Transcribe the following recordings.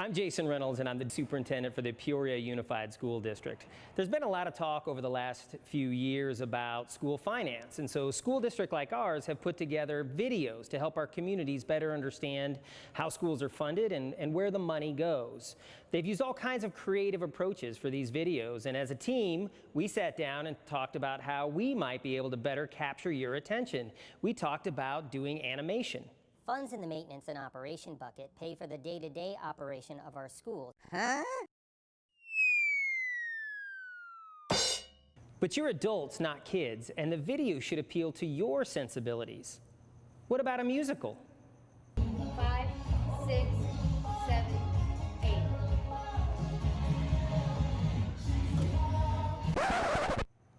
I'm Jason Reynolds, and I'm the superintendent for the Peoria Unified School District. There's been a lot of talk over the last few years about school finance, and so a school district like ours have put together videos to help our communities better understand how schools are funded and where the money goes. They've used all kinds of creative approaches for these videos, and as a team, we sat down and talked about how we might be able to better capture your attention. We talked about doing animation. Funds in the maintenance and operation bucket pay for the day-to-day operation of our schools. But you're adults, not kids, and the video should appeal to your sensibilities. What about a musical? 5, 6, 7, 8.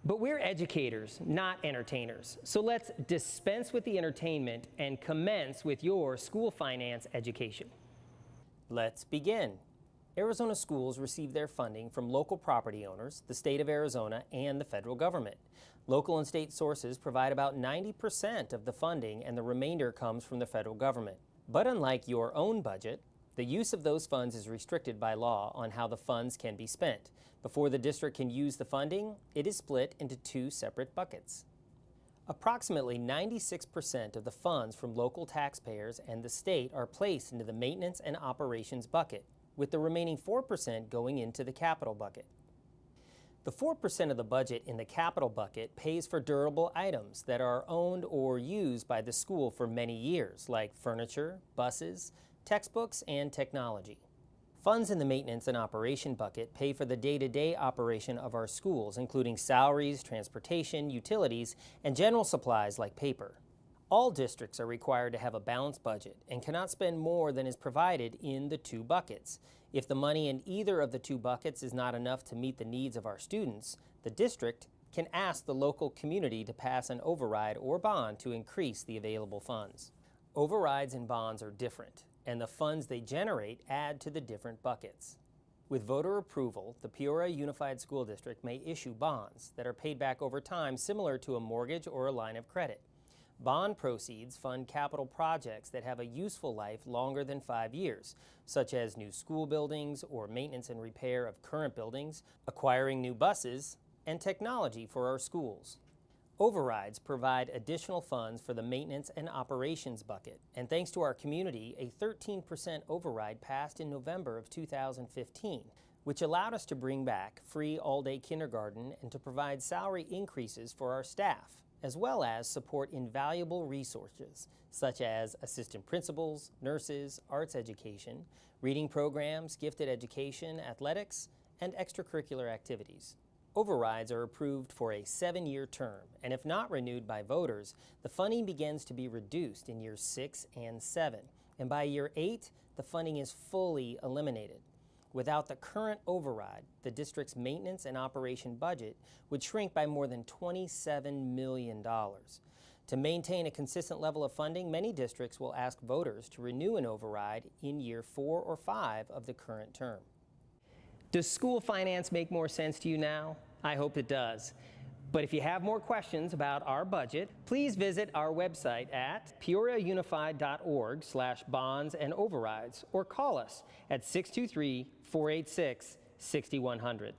But we're educators, not entertainers. So let's dispense with the entertainment and commence with your school finance education. Let's begin. Arizona schools receive their funding from local property owners, the state of Arizona, and the federal government. Local and state sources provide about 90% of the funding, and the remainder comes from the federal government. But unlike your own budget, the use of those funds is restricted by law on how the funds can be spent. Before the district can use the funding, it is split into two separate buckets. Approximately 96% of the funds from local taxpayers and the state are placed into the maintenance and operations bucket, with the remaining 4% going into the capital bucket. The 4% of the budget in the capital bucket pays for durable items that are owned or used by the school for many years, like furniture, buses, textbooks, and technology. Funds in the maintenance and operation bucket pay for the day-to-day operation of our schools, including salaries, transportation, utilities, and general supplies like paper. All districts are required to have a balanced budget and cannot spend more than is provided in the two buckets. If the money in either of the two buckets is not enough to meet the needs of our students, the district can ask the local community to pass an override or bond to increase the available funds. Overrides and bonds are different, and the funds they generate add to the different buckets. With voter approval, the Peoria Unified School District may issue bonds that are paid back over time, similar to a mortgage or a line of credit. Bond proceeds fund capital projects that have a useful life longer than 5 years, such as new school buildings or maintenance and repair of current buildings, acquiring new buses, and technology for our schools. Overrides provide additional funds for the maintenance and operations bucket, and thanks to our community, a 13% override passed in November of 2015, which allowed us to bring back free all-day kindergarten and to provide salary increases for our staff, as well as support invaluable resources such as assistant principals, nurses, arts education, reading programs, gifted education, athletics, and extracurricular activities. Overrides are approved for a 7-year term, and if not renewed by voters, the funding begins to be reduced in years 6 and 7. And by year 8, the funding is fully eliminated. Without the current override, the district's maintenance and operation budget would shrink by more than $27 million. To maintain a consistent level of funding, many districts will ask voters to renew an override in year 4 or 5 of the current term. Does school finance make more sense to you now? I hope it does. But if you have more questions about our budget, please visit our website at peoriaunified.org/bonds and overrides, or call us at 623-486-6100.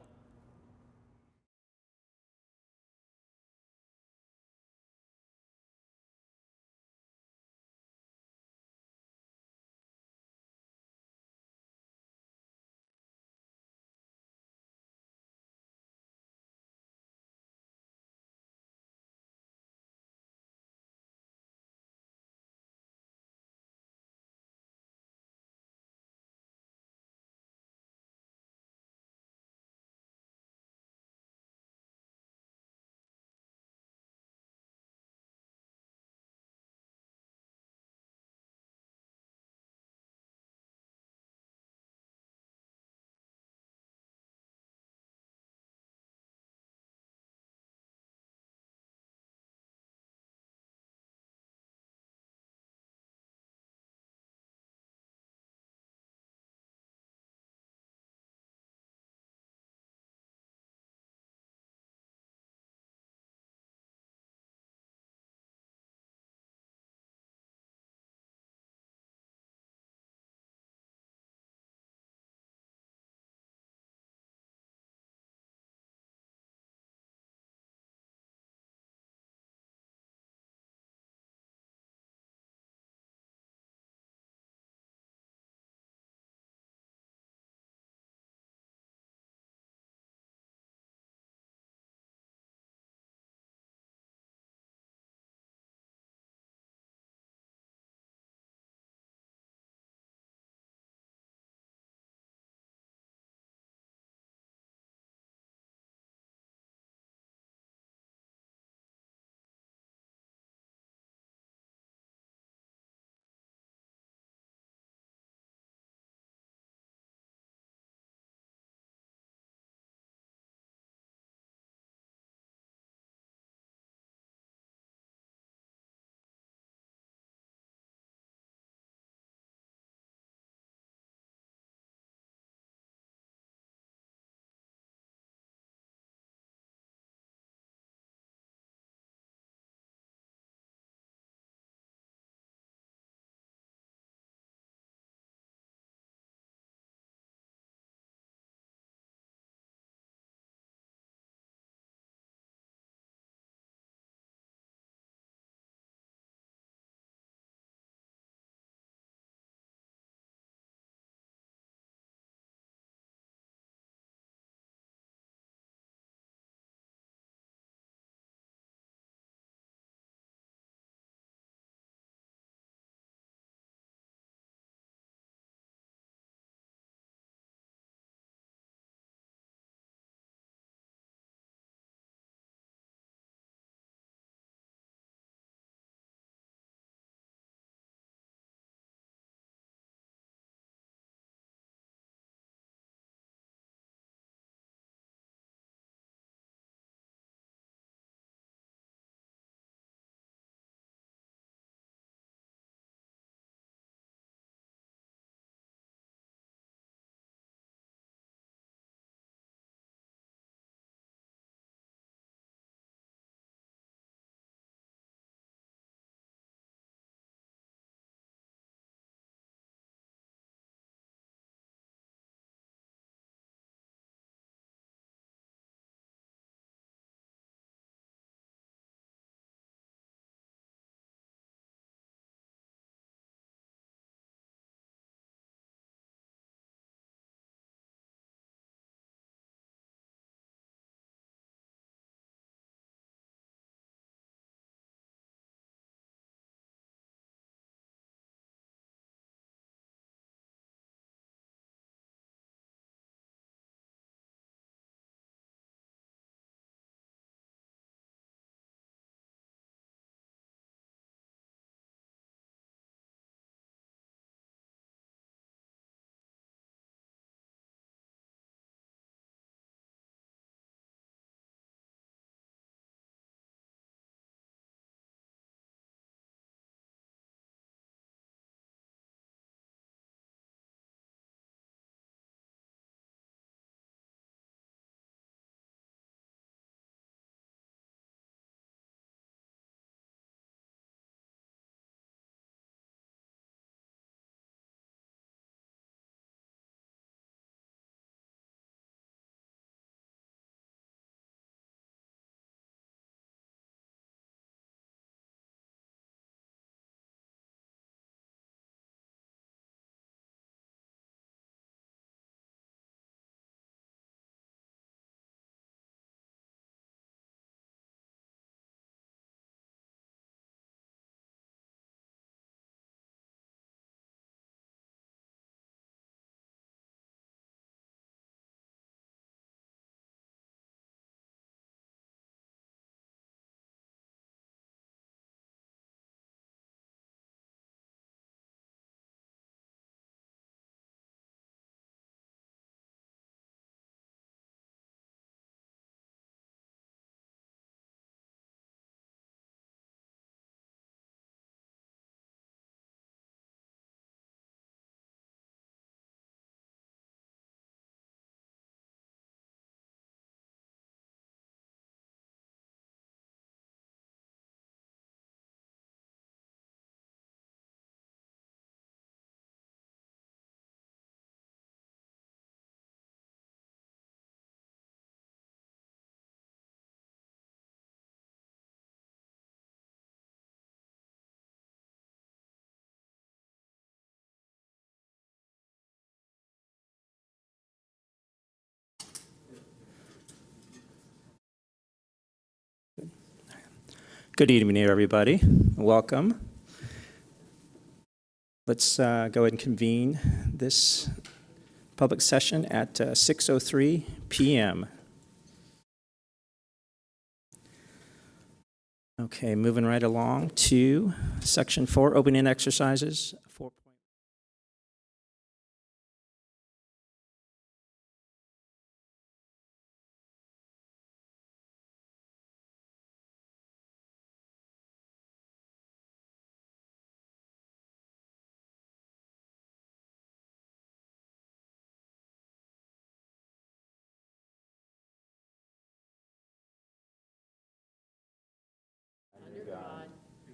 Good evening, everybody. Welcome. Let's go ahead and convene this public session at 6:03 p.m. Okay, moving right along to Section 4, opening exercises. 4.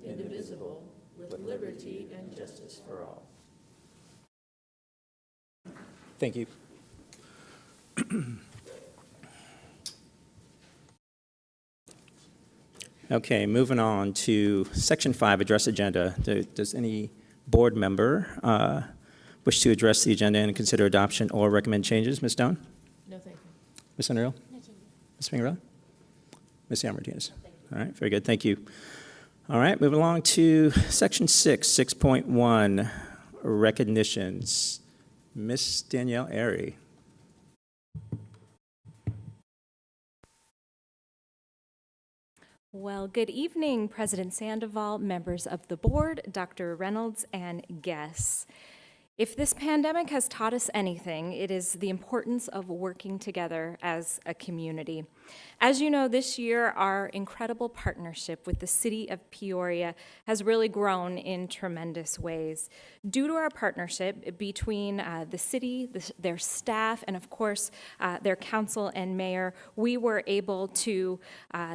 Indivisible, with liberty and justice for all. Thank you. Okay, moving on to Section 5, address agenda. Does any board member wish to address the agenda and consider adoption or recommend changes? Ms. Stone? No, thank you. Ms. Unreal? No changes. Ms. Fingerville? Ms. Martinez? All right, very good, thank you. All right, moving along to Section 6, 6.1, recognitions. Ms. Danielle Airy. Well, good evening, President Sandoval, members of the board, Dr. Reynolds, and guests. If this pandemic has taught us anything, it is the importance of working together as a community. As you know, this year, our incredible partnership with the city of Peoria has really grown in tremendous ways. Due to our partnership between the city, their staff, and of course, their council and mayor, we were able to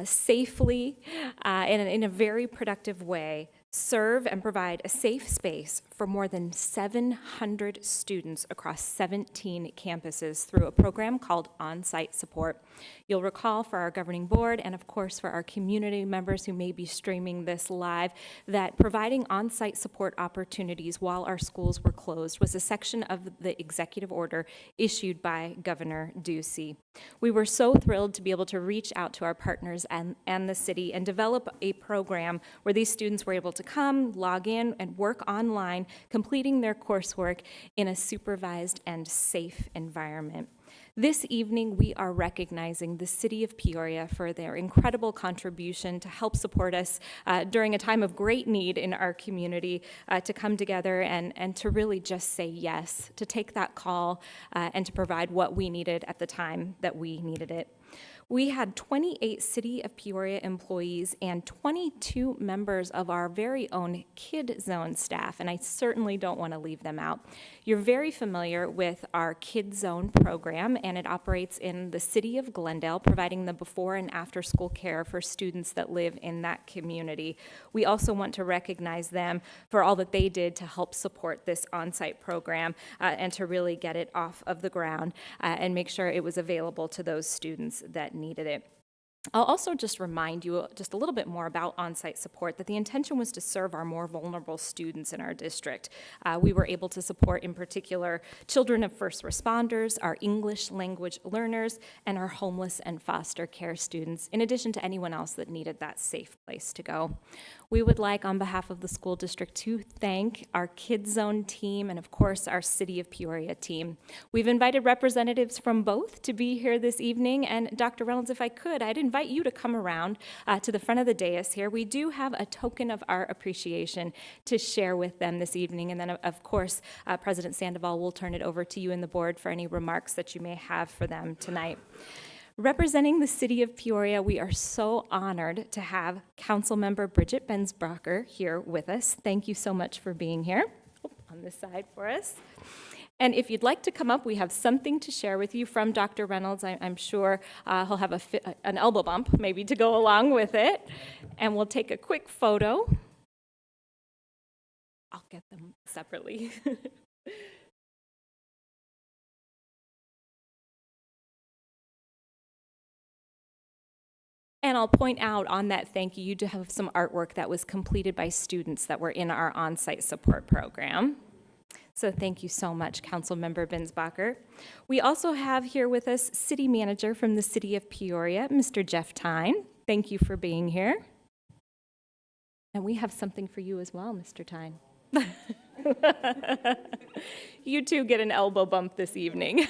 safely, in a very productive way, serve and provide a safe space for more than 700 students across 17 campuses through a program called On-Site Support. You'll recall for our governing board and of course for our community members who may be streaming this live that providing on-site support opportunities while our schools were closed was a section of the executive order issued by Governor Ducey. We were so thrilled to be able to reach out to our partners and the city and develop a program where these students were able to come, log in, and work online, completing their coursework in a supervised and safe environment. This evening, we are recognizing the city of Peoria for their incredible contribution to help support us during a time of great need in our community to come together and to really just say yes, to take that call and to provide what we needed at the time that we needed it. We had 28 City of Peoria employees and 22 members of our very own Kid Zone staff, and I certainly don't want to leave them out. You're very familiar with our Kid Zone program, and it operates in the city of Glendale, providing the before and after school care for students that live in that community. We also want to recognize them for all that they did to help support this on-site program and to really get it off of the ground and make sure it was available to those students that needed it. I'll also just remind you just a little bit more about on-site support, that the intention was to serve our more vulnerable students in our district. We were able to support, in particular, children of first responders, our English language learners, and our homeless and foster care students, in addition to anyone else that needed that safe place to go. We would like, on behalf of the school district, to thank our Kid Zone team and, of course, our City of Peoria team. We've invited representatives from both to be here this evening, and Dr. Reynolds, if I could, I'd invite you to come around to the front of the dais here. We do have a token of our appreciation to share with them this evening, and then, of course, President Sandoval will turn it over to you and the board for any remarks that you may have for them tonight. Representing the city of Peoria, we are so honored to have Councilmember Bridget Bensbacher here with us. Thank you so much for being here. On this side for us. And if you'd like to come up, we have something to share with you from Dr. Reynolds. I'm sure he'll have an elbow bump maybe to go along with it. And we'll take a quick photo. I'll get them separately. And I'll point out on that thank you, you do have some artwork that was completed by students that were in our on-site support program. So thank you so much, Councilmember Bensbacher. We also have here with us City Manager from the City of Peoria, Mr. Jeff Tyne. Thank you for being here. And we have something for you as well, Mr. Tyne. You too get an elbow bump this evening.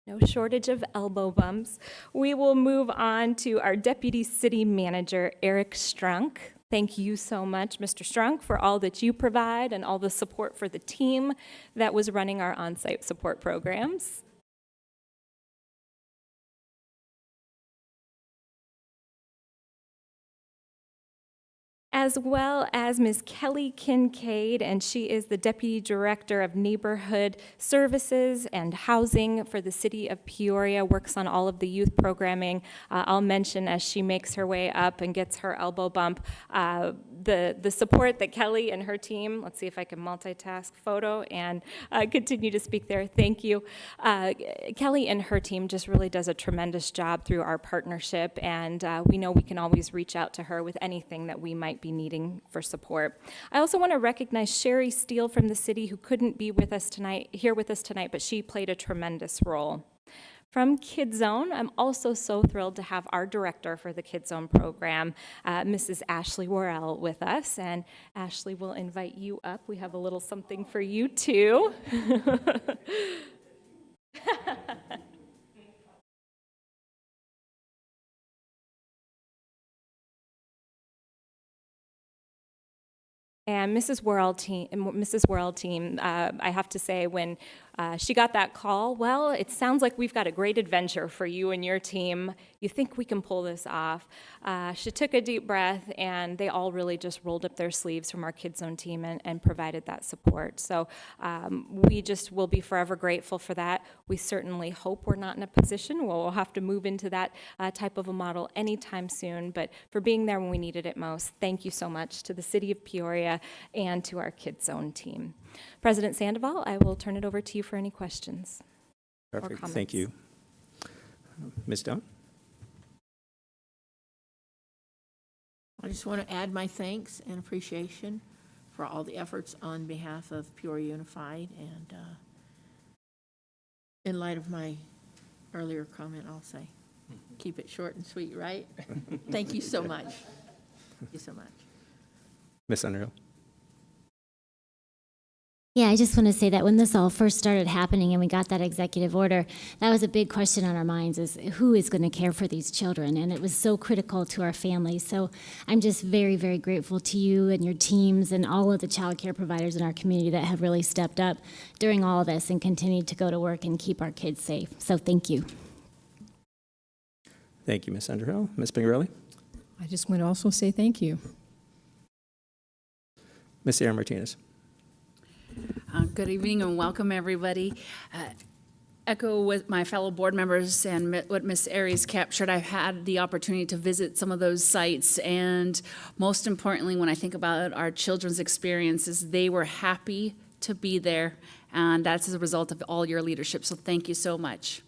No shortage of elbow bumps. We will move on to our Deputy City Manager, Eric Strunk. Thank you so much, Mr. Strunk, for all that you provide and all the support for the team that was running our on-site support programs. As well as Ms. Kelly Kincaid, and she is the Deputy Director of Neighborhood Services and Housing for the City of Peoria, works on all of the youth programming. I'll mention as she makes her way up and gets her elbow bump, the support that Kelly and her team, let's see if I can multitask photo and continue to speak there, thank you. Kelly and her team just really does a tremendous job through our partnership, and we know we can always reach out to her with anything that we might be needing for support. I also want to recognize Sherry Steele from the city, who couldn't be with us tonight, but she played a tremendous role. From Kids Zone, I'm also so thrilled to have our director for the Kids Zone program, Mrs. Ashley Worrell, with us. And Ashley, will invite you up. We have a little something for you too. And Mrs. Worrell team, I have to say, when she got that call, well, it sounds like we've got a great adventure for you and your team. You think we can pull this off? She took a deep breath, and they all really just rolled up their sleeves from our Kids Zone team and provided that support. So we just will be forever grateful for that. We certainly hope we're not in a position where we'll have to move into that type of a model anytime soon, but for being there when we needed it most, thank you so much to the City of Peoria and to our Kids Zone team. President Sandoval, I will turn it over to you for any questions. Perfect. Thank you. Ms. Doan? I just want to add my thanks and appreciation for all the efforts on behalf of Peoria Unified, and in light of my earlier comment, I'll say, keep it short and sweet, right? Thank you so much. Thank you so much. Ms. Underhill? Yeah, I just want to say that when this all first started happening and we got that executive order, that was a big question on our minds, is who is going to care for these children? And it was so critical to our families. So I'm just very, very grateful to you and your teams and all of the child care providers in our community that have really stepped up during all of this and continued to go to work and keep our kids safe. So thank you. Thank you, Ms. Underhill. Ms. Pingarelli? I just want to also say thank you. Ms. Sarah Martinez? Good evening and welcome, everybody. Echo with my fellow board members and what Ms. Aries captured. I've had the opportunity to visit some of those sites, and most importantly, when I think about our children's experiences, they were happy to be there, and that's as a result of all your leadership, so thank you so much.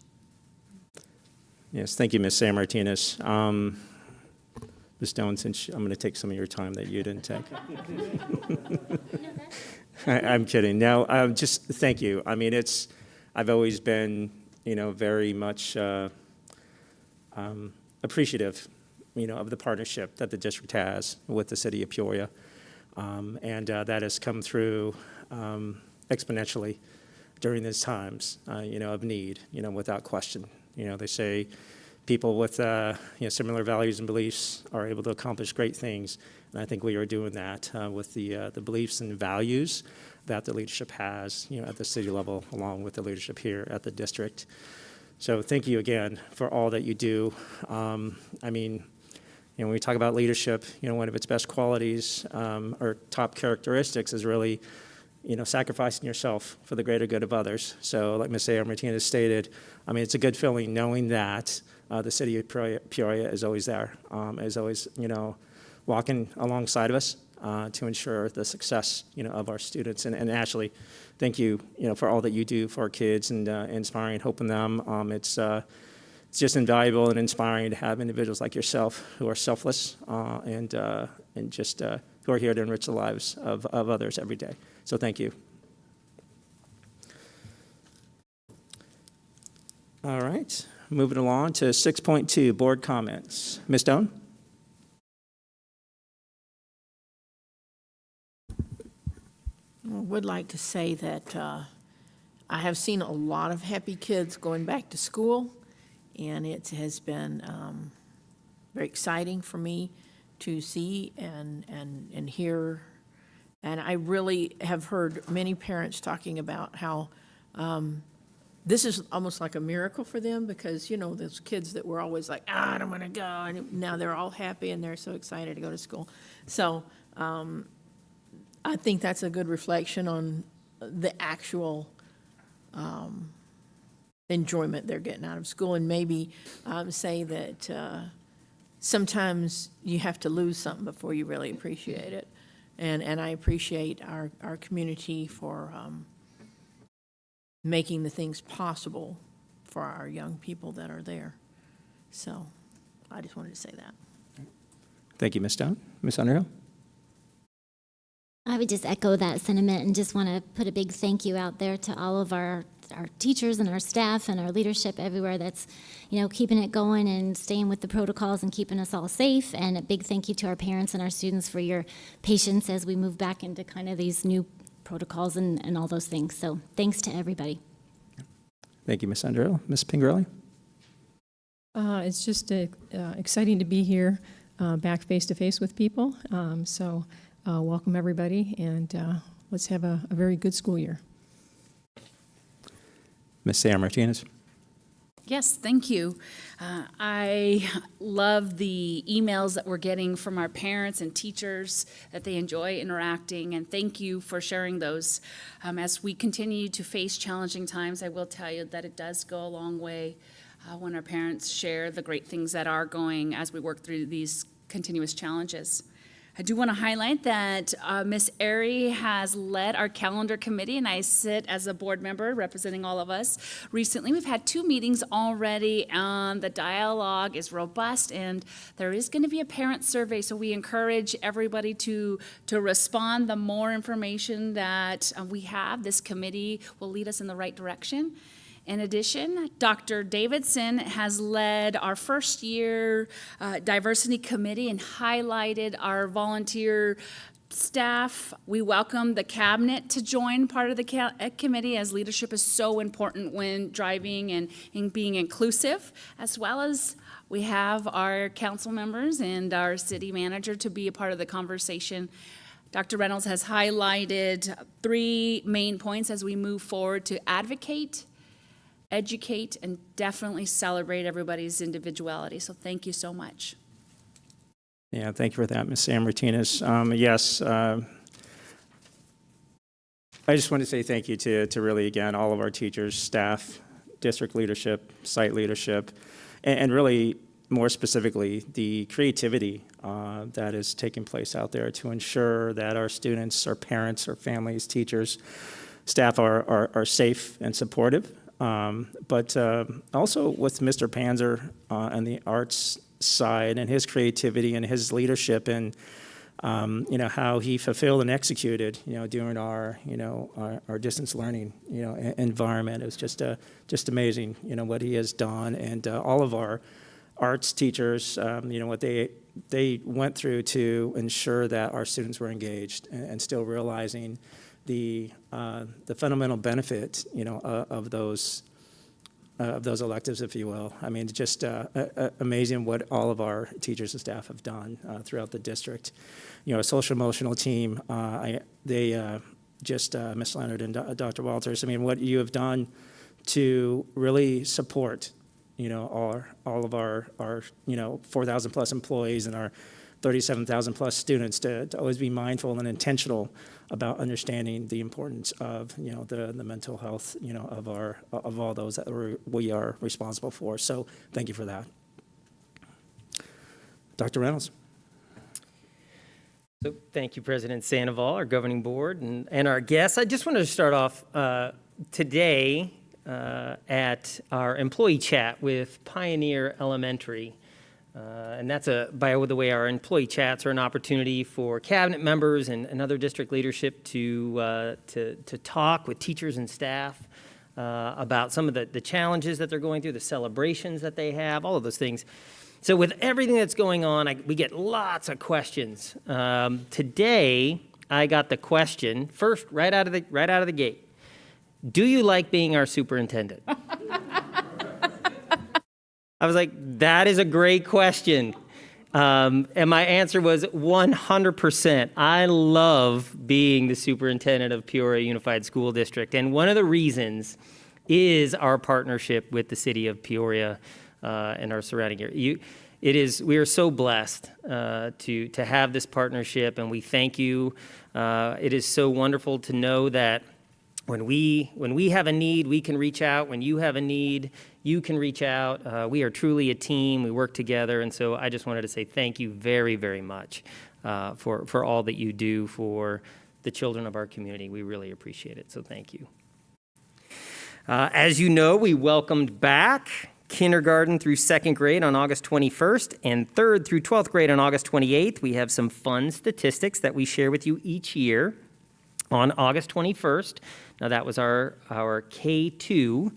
Yes, thank you, Ms. Sarah Martinez. Ms. Doan, since I'm going to take some of your time that you didn't take. I'm kidding. No, just thank you. I mean, I've always been, very much appreciative, of the partnership that the district has with the city of Peoria. And that has come through exponentially during these times, of need, without question. They say people with, similar values and beliefs are able to accomplish great things. And I think we are doing that with the beliefs and values that the leadership has, at the city level, along with the leadership here at the district. So thank you again for all that you do. When we talk about leadership, one of its best qualities or top characteristics is really, sacrificing yourself for the greater good of others. So like Ms. A.R. Martinez stated, it's a good feeling knowing that the city of Peoria is always there, is always, walking alongside of us to ensure the success, of our students. And Ashley, thank you, for all that you do for our kids and inspiring and helping them. It's just invaluable and inspiring to have individuals like yourself who are selfless and just who are here to enrich the lives of others every day. So thank you. All right, moving along to 6.2, board comments. Ms. Doan? I would like to say that I have seen a lot of happy kids going back to school, and it has been very exciting for me to see and hear. And I really have heard many parents talking about how this is almost like a miracle for them because, you know, those kids that were always like, I don't want to go, and now they're all happy and they're so excited to go to school. So I think that's a good reflection on the actual enjoyment they're getting out of school, and maybe say that sometimes you have to lose something before you really appreciate it. And I appreciate our community for making the things possible for our young people that are there. So I just wanted to say that. Thank you, Ms. Doan. Ms. Underhill? I would just echo that sentiment and just want to put a big thank you out there to all of our teachers and our staff and our leadership everywhere that's, you know, keeping it going and staying with the protocols and keeping us all safe. And a big thank you to our parents and our students for your patience as we move back into kind of these new protocols and all those things. So thanks to everybody. Thank you, Ms. Underhill. Ms. Pingerelli? It's just exciting to be here back face-to-face with people. So welcome, everybody, and let's have a very good school year. Ms. Sam Martinez? Yes, thank you. I love the emails that we're getting from our parents and teachers that they enjoy interacting, and thank you for sharing those. As we continue to face challenging times, I will tell you that it does go a long way when our parents share the great things that are going as we work through these continuous challenges. I do want to highlight that Ms. Airy has led our calendar committee, and I sit as a board member representing all of us. Recently, we've had 2 meetings already, and the dialogue is robust, and there is going to be a parent survey, so we encourage everybody to respond. The more information that we have, this committee will lead us in the right direction. In addition, Dr. Davidson has led our first year diversity committee and highlighted our volunteer staff. We welcome the cabinet to join part of the committee, as leadership is so important when driving and being inclusive, as well as we have our council members and our city manager to be a part of the conversation. Dr. Reynolds has highlighted 3 main points as we move forward: to advocate, educate, and definitely celebrate everybody's individuality. So thank you so much. Yeah, thank you for that, Ms. Sam Martinez. Yes, I just want to say thank you to really, again, all of our teachers, staff, district leadership, site leadership, and really, more specifically, the creativity that is taking place out there to ensure that our students, our parents, our families, teachers, staff are safe and supportive. But also with Mr. Panzer on the arts side and his creativity and his leadership and, you know, how he fulfilled and executed, you know, during our distance learning, you know, environment. It was just amazing, you know, what he has done. And all of our arts teachers, you know, what they went through to ensure that our students were engaged and still realizing the fundamental benefit, you know, of those electives, if you will. I mean, just amazing what all of our teachers and staff have done throughout the district. You know, a social emotional team. Ms. Leonard and Dr. Walters. I mean, what you have done to really support, you know, all of our you know, 4,000 plus employees and our 37,000 plus students to always be mindful and intentional about understanding the importance of, you know, the mental health, you know, of all those that we are responsible for. So thank you for that. Dr. Reynolds. So thank you, President Sandoval, our governing board, and our guests. I just wanted to start off today at our employee chat with Pioneer Elementary. And that's by the way, our employee chats are an opportunity for cabinet members and other district leadership to talk with teachers and staff about some of the challenges that they're going through, the celebrations that they have, all of those things. So with everything that's going on, we get lots of questions. Today, I got the question first, right out of the gate. Do you like being our superintendent? I was like, that is a great question. And my answer was 100%. I love being the superintendent of Peoria Unified School District. And one of the reasons is our partnership with the city of Peoria and our surrounding area. We are so blessed to have this partnership, and we thank you. It is so wonderful to know that when we have a need, we can reach out. When you have a need, you can reach out. We are truly a team. We work together, and so I just wanted to say thank you very, very much for all that you do for the children of our community. We really appreciate it, so thank you. As you know, we welcomed back kindergarten through second grade on August 21st and third through 12th grade on August 28th. We have some fun statistics that we share with you each year. On August 21st, now that was our K2,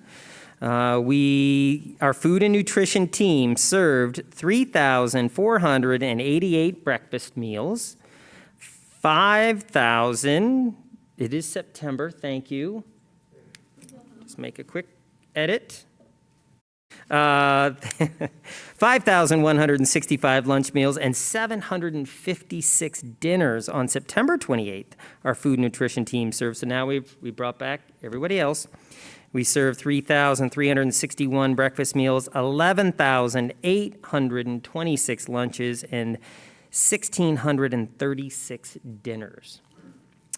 our food and nutrition team served 3,488 breakfast meals, 5,000, it is September, thank you. Just make a quick edit. 5,165 lunch meals and 756 dinners on September 28th. Our food nutrition team served. So now we brought back everybody else. We served 3,361 breakfast meals, 11,826 lunches, and 1,636 dinners.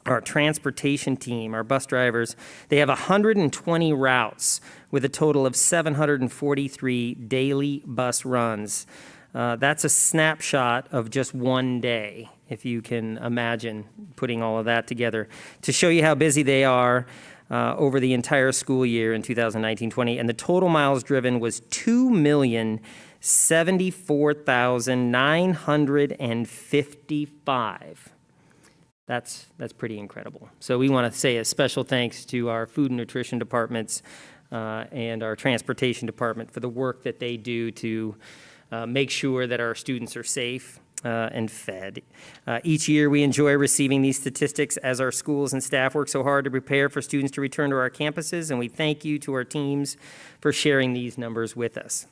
Our transportation team, our bus drivers, they have 120 routes with a total of 743 daily bus runs. That's a snapshot of just one day, if you can imagine putting all of that together, to show you how busy they are over the entire school year in 2019-20. And the total miles driven was 2,074,955. That's pretty incredible. So we want to say a special thanks to our food and nutrition departments and our transportation department for the work that they do to make sure that our students are safe and fed. Each year we enjoy receiving these statistics as our schools and staff work so hard to prepare for students to return to our campuses, and we thank you to our teams for sharing these numbers with us.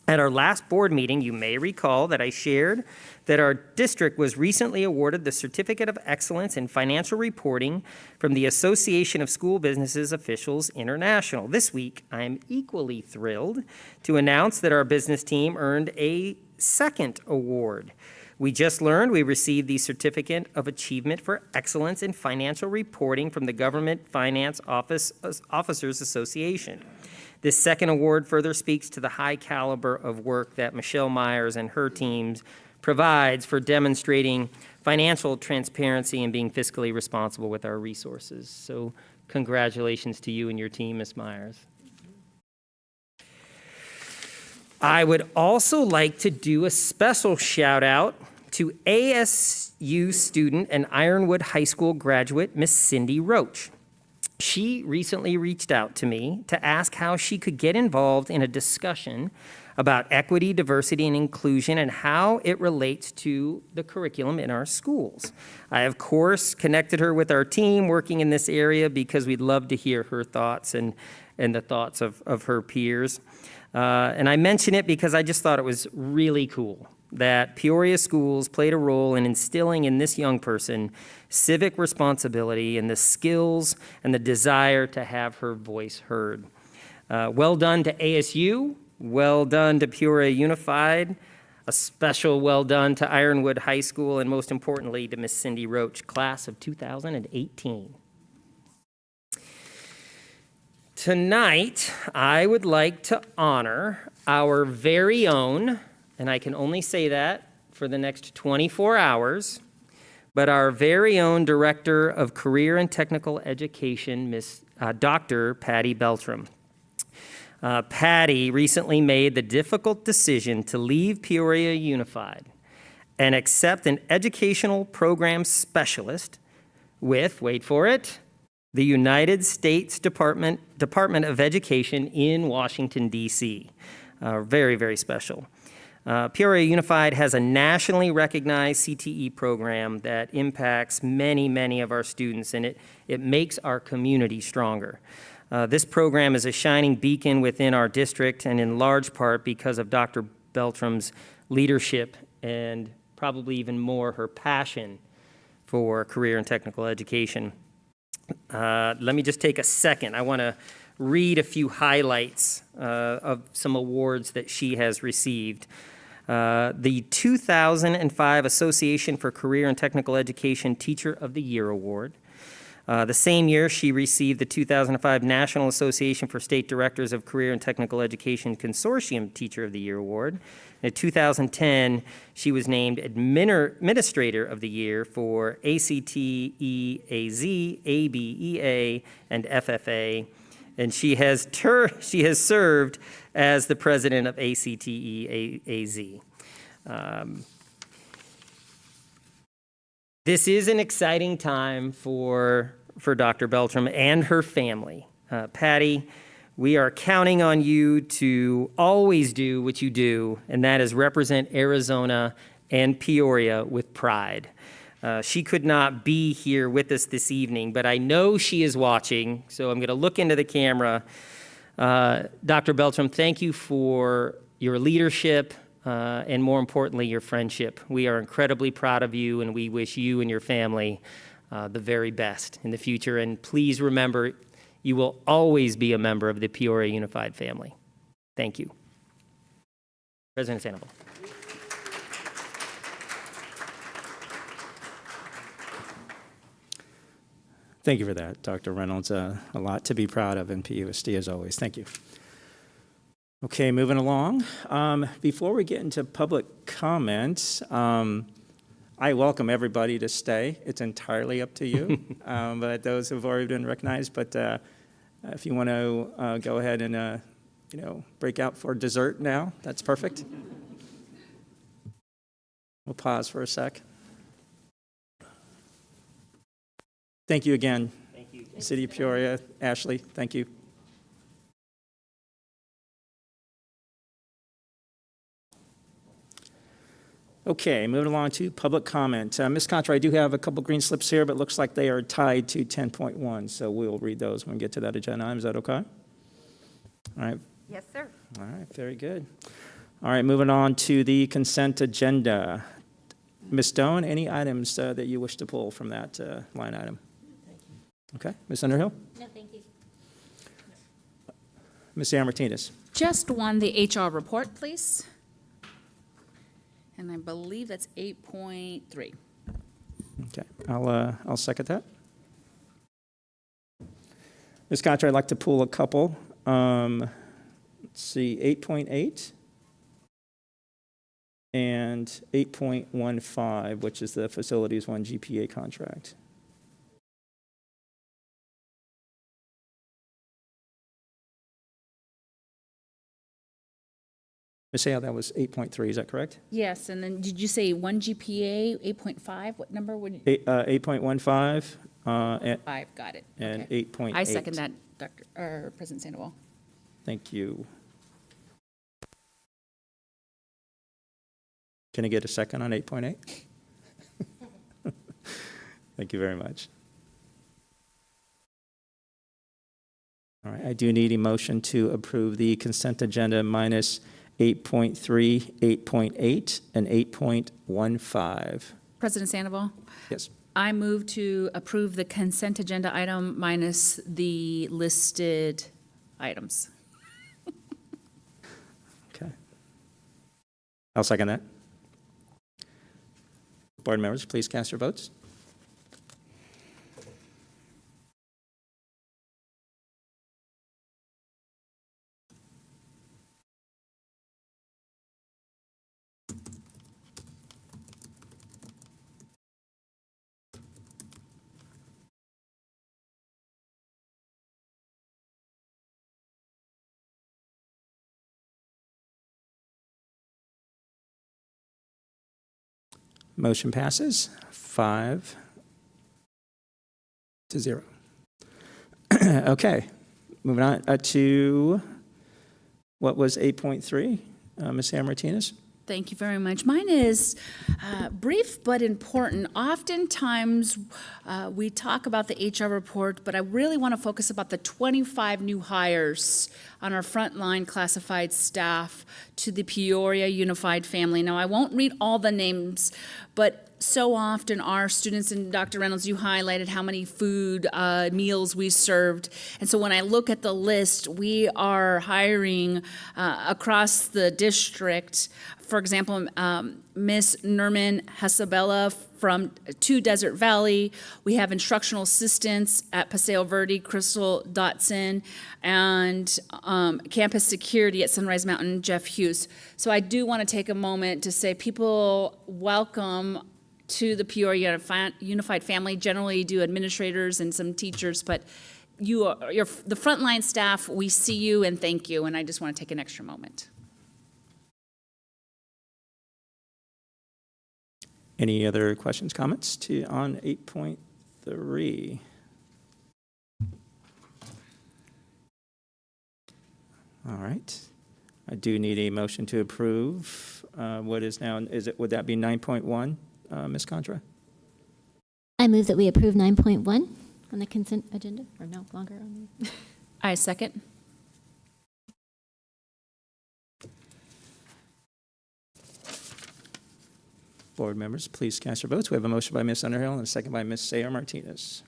At our last board meeting, you may recall that I shared that our district was recently awarded the Certificate of Excellence in Financial Reporting from the Association of School Businesses Officials International. This week, I am equally thrilled to announce that our business team earned a second award. We just learned we received the Certificate of Achievement for Excellence in Financial Reporting from the Government Finance Officers Association. This second award further speaks to the high caliber of work that Michelle Myers and her teams provides for demonstrating financial transparency and being fiscally responsible with our resources. So congratulations to you and your team, Ms. Myers. I would also like to do a special shout out to ASU student and Ironwood High School graduate, Miss Cindy Roach. She recently reached out to me to ask how she could get involved in a discussion about equity, diversity, and inclusion and how it relates to the curriculum in our schools. I, of course, connected her with our team working in this area because we'd love to hear her thoughts and the thoughts of her peers. And I mention it because I just thought it was really cool that Peoria schools played a role in instilling in this young person civic responsibility and the skills and the desire to have her voice heard. Well done to ASU, well done to Peoria Unified, a special well done to Ironwood High School, and most importantly to Miss Cindy Roach, class of 2018. Tonight, I would like to honor our very own, and I can only say that for the next 24 hours, but our very own Director of Career and Technical Education, Dr. Patty Beltram. Patty recently made the difficult decision to leave Peoria Unified and accept an educational program specialist with, wait for it, the United States Department of Education in Washington, D.C. Very, very special. Peoria Unified has a nationally recognized CTE program that impacts many, many of our students, and it makes our community stronger. This program is a shining beacon within our district, and in large part because of Dr. Beltram's leadership and probably even more her passion for career and technical education. Let me just take a second. I want to read a few highlights of some awards that she has received. The 2005 Association for Career and Technical Education Teacher of the Year Award. The same year, she received the 2005 National Association for State Directors of Career and Technical Education Consortium Teacher of the Year Award. In 2010, she was named Administrator of the Year for ACT, EAZ, ABEA, and FFA. And she has served as the president of ACT, EAZ. This is an exciting time for Dr. Beltram and her family. Patty, we are counting on you to always do what you do, and that is represent Arizona and Peoria with pride. She could not be here with us this evening, but I know she is watching, so I'm going to look into the camera. Dr. Beltram, thank you for your leadership, and more importantly, your friendship. We are incredibly proud of you, and we wish you and your family the very best in the future. And please remember, you will always be a member of the Peoria Unified family. Thank you. President Sandoval. Thank you for that, Dr. Reynolds. A lot to be proud of in PUSD as always. Thank you. Okay, moving along. Before we get into public comments, I welcome everybody to stay. It's entirely up to you, but those who have already been recognized. But if you want to go ahead and break out for dessert now, that's perfect. We'll pause for a sec. Thank you again. Thank you. City of Peoria, Ashley, thank you. Okay, moving along to public comment. Ms. Contra, I do have a couple green slips here, but it looks like they are tied to 10.1, so we'll read those when we get to that agenda item. Is that okay? All right. Yes, sir. All right, very good. All right, moving on to the consent agenda. Ms. Stone, any items that you wish to pull from that line item? Okay, Ms. Underhill? No, thank you. Ms. Martinez? Just one, the HR report, please. And I believe that's 8.3. Okay, I'll second that. Ms. Contra, I'd like to pull a couple. Let's see, 8.8 and 8.15, which is the Facilities 1 GPA contract. Ms. Hale, that was 8.3, is that correct? Yes, and then did you say 1 GPA, 8.5? What number would you? 8.15 and 5, got it. and Okay. 8.8. I second that, President Sandoval. Thank you. Can I get a second on 8.8? Thank you very much. All right, I do need a motion to approve the consent agenda minus 8.3, 8.8, and 8.15. President Sandoval, Yes. I move to approve the consent agenda item minus the listed items. Okay. I'll second that. Board members, please cast your votes. Motion passes 5-0. Okay, moving on to what was 8.3, Ms. Sam Martinez? Thank you very much. Mine is brief but important. Oftentimes, we talk about the HR report, but I really want to focus about the 25 new hires on our frontline classified staff to the Peoria Unified Family. Now, I won't read all the names, but so often our students, and Dr. Reynolds, you highlighted how many food meals we served. And so when I look at the list, we are hiring across the district. For example, Miss Nerman Hasabella from Desert Valley. We have instructional assistants at Paseo Verde, Crystal Dotson, and campus security at Sunrise Mountain, Jeff Hughes. So I do want to take a moment to say people welcome to the Peoria Unified Family. Generally, you do administrators and some teachers, but you're the frontline staff. We see you and thank you, and I just want to take an extra moment. Any other questions, comments on 8.3? All right. I do need a motion to approve what is now, would that be 9.1, Ms. Contra? I move that we approve 9.1 on the consent agenda, or no, longer on the... I second. Board members, please cast your votes. We have a motion by Ms. Underhill and a second by Ms. Sayre Martinez.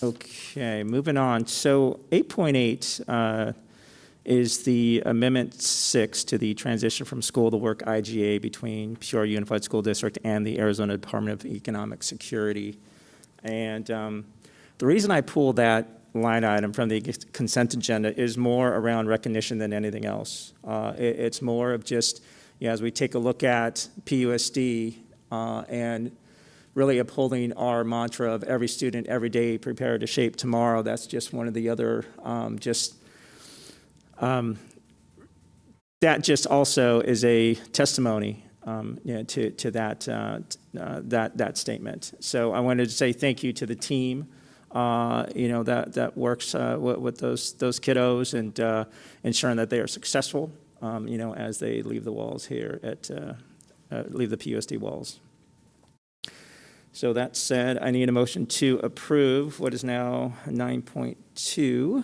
Okay, moving on. So 8.8 is the Amendment 6 to the transition from school to work IGA between Peoria Unified School District and the Arizona Department of Economic Security. And the reason I pulled that line item from the consent agenda is more around recognition than anything else. It's more of just, as we take a look at PUSD and really upholding our mantra of every student, every day, prepared to shape tomorrow. That's just one of the other that just also is a testimony to that statement. So I wanted to say thank you to the team, that works with those kiddos and ensuring that they are successful, as they leave the walls here leave the PUSD walls. So that said, I need a motion to approve what is now 9.2.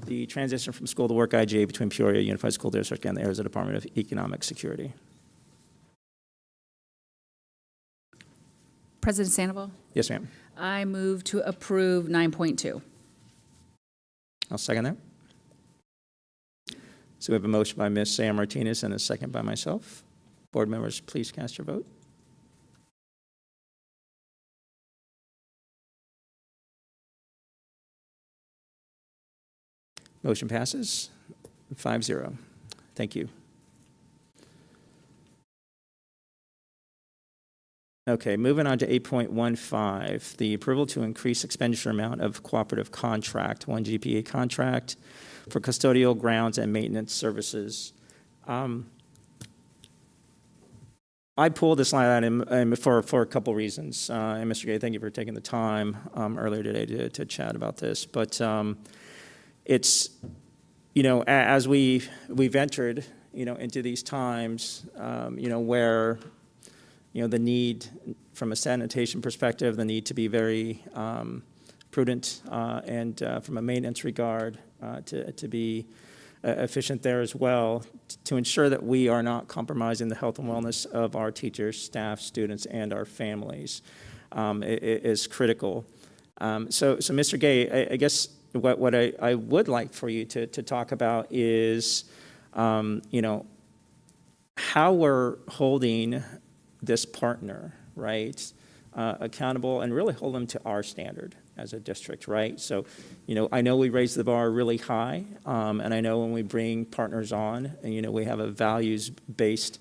The transition from school to work IGA between Peoria Unified School District and the Arizona Department of Economic Security. President Sandoval? Yes, ma'am. I move to approve 9.2. I'll second that. So we have a motion by Ms. Sam Martinez and a second by myself. Board members, please cast your vote. Motion passes 5-0. Thank you. Okay, moving on to 8.15, the approval to increase expenditure amount of cooperative contract, 1 GPA contract for custodial grounds and maintenance services. I pulled this line item for a couple reasons. And Mr. Gay, thank you for taking the time earlier today to chat about this. But it's, as we've entered, into these times, where, the need from a sanitation perspective, the need to be very prudent and from a maintenance regard to be efficient there as well, to ensure that we are not compromising the health and wellness of our teachers, staff, students, and our families is critical. So Mr. Gay, I guess what I would like for you to talk about is, how we're holding this partner, right, accountable and really hold them to our standard as a district, right? So, I know we raise the bar really high, and I know when we bring partners on, and, we have a values-based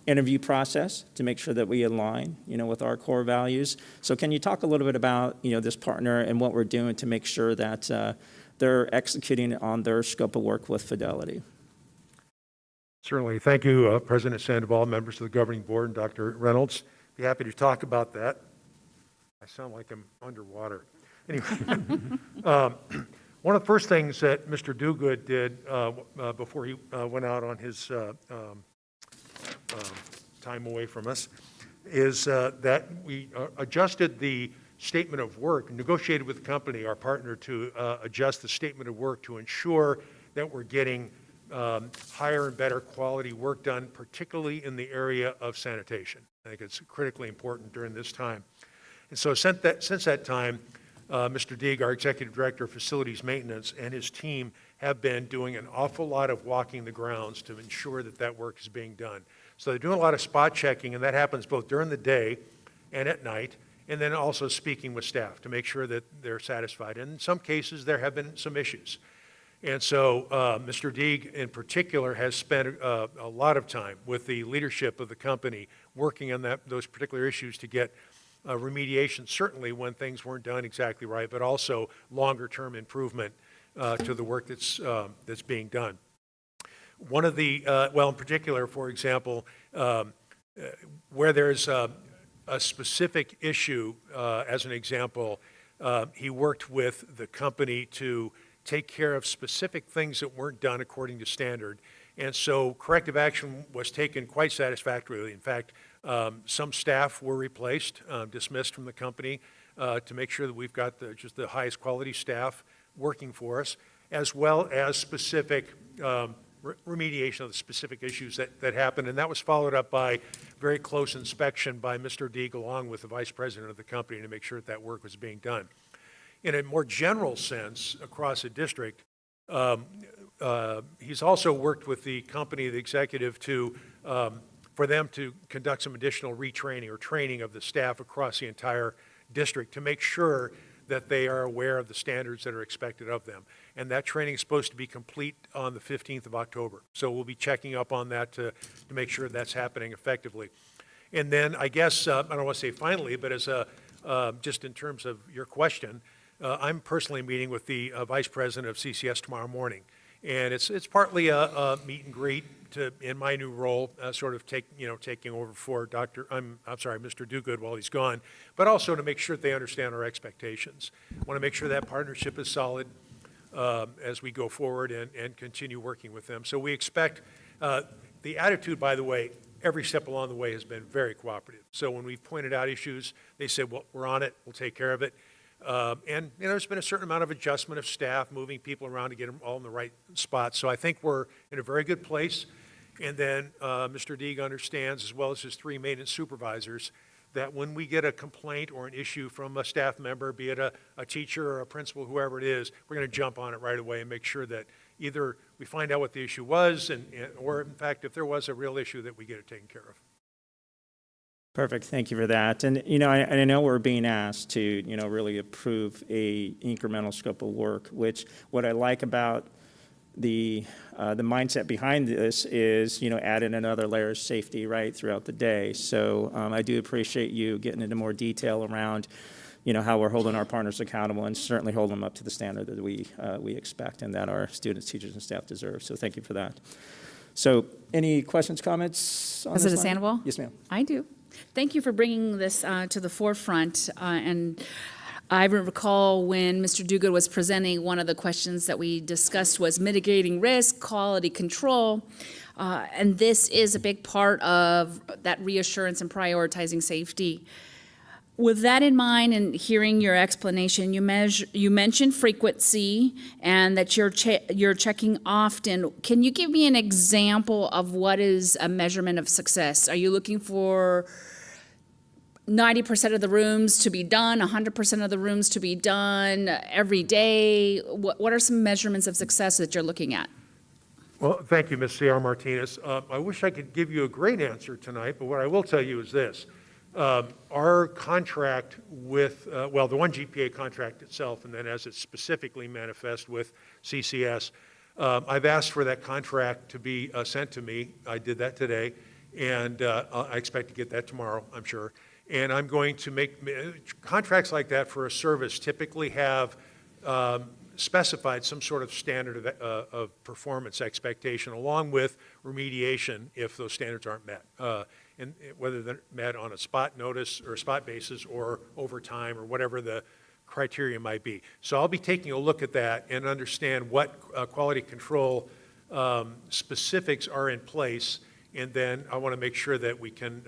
interview process to make sure that we align, with our core values. So can you talk a little bit about, this partner and what we're doing to make sure that they're executing on their scope of work with fidelity? Certainly. Thank you, President Sandoval, members of the governing board, and Dr. Reynolds. Be happy to talk about that. I sound like I'm underwater. Anyway, one of the first things that Mr. Duguid did before he went out on his time away from us is that we adjusted the statement of work, negotiated with the company, our partner, to adjust the statement of work to ensure that we're getting higher and better quality work done, particularly in the area of sanitation. I think it's critically important during this time. And so since that time, Mr. Deeg, our Executive Director of Facilities Maintenance, and his team have been doing an awful lot of walking the grounds to ensure that that work is being done. So they're doing a lot of spot checking, and that happens both during the day and at night, and then also speaking with staff to make sure that they're satisfied. And in some cases, there have been some issues. And so Mr. Deeg, in particular, has spent a lot of time with the leadership of the company working on those particular issues to get remediation, certainly when things weren't done exactly right, but also longer-term improvement to the work that's being done. One of the, in particular, for example, where there's a specific issue, as an example, he worked with the company to take care of specific things that weren't done according to standard. And so corrective action was taken quite satisfactorily. In fact, some staff were replaced, dismissed from the company to make sure that we've got just the highest quality staff working for us, as well as specific remediation of the specific issues that happened. And that was followed up by very close inspection by Mr. Deeg along with the vice president of the company to make sure that work was being done. In a more general sense, across the district, he's also worked with the company, the executive, for them to conduct some additional retraining or training of the staff across the entire district to make sure that they are aware of the standards that are expected of them. And that training is supposed to be complete on the 15th of October. So we'll be checking up on that to make sure that's happening effectively. And then I guess, I don't want to say finally, but as just in terms of your question, I'm personally meeting with the vice president of CCS tomorrow morning. And it's partly a meet and greet in my new role, sort of taking over for Mr. Duguid while he's gone, but also to make sure that they understand our expectations. I want to make sure that partnership is solid as we go forward and continue working with them. So we expect the attitude, by the way, every step along the way has been very cooperative. So when we've pointed out issues, they said, well, we're on it, we'll take care of it. And there's been a certain amount of adjustment of staff, moving people around to get them all in the right spot. So I think we're in a very good place. And then Mr. Deeg understands, as well as his 3 maintenance supervisors, that when we get a complaint or an issue from a staff member, be it a teacher or a principal, whoever it is, we're going to jump on it right away and make sure that either we find out what the issue was, or in fact, if there was a real issue, that we get it taken care of. Perfect. Thank you for that. And, I know we're being asked to, really approve a incremental scope of work, which what I like about the mindset behind this is, adding another layer of safety right throughout the day. So I do appreciate you getting into more detail around, how we're holding our partners accountable and certainly holding them up to the standard that we expect and that our students, teachers, and staff deserve. So thank you for that. So any questions, comments on this President line? Sandoval? Yes, ma'am. I do. Thank you for bringing this to the forefront. And I recall when Mr. Duguid was presenting, one of the questions that we discussed was mitigating risk, quality control. And this is a big part of that reassurance and prioritizing safety. With that in mind and hearing your explanation, you mentioned frequency and that you're checking often. Can you give me an example of what is a measurement of success? Are you looking for 90% of the rooms to be done, 100% of the rooms to be done every day? What are some measurements of success that you're looking at? Well, thank you, Ms. C.R. Martinez. I wish I could give you a great answer tonight, but what I will tell you is this. Our contract with, the one GPA contract itself, and then as it's specifically manifest with CCS, I've asked for that contract to be sent to me. I did that today. and I expect to get that tomorrow, I'm sure. And I'm going to make, contracts like that for a service typically have specified some sort of standard of performance expectation along with remediation if those standards aren't met. And whether they're met on a spot notice or spot basis or over time or whatever the criteria might be. So I'll be taking a look at that and understand what quality control specifics are in place, and then I want to make sure that we can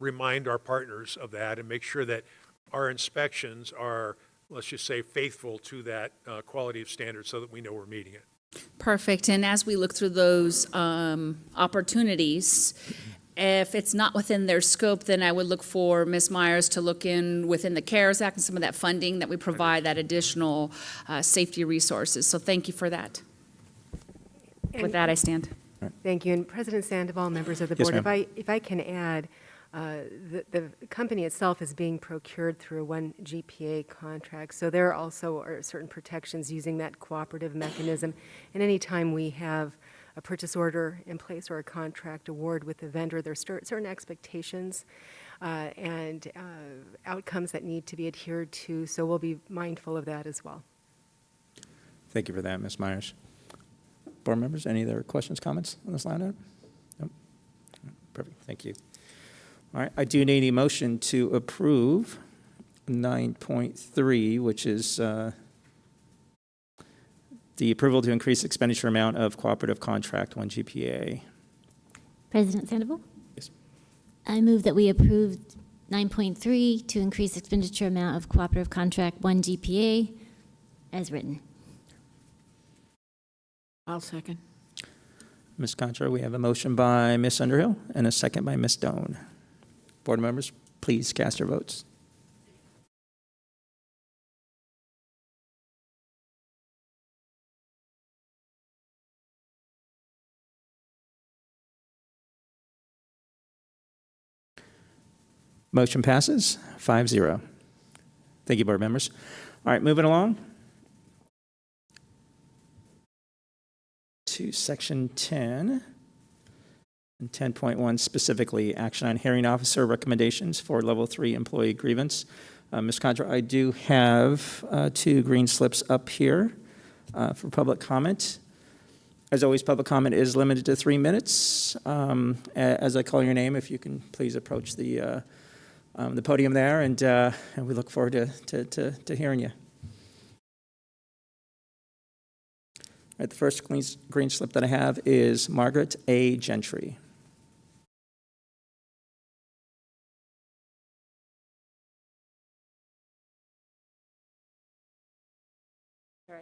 remind our partners of that and make sure that our inspections are, let's just say, faithful to that quality of standard so that we know we're meeting it. Perfect. And as we look through those opportunities, if it's not within their scope, then I would look for Ms. Myers to look in within the CARES Act and some of that funding that we provide, that additional safety resources. So thank you for that. With that, I stand. Thank you. And President Sandoval, members of the Yes, board, ma'am. if I can add, the company itself is being procured through a 1 GPA contract, so there also are certain protections using that cooperative mechanism. And anytime we have a purchase order in place or a contract award with the vendor, there's certain expectations and outcomes that need to be adhered to, so we'll be mindful of that as well. Thank you for that, Ms. Myers. Board members, any other questions, comments on this line item? Nope. Perfect, thank you. All right, I do need a motion to approve 9.3, which is the approval to increase expenditure amount of cooperative contract 1 GPA. President Sandoval? Yes. I move that we approve 9.3 to increase expenditure amount of cooperative contract 1 GPA as written. I'll second. Ms. Contra, we have a motion by Ms. Underhill and a second by Ms. Stone. Board members, please cast your votes. Motion passes 5-0. Thank you, board members. All right, moving along to section 10 and 10.1 specifically, action on hearing officer recommendations for level 3 employee grievance. Ms. Contra, I do have 2 green slips up here for public comment. As always, public comment is limited to 3 minutes. As I call your name, if you can please approach the podium there, and we look forward to hearing you. All right, the first green slip that I have is Margaret A. Gentry. All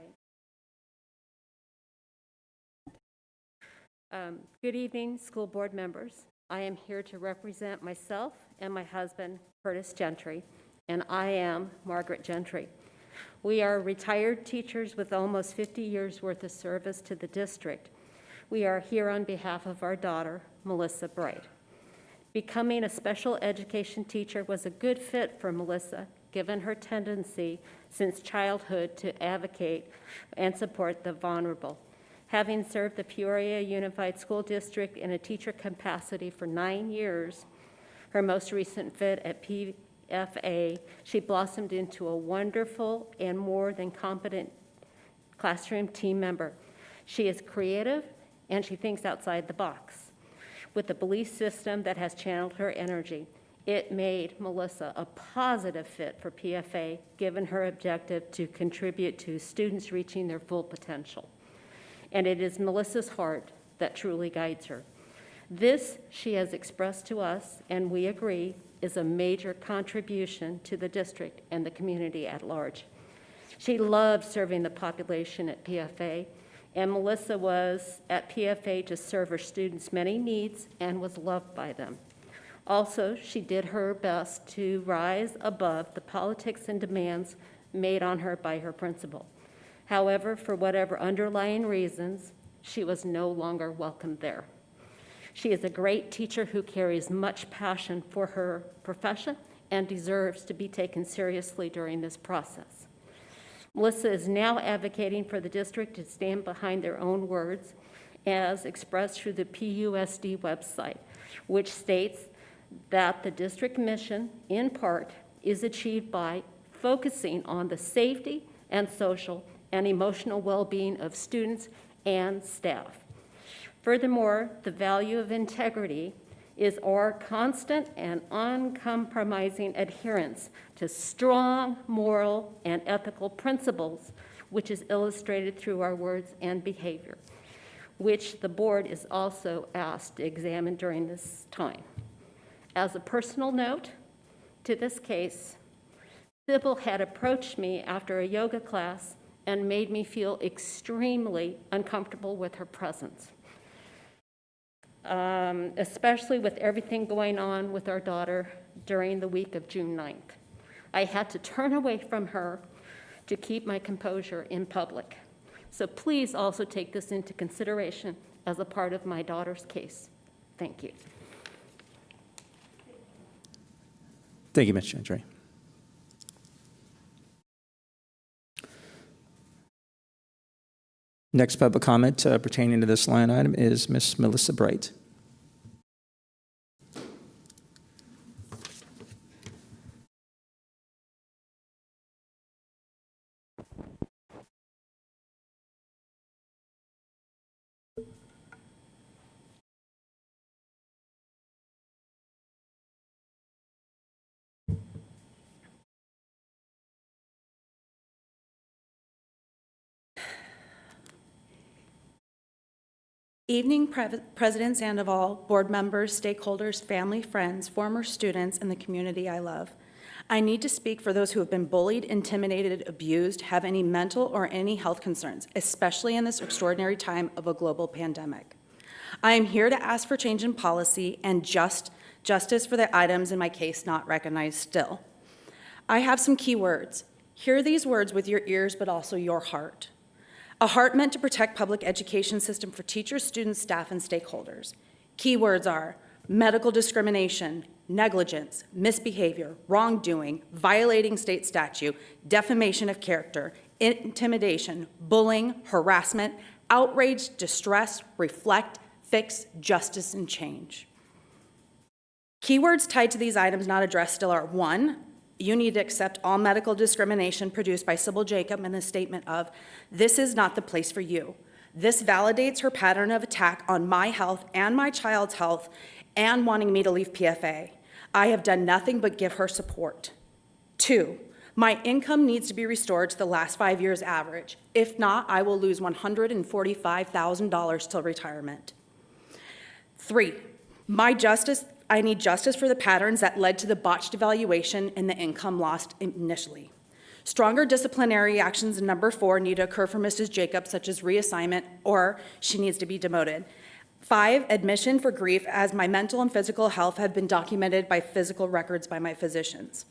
right. Good evening, school board members. I am here to represent myself and my husband, Curtis Gentry, and I am Margaret Gentry. We are retired teachers with almost 50 years worth of service to the district. We are here on behalf of our daughter, Melissa Bright. Becoming a special education teacher was a good fit for Melissa, given her tendency since childhood to advocate and support the vulnerable. Having served the Peoria Unified School District in a teacher capacity for 9 years, her most recent fit at PFA, she blossomed into a wonderful and more than competent classroom team member. She is creative and she thinks outside the box. With a belief system that has channeled her energy, it made Melissa a positive fit for PFA, given her objective to contribute to students reaching their full potential. And it is Melissa's heart that truly guides her. This, she has expressed to us, and we agree, is a major contribution to the district and the community at large. She loved serving the population at PFA, and Melissa was at PFA to serve her students' many needs and was loved by them. Also, she did her best to rise above the politics and demands made on her by her principal. However, for whatever underlying reasons, she was no longer welcome there. She is a great teacher who carries much passion for her profession and deserves to be taken seriously during this process. Melissa is now advocating for the district to stand behind their own words as expressed through the PUSD website. which states that the district mission, in part, is achieved by focusing on the safety and social and emotional well-being of students and staff. Furthermore, the value of integrity is our constant and uncompromising adherence to strong moral and ethical principles, which is illustrated through our words and behavior, which the board is also asked to examine during this time. As a personal note to this case, Sybil had approached me after a yoga class and made me feel extremely uncomfortable with her presence, especially with everything going on with our daughter during the week of June 9th. I had to turn away from her to keep my composure in public. So please also take this into consideration as a part of my daughter's case. Thank you. Thank you, Ms. Gentry. Next public comment pertaining to this line item is Ms. Melissa Bright. Evening, President Sandoval, board members, stakeholders, family, friends, former students, and the community I love. I need to speak for those who have been bullied, intimidated, abused, have any mental or any health concerns, especially in this extraordinary time of a global pandemic. I am here to ask for change in policy and justice for the items in my case not recognized still. I have some key words. Hear these words with your ears, but also your heart. A heart meant to protect public education system for teachers, students, staff, and stakeholders. Key words are medical discrimination, negligence, misbehavior, wrongdoing, violating state statute, defamation of character, intimidation, bullying, harassment, outrage, distress, reflect, fix, justice, and change. Keywords tied to these items not addressed still are: 1, you need to accept all medical discrimination produced by Sybil Jacob in the statement of, "This is not the place for you." This validates her pattern of attack on my health and my child's health and wanting me to leave PFA. I have done nothing but give her support. 2, my income needs to be restored to the last 5 years' average. If not, I will lose $145,000 till retirement. 3, I need justice for the patterns that led to the botched evaluation and the income lost initially. Stronger disciplinary actions in number 4 need to occur for Mrs. Jacobs, such as reassignment, or she needs to be demoted. 5, admission for grief, as my mental and physical health have been documented by physical records by my physicians.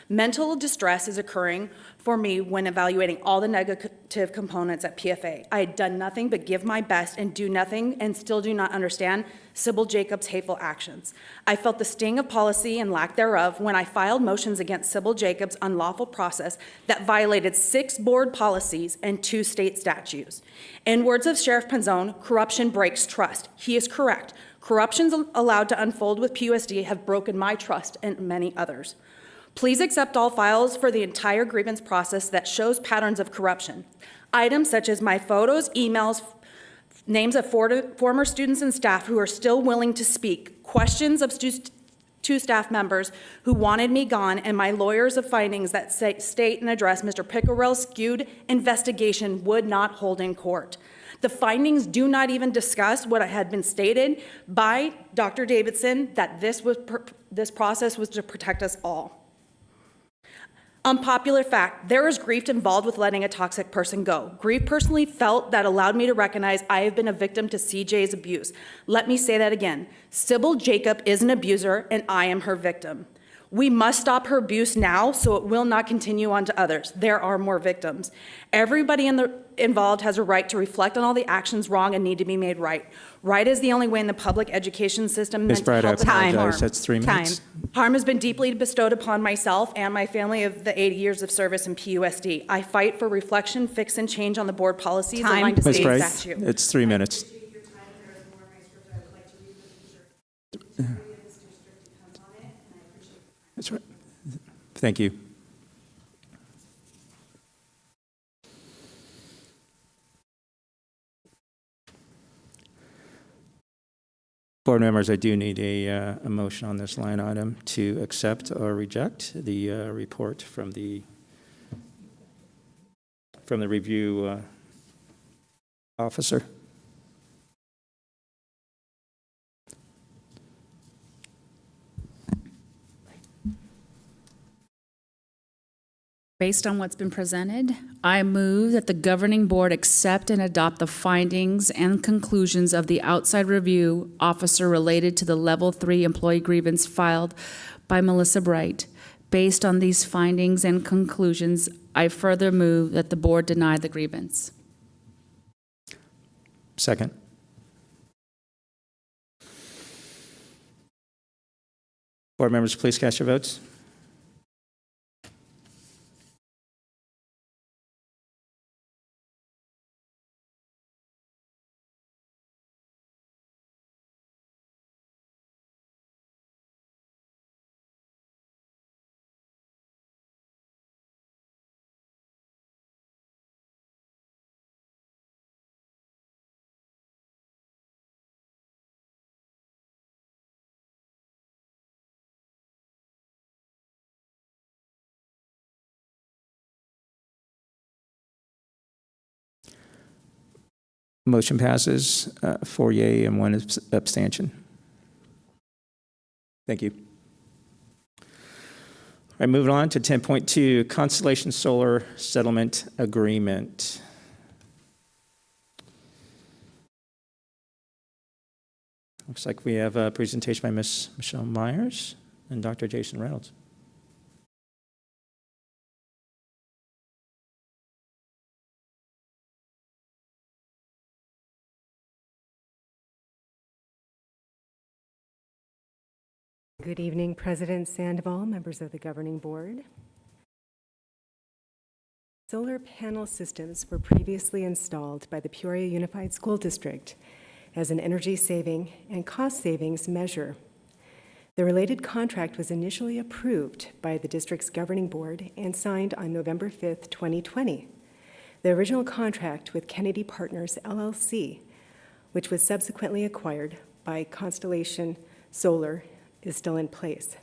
Mental distress is occurring for me when evaluating all the negative components at PFA. I had done nothing but give my best and do nothing and still do not understand Sybil Jacobs' hateful actions. I felt the sting of policy and lack thereof when I filed motions against Sybil Jacobs' unlawful process that violated 6 board policies and 2 state statutes. In words of Sheriff Penzone, corruption breaks trust. He is correct. Corruptions allowed to unfold with PUSD have broken my trust and many others. Please accept all files for the entire grievance process that shows patterns of corruption. Items such as my photos, emails, names of former students and staff who are still willing to speak, questions of 2 staff members who wanted me gone, and my lawyers of findings that state and address Mr. Pickerell's skewed investigation would not hold in court. The findings do not even discuss what had been stated by Dr. Davidson, that this process was to protect us all. Unpopular fact, there is grief involved with letting a toxic person go. Grief personally felt that allowed me to recognize I have been a victim to CJ's abuse. Let me say that again. Sybil Jacob is an abuser and I am her victim. We must stop her abuse now so it will not continue on to others. There are more victims. Everybody involved has a right to reflect on all the actions wrong and need to be made right. Right is the only way in the public education system. Ms. Bright, I apologize. That's 3 minutes. Harm has been deeply bestowed upon myself and my family of the 80 years of service in PUSD. I fight for reflection, fix, and change on the board policies aligned to Ms. state Bright, statute. it's 3 minutes. That's right. Thank you. Board members, I do need a motion on this line item to accept or reject the report from the review officer. Based on what's been presented, I move that the governing board accept and adopt the findings and conclusions of the outside review officer related to the Level 3 employee grievance filed by Melissa Bright. Based on these findings and conclusions, I further move that the board deny the grievance. Second. Board members, please cast your votes. Motion passes 4 yea and 1 abstention. Thank you. All right, moving on to 10.2, Constellation Solar Settlement Agreement. Looks like we have a presentation by Ms. Michelle Myers and Dr. Jason Reynolds. Good evening, President Sandoval, members of the governing board. Solar panel systems were previously installed by the Peoria Unified School District as an energy saving and cost savings measure. The related contract was initially approved by the district's governing board and signed on November 5th, 2020. The original contract with Kennedy Partners, LLC, which was subsequently acquired by Constellation Solar, is still in place.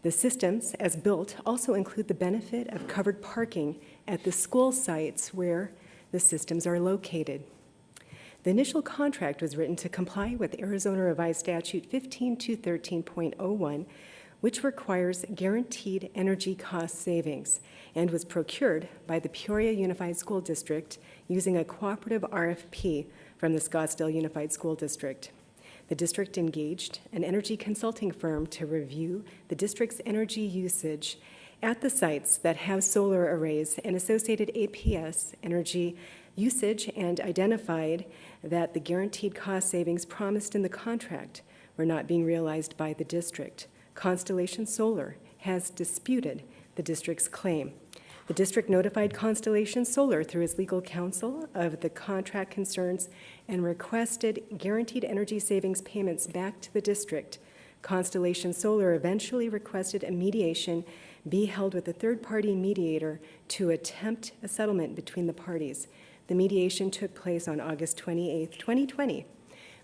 The systems, as built, also include the benefit of covered parking at the school sites where the systems are located. The initial contract was written to comply with Arizona Revised Statute 15213.01, which requires guaranteed energy cost savings, and was procured by the Peoria Unified School District using a cooperative RFP from the Custodial Unified School District. The district engaged an energy consulting firm to review the district's energy usage at the sites that have solar arrays and associated APS energy usage, and identified that the guaranteed cost savings promised in the contract were not being realized by the district. Constellation Solar has disputed the district's claim. The district notified Constellation Solar through its legal counsel of the contract concerns and requested guaranteed energy savings payments back to the district. Constellation Solar eventually requested a mediation be held with a third-party mediator to attempt a settlement between the parties. The mediation took place on August 28, 2020,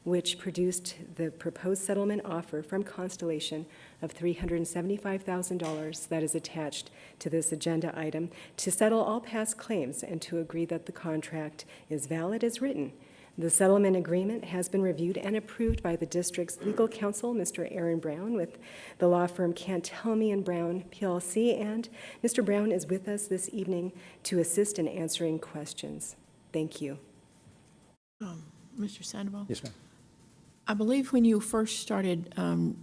which produced the proposed settlement offer from Constellation of $375,000 that is attached to this agenda item to settle all past claims and to agree that the contract is valid as written. The settlement agreement has been reviewed and approved by the district's legal counsel, Mr. Aaron Brown, with the law firm Cantelmi and Brown, PLC, and Mr. Brown is with us this evening to assist in answering questions. Thank you. Mr. Sandoval? Yes, ma'am. I believe when you first started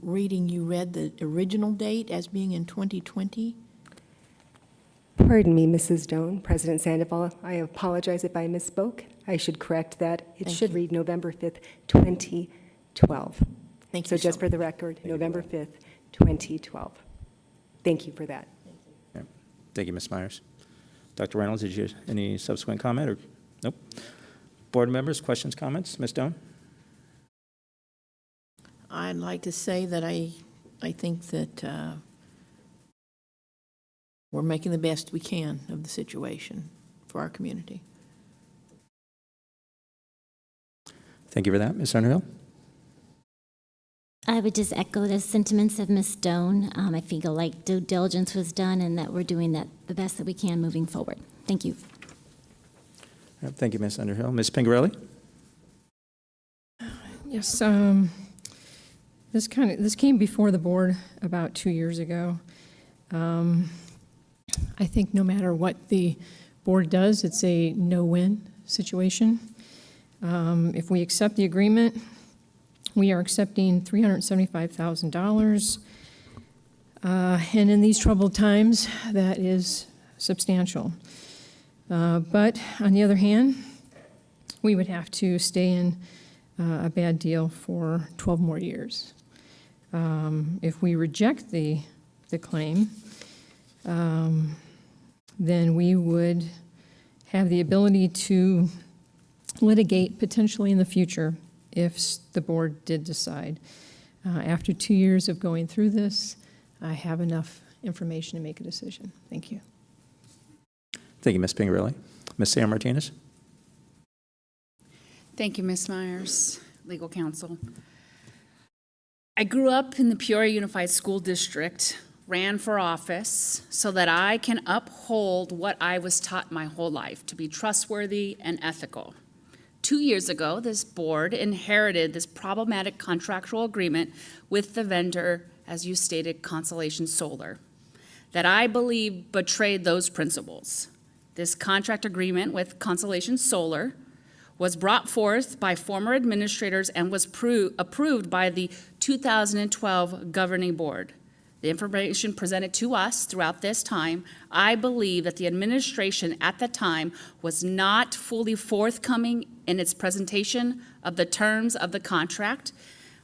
reading, you read the original date as being in 2020. Pardon me, Mrs. Doan, President Sandoval. I apologize if I misspoke. I should correct that. It should read November 5th, 2012. Thank you. So just for the record, November 5th, 2012. Thank you for that. Thank you, Ms. Myers. Dr. Reynolds, did you any subsequent comment or nope? Board members, questions, comments? Ms. Doan? I'd like to say that I think that we're making the best we can of the situation for our community. Thank you for that. Ms. Underhill? I would just echo the sentiments of Ms. Doan. I feel like due diligence was done and that we're doing the best that we can moving forward. Thank you. All right, thank you, Ms. Underhill. Ms. Pingarelli? Yes, this came before the board about 2 years ago. I think no matter what the board does, it's a no-win situation. If we accept the agreement, we are accepting $375,000. And in these troubled times, that is substantial. But on the other hand, we would have to stay in a bad deal for 12 more years. If we reject the claim, then we would have the ability to litigate potentially in the future if the board did decide. After 2 years of going through this, I have enough information to make a decision. Thank you. Thank you, Ms. Pingarelli. Ms. Sam Martinez? Thank you, Ms. Myers, legal counsel. I grew up in the Peoria Unified School District, ran for office so that I can uphold what I was taught my whole life, to be trustworthy and ethical. 2 years ago, this board inherited this problematic contractual agreement with the vendor, as you stated, Constellation Solar, that I believe betrayed those principles. This contract agreement with Constellation Solar was brought forth by former administrators and was approved by the 2012 governing board. The information presented to us throughout this time, I believe that the administration at the time was not fully forthcoming in its presentation of the terms of the contract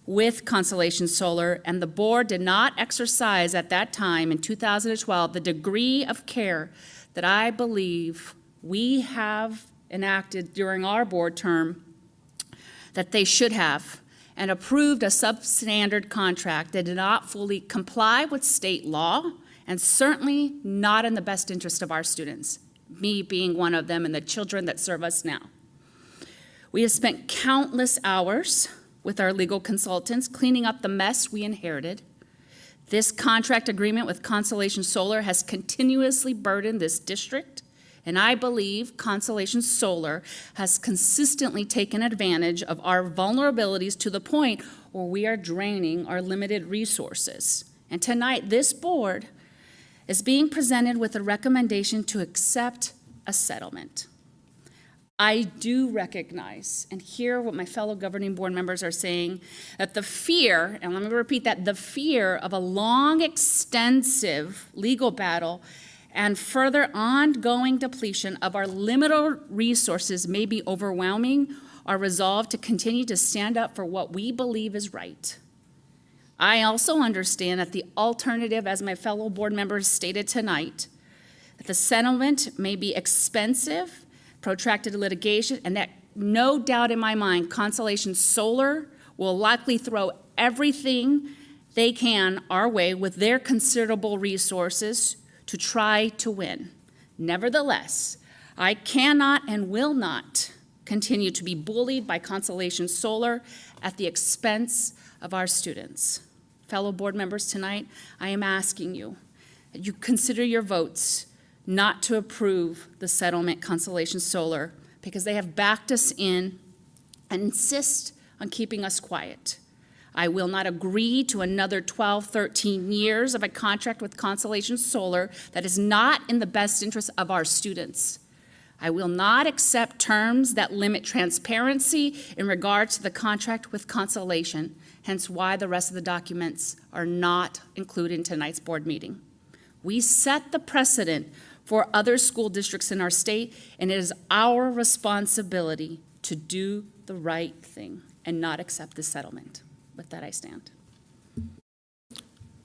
with Constellation Solar, and the board did not exercise at that time in 2012 the degree of care that I believe we have enacted during our board term that they should have, and approved a substandard contract that did not fully comply with state law and certainly not in the best interest of our students, me being one of them and the children that serve us now. We have spent countless hours with our legal consultants cleaning up the mess we inherited. This contract agreement with Constellation Solar has continuously burdened this district, and I believe Constellation Solar has consistently taken advantage of our vulnerabilities to the point where we are draining our limited resources. And tonight, this board is being presented with a recommendation to accept a settlement. I do recognize and hear what my fellow governing board members are saying, that the fear, and let me repeat that, the fear of a long, extensive legal battle and further ongoing depletion of our limited resources may be overwhelming our resolve to continue to stand up for what we believe is right. I also understand that the alternative, as my fellow board members stated tonight, that the settlement may be expensive, protracted litigation, and that no doubt in my mind, Constellation Solar will likely throw everything they can our way with their considerable resources to try to win. Nevertheless, I cannot and will not continue to be bullied by Constellation Solar at the expense of our students. Fellow board members, tonight, I am asking you that you consider your votes not to approve the settlement Constellation Solar because they have backed us in and insist on keeping us quiet. I will not agree to another 12, 13 years of a contract with Constellation Solar that is not in the best interest of our students. I will not accept terms that limit transparency in regards to the contract with Constellation, hence why the rest of the documents are not included in tonight's board meeting. We set the precedent for other school districts in our state, and it is our responsibility to do the right thing and not accept this settlement. With that, I stand.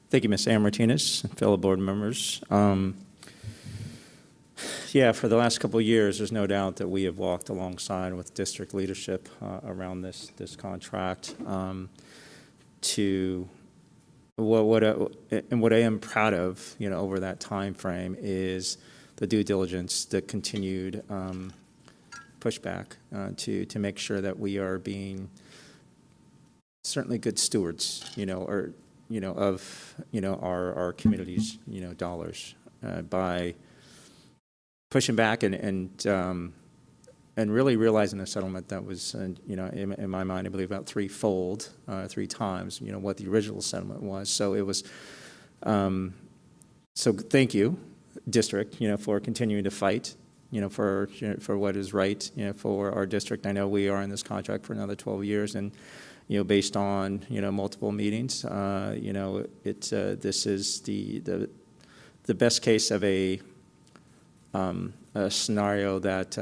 Thank you, Ms. Ann Martinez, and fellow board members. Yeah, for the last couple of years, there's no doubt that we have walked alongside with district leadership around this contract to what I am proud of, over that time frame is the due diligence, the continued pushback to make sure that we are being certainly good stewards, of our community's dollars by pushing back and really realizing a settlement that was, in my mind, I believe about threefold, 3 times, what the original settlement was. So it was, so thank you, district, for continuing to fight, for what is right, for our district. I know we are in this contract for another 12 years, and, based on, multiple meetings, this is the best case of a scenario that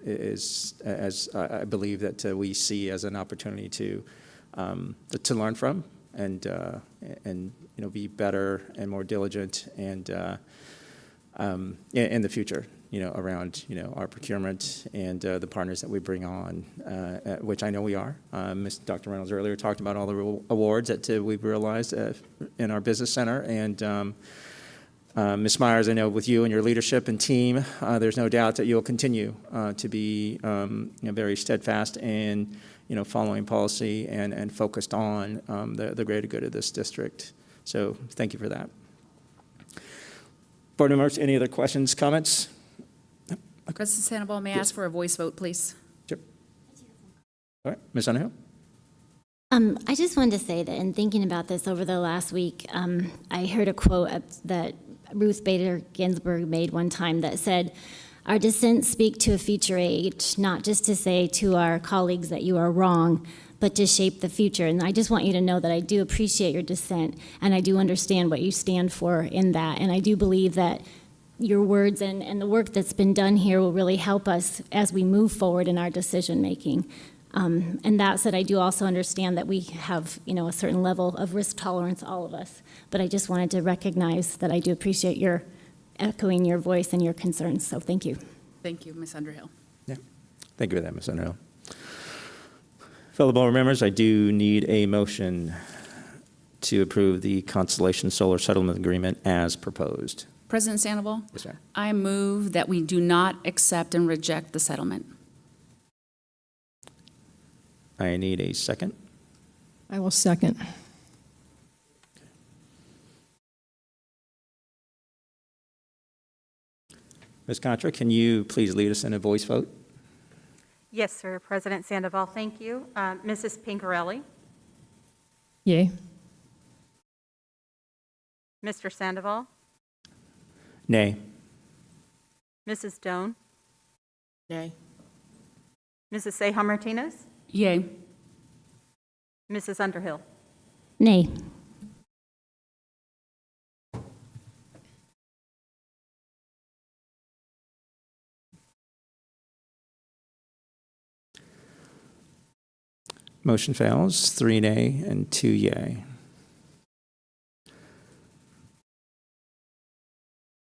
is, as I believe that we see as an opportunity to learn from and be better and more diligent and in the future, around our procurement and the partners that we bring on, which I know we are. Dr. Reynolds earlier talked about all the awards that we've realized in our business center, and Ms. Myers, I know with you and your leadership and team, there's no doubt that you'll continue to be very steadfast and following policy and focused on the greater good of this district. So thank you for that. Board members, any other questions, comments? Okay. President Sandoval, may I ask for a voice vote, please? Sure. All right, Ms. Underhill. I just wanted to say that in thinking about this over the last week, I heard a quote that Ruth Bader Ginsburg made one time that said, "Our dissents speak to a future age, not just to say to our colleagues that you are wrong, but to shape the future." And I just want you to know that I do appreciate your dissent, and I do understand what you stand for in that. And I do believe that your words and the work that's been done here will really help us as we move forward in our decision-making. And that said, I do also understand that we have, a certain level of risk tolerance, all of us. But I just wanted to recognize that I do appreciate your echoing your voice and your concerns. So thank you. Thank you, Ms. Underhill. Yeah, thank you for that, Ms. Underhill. Fellow board members, I do need a motion to approve the Constellation Solar Settlement Agreement as proposed. President Sandoval? Yes, sir. I move that we do not accept and reject the settlement. I need a second. I will second. Ms. Contra, can you please lead us in a voice vote? Yes, sir. President Sandoval, thank you. Mrs. Pincarelli? Yay. Mr. Sandoval? Nay. Mrs. Doan? Nay. Mrs. Seja Martinez? Yay. Mrs. Underhill? Nay. Motion fails, 3 nay and 2 yay.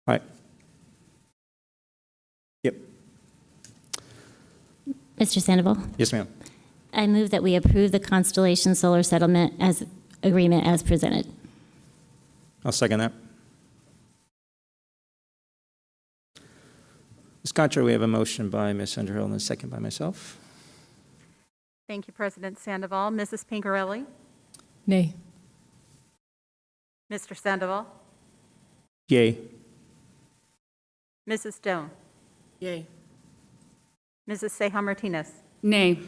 All right. Yep. Mr. Sandoval, Yes, ma'am. I move that we approve the Constellation Solar Settlement Agreement as presented. I'll second that. Ms. Contra, we have a motion by Ms. Underhill and a second by myself. Thank you, President Sandoval. Mrs. Pincarelli? Nay. Mr. Sandoval? Yay. Mrs. Doan? Yay. Mrs. Seja Martinez? Nay.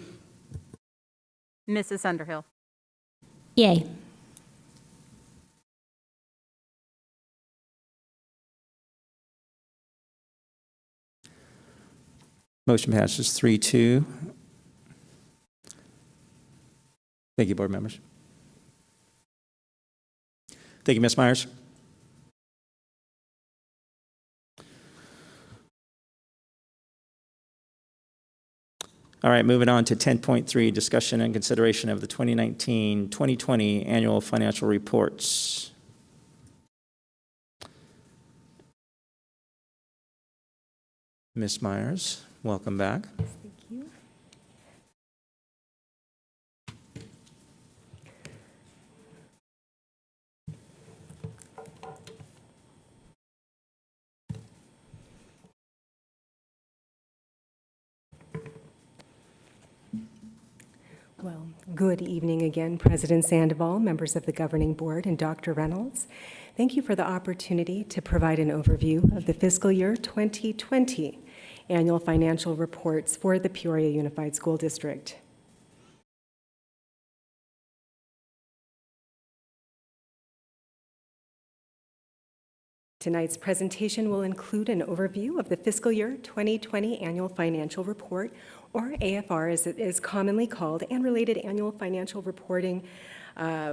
Mrs. Underhill? Yay. Motion passes 3-2. Thank you, board members. Thank you, Ms. Myers. All right, moving on to 10.3, discussion and consideration of the 2019-2020 annual financial reports. Ms. Myers, welcome back. Thank you. Well, good evening again, President Sandoval, members of the Governing Board, and Dr. Reynolds. Thank you for the opportunity to provide an overview of the fiscal year 2020 annual financial reports for the Peoria Unified School District. Tonight's presentation will include an overview of the fiscal year 2020 annual financial report, or AFR as it is commonly called, and related annual financial reporting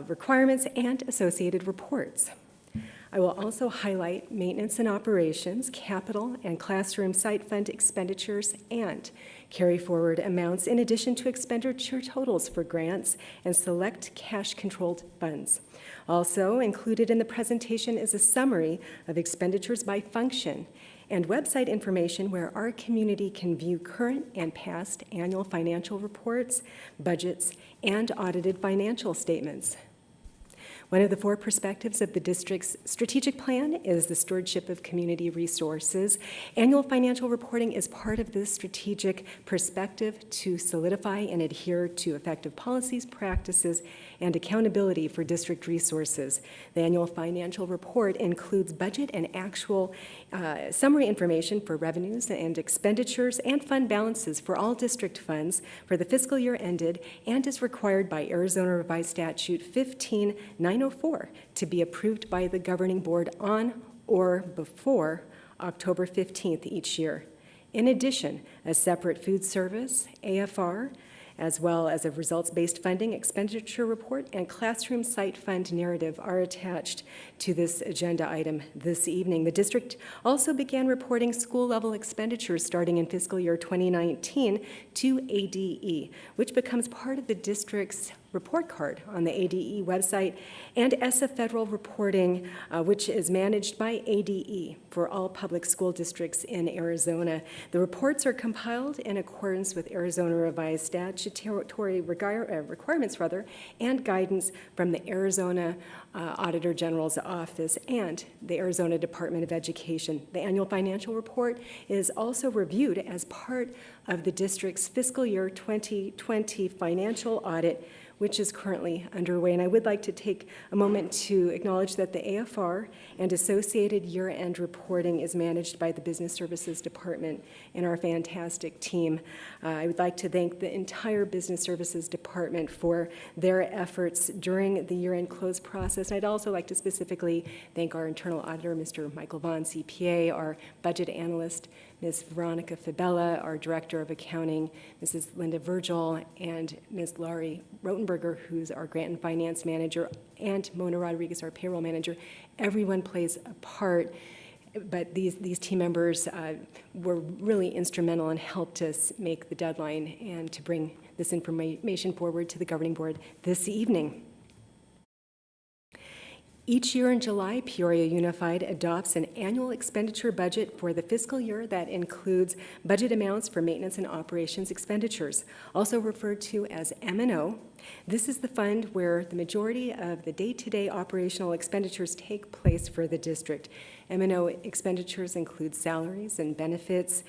requirements and associated reports. I will also highlight maintenance and operations, capital and classroom site fund expenditures, and carry forward amounts in addition to expenditure totals for grants and select cash-controlled funds. Also included in the presentation is a summary of expenditures by function and website information where our community can view current and past annual financial reports, budgets, and audited financial statements. One of the 4 perspectives of the district's strategic plan is the stewardship of community resources. Annual financial reporting is part of this strategic perspective to solidify and adhere to effective policies, practices, and accountability for district resources. The annual financial report includes budget and actual summary information for revenues and expenditures and fund balances for all district funds for the fiscal year ended and is required by Arizona Revised Statute 15904 to be approved by the governing board on or before October 15th each year. In addition, a separate food service, AFR, as well as a results-based funding expenditure report and classroom site fund narrative are attached to this agenda item this evening. The district also began reporting school-level expenditures starting in fiscal year 2019 to ADE, which becomes part of the district's report card on the ADE website, and ESSA federal reporting, which is managed by ADE for all public school districts in Arizona. The reports are compiled in accordance with Arizona Revised Statutory requirements, and guidance from the Arizona Auditor General's Office and the Arizona Department of Education. The annual financial report is also reviewed as part of the district's fiscal year 2020 financial audit, which is currently underway. And I would like to take a moment to acknowledge that the AFR and associated year-end reporting is managed by the Business Services Department and our fantastic team. I would like to thank the entire Business Services Department for their efforts during the year-end close process. And I'd also like to specifically thank our internal auditor, Mr. Michael Vaughn, CPA, our budget analyst, Ms. Veronica Fabella, our Director of Accounting, Mrs. Linda Virgil, and Ms. Laurie Rotenberger, who's our Grant and Finance Manager, and Mona Rodriguez, our Payroll Manager. Everyone plays a part, but these team members were really instrumental and helped us make the deadline and to bring this information forward to the Governing Board this evening. Each year in July, Peoria Unified adopts an annual expenditure budget for the fiscal year that includes budget amounts for maintenance and operations expenditures, also referred to as M&O. This is the fund where the majority of the day-to-day operational expenditures take place for the district. M&O expenditures include salaries and benefits,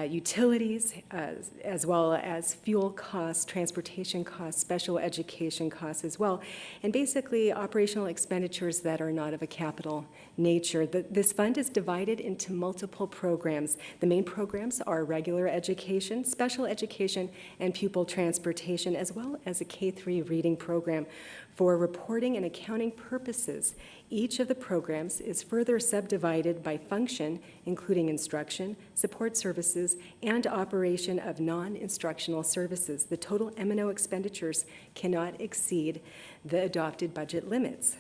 utilities, as well as fuel costs, transportation costs, special education costs as well, and basically operational expenditures that are not of a capital nature. This fund is divided into multiple programs. The main programs are regular education, special education, and pupil transportation, as well as a K-3 reading program. For reporting and accounting purposes, each of the programs is further subdivided by function, including instruction, support services, and operation of non-instructional services. The total M&O expenditures cannot exceed the adopted budget limits.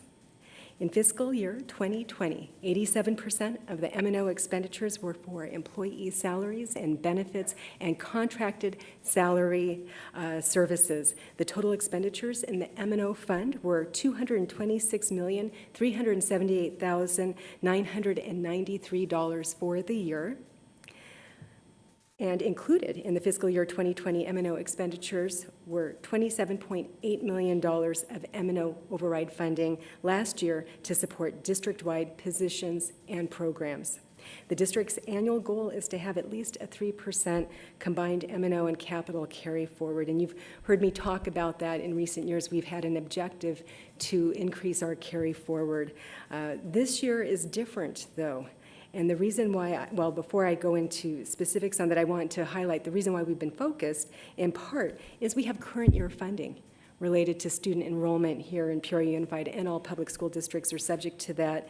In fiscal year 2020, 87% of the M&O expenditures were for employee salaries and benefits and contracted salary services. The total expenditures in the M&O fund were $226,378,993 for the year. And included in the fiscal year 2020 M&O expenditures were $27.8 million of M&O override funding last year to support district-wide positions and programs. The district's annual goal is to have at least a 3% combined M&O and capital carry forward. And you've heard me talk about that in recent years. We've had an objective to increase our carry forward. This year is different, though. And the reason why, well, before I go into specifics on that, I want to highlight the reason why we've been focused, in part, is we have current year funding related to student enrollment here in Peoria Unified, and all public school districts are subject to that.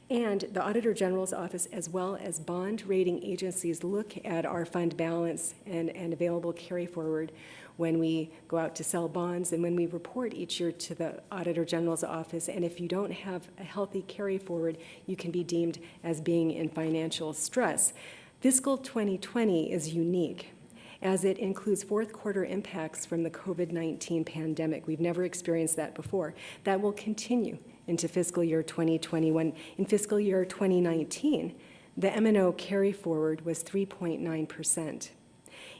And the Auditor General's Office, as well as bond rating agencies, look at our fund balance and available carry forward when we go out to sell bonds and when we report each year to the Auditor General's Office. And if you don't have a healthy carry forward, you can be deemed as being in financial stress. Fiscal 2020 is unique, as it includes fourth quarter impacts from the COVID-19 pandemic. We've never experienced that before. That will continue into fiscal year 2021. In fiscal year 2019, the M&O carry forward was 3.9%.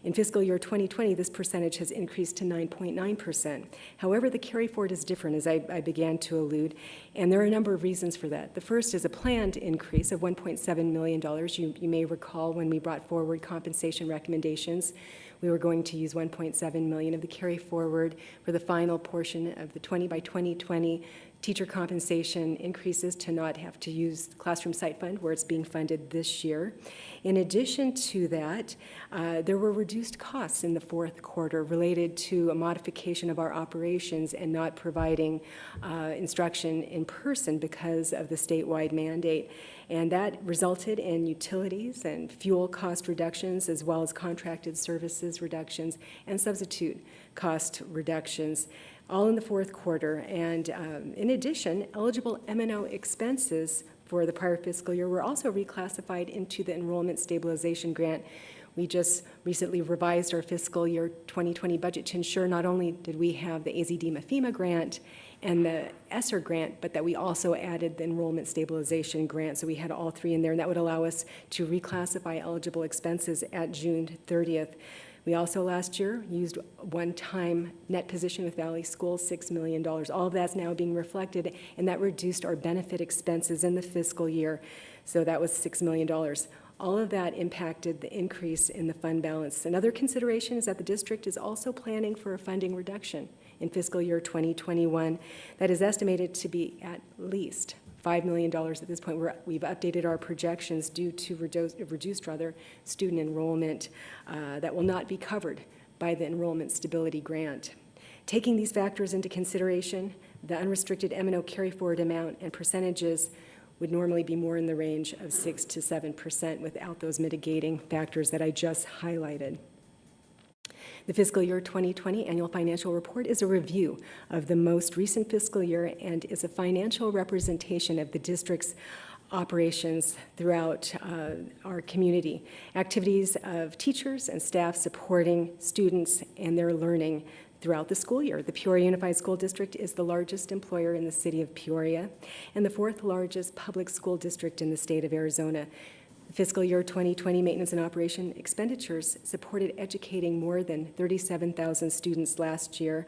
In fiscal year 2020, this percentage has increased to 9.9%. However, the carry forward is different, as I began to allude, and there are a number of reasons for that. The first is a planned increase of $1.7 million. You may recall when we brought forward compensation recommendations, we were going to use $1.7 million of the carry forward for the final portion of the 20 by 2020 teacher compensation increases to not have to use the Classroom Site Fund where it's being funded this year. In addition to that, there were reduced costs in the fourth quarter related to a modification of our operations and not providing instruction in person because of the statewide mandate. And that resulted in utilities and fuel cost reductions, as well as contracted services reductions and substitute cost reductions, all in the fourth quarter. And in addition, eligible M&O expenses for the prior fiscal year were also reclassified into the Enrollment Stabilization Grant. We just recently revised our fiscal year 2020 budget to ensure not only did we have the AZDMA-FEMA grant and the ESSER grant, but that we also added the Enrollment Stabilization Grant. So we had all three in there, and that would allow us to reclassify eligible expenses at June 30th. We also last year used one-time net position with Valley Schools, $6 million. All of that's now being reflected, and that reduced our benefit expenses in the fiscal year. So that was $6 million. All of that impacted the increase in the fund balance. Another consideration is that the district is also planning for a funding reduction in fiscal year 2021 that is estimated to be at least $5 million at this point. We've updated our projections due to reduced student enrollment that will not be covered by the Enrollment Stability Grant. Taking these factors into consideration, the unrestricted M&O carry forward amount and percentages would normally be more in the range of 6 to 7% without those mitigating factors that I just highlighted. The fiscal year 2020 annual financial report is a review of the most recent fiscal year and is a financial representation of the district's operations throughout our community. Activities of teachers and staff supporting students and their learning throughout the school year. The Peoria Unified School District is the largest employer in the city of Peoria and the fourth largest public school district in the state of Arizona. Fiscal year 2020 maintenance and operation expenditures supported educating more than 37,000 students last year.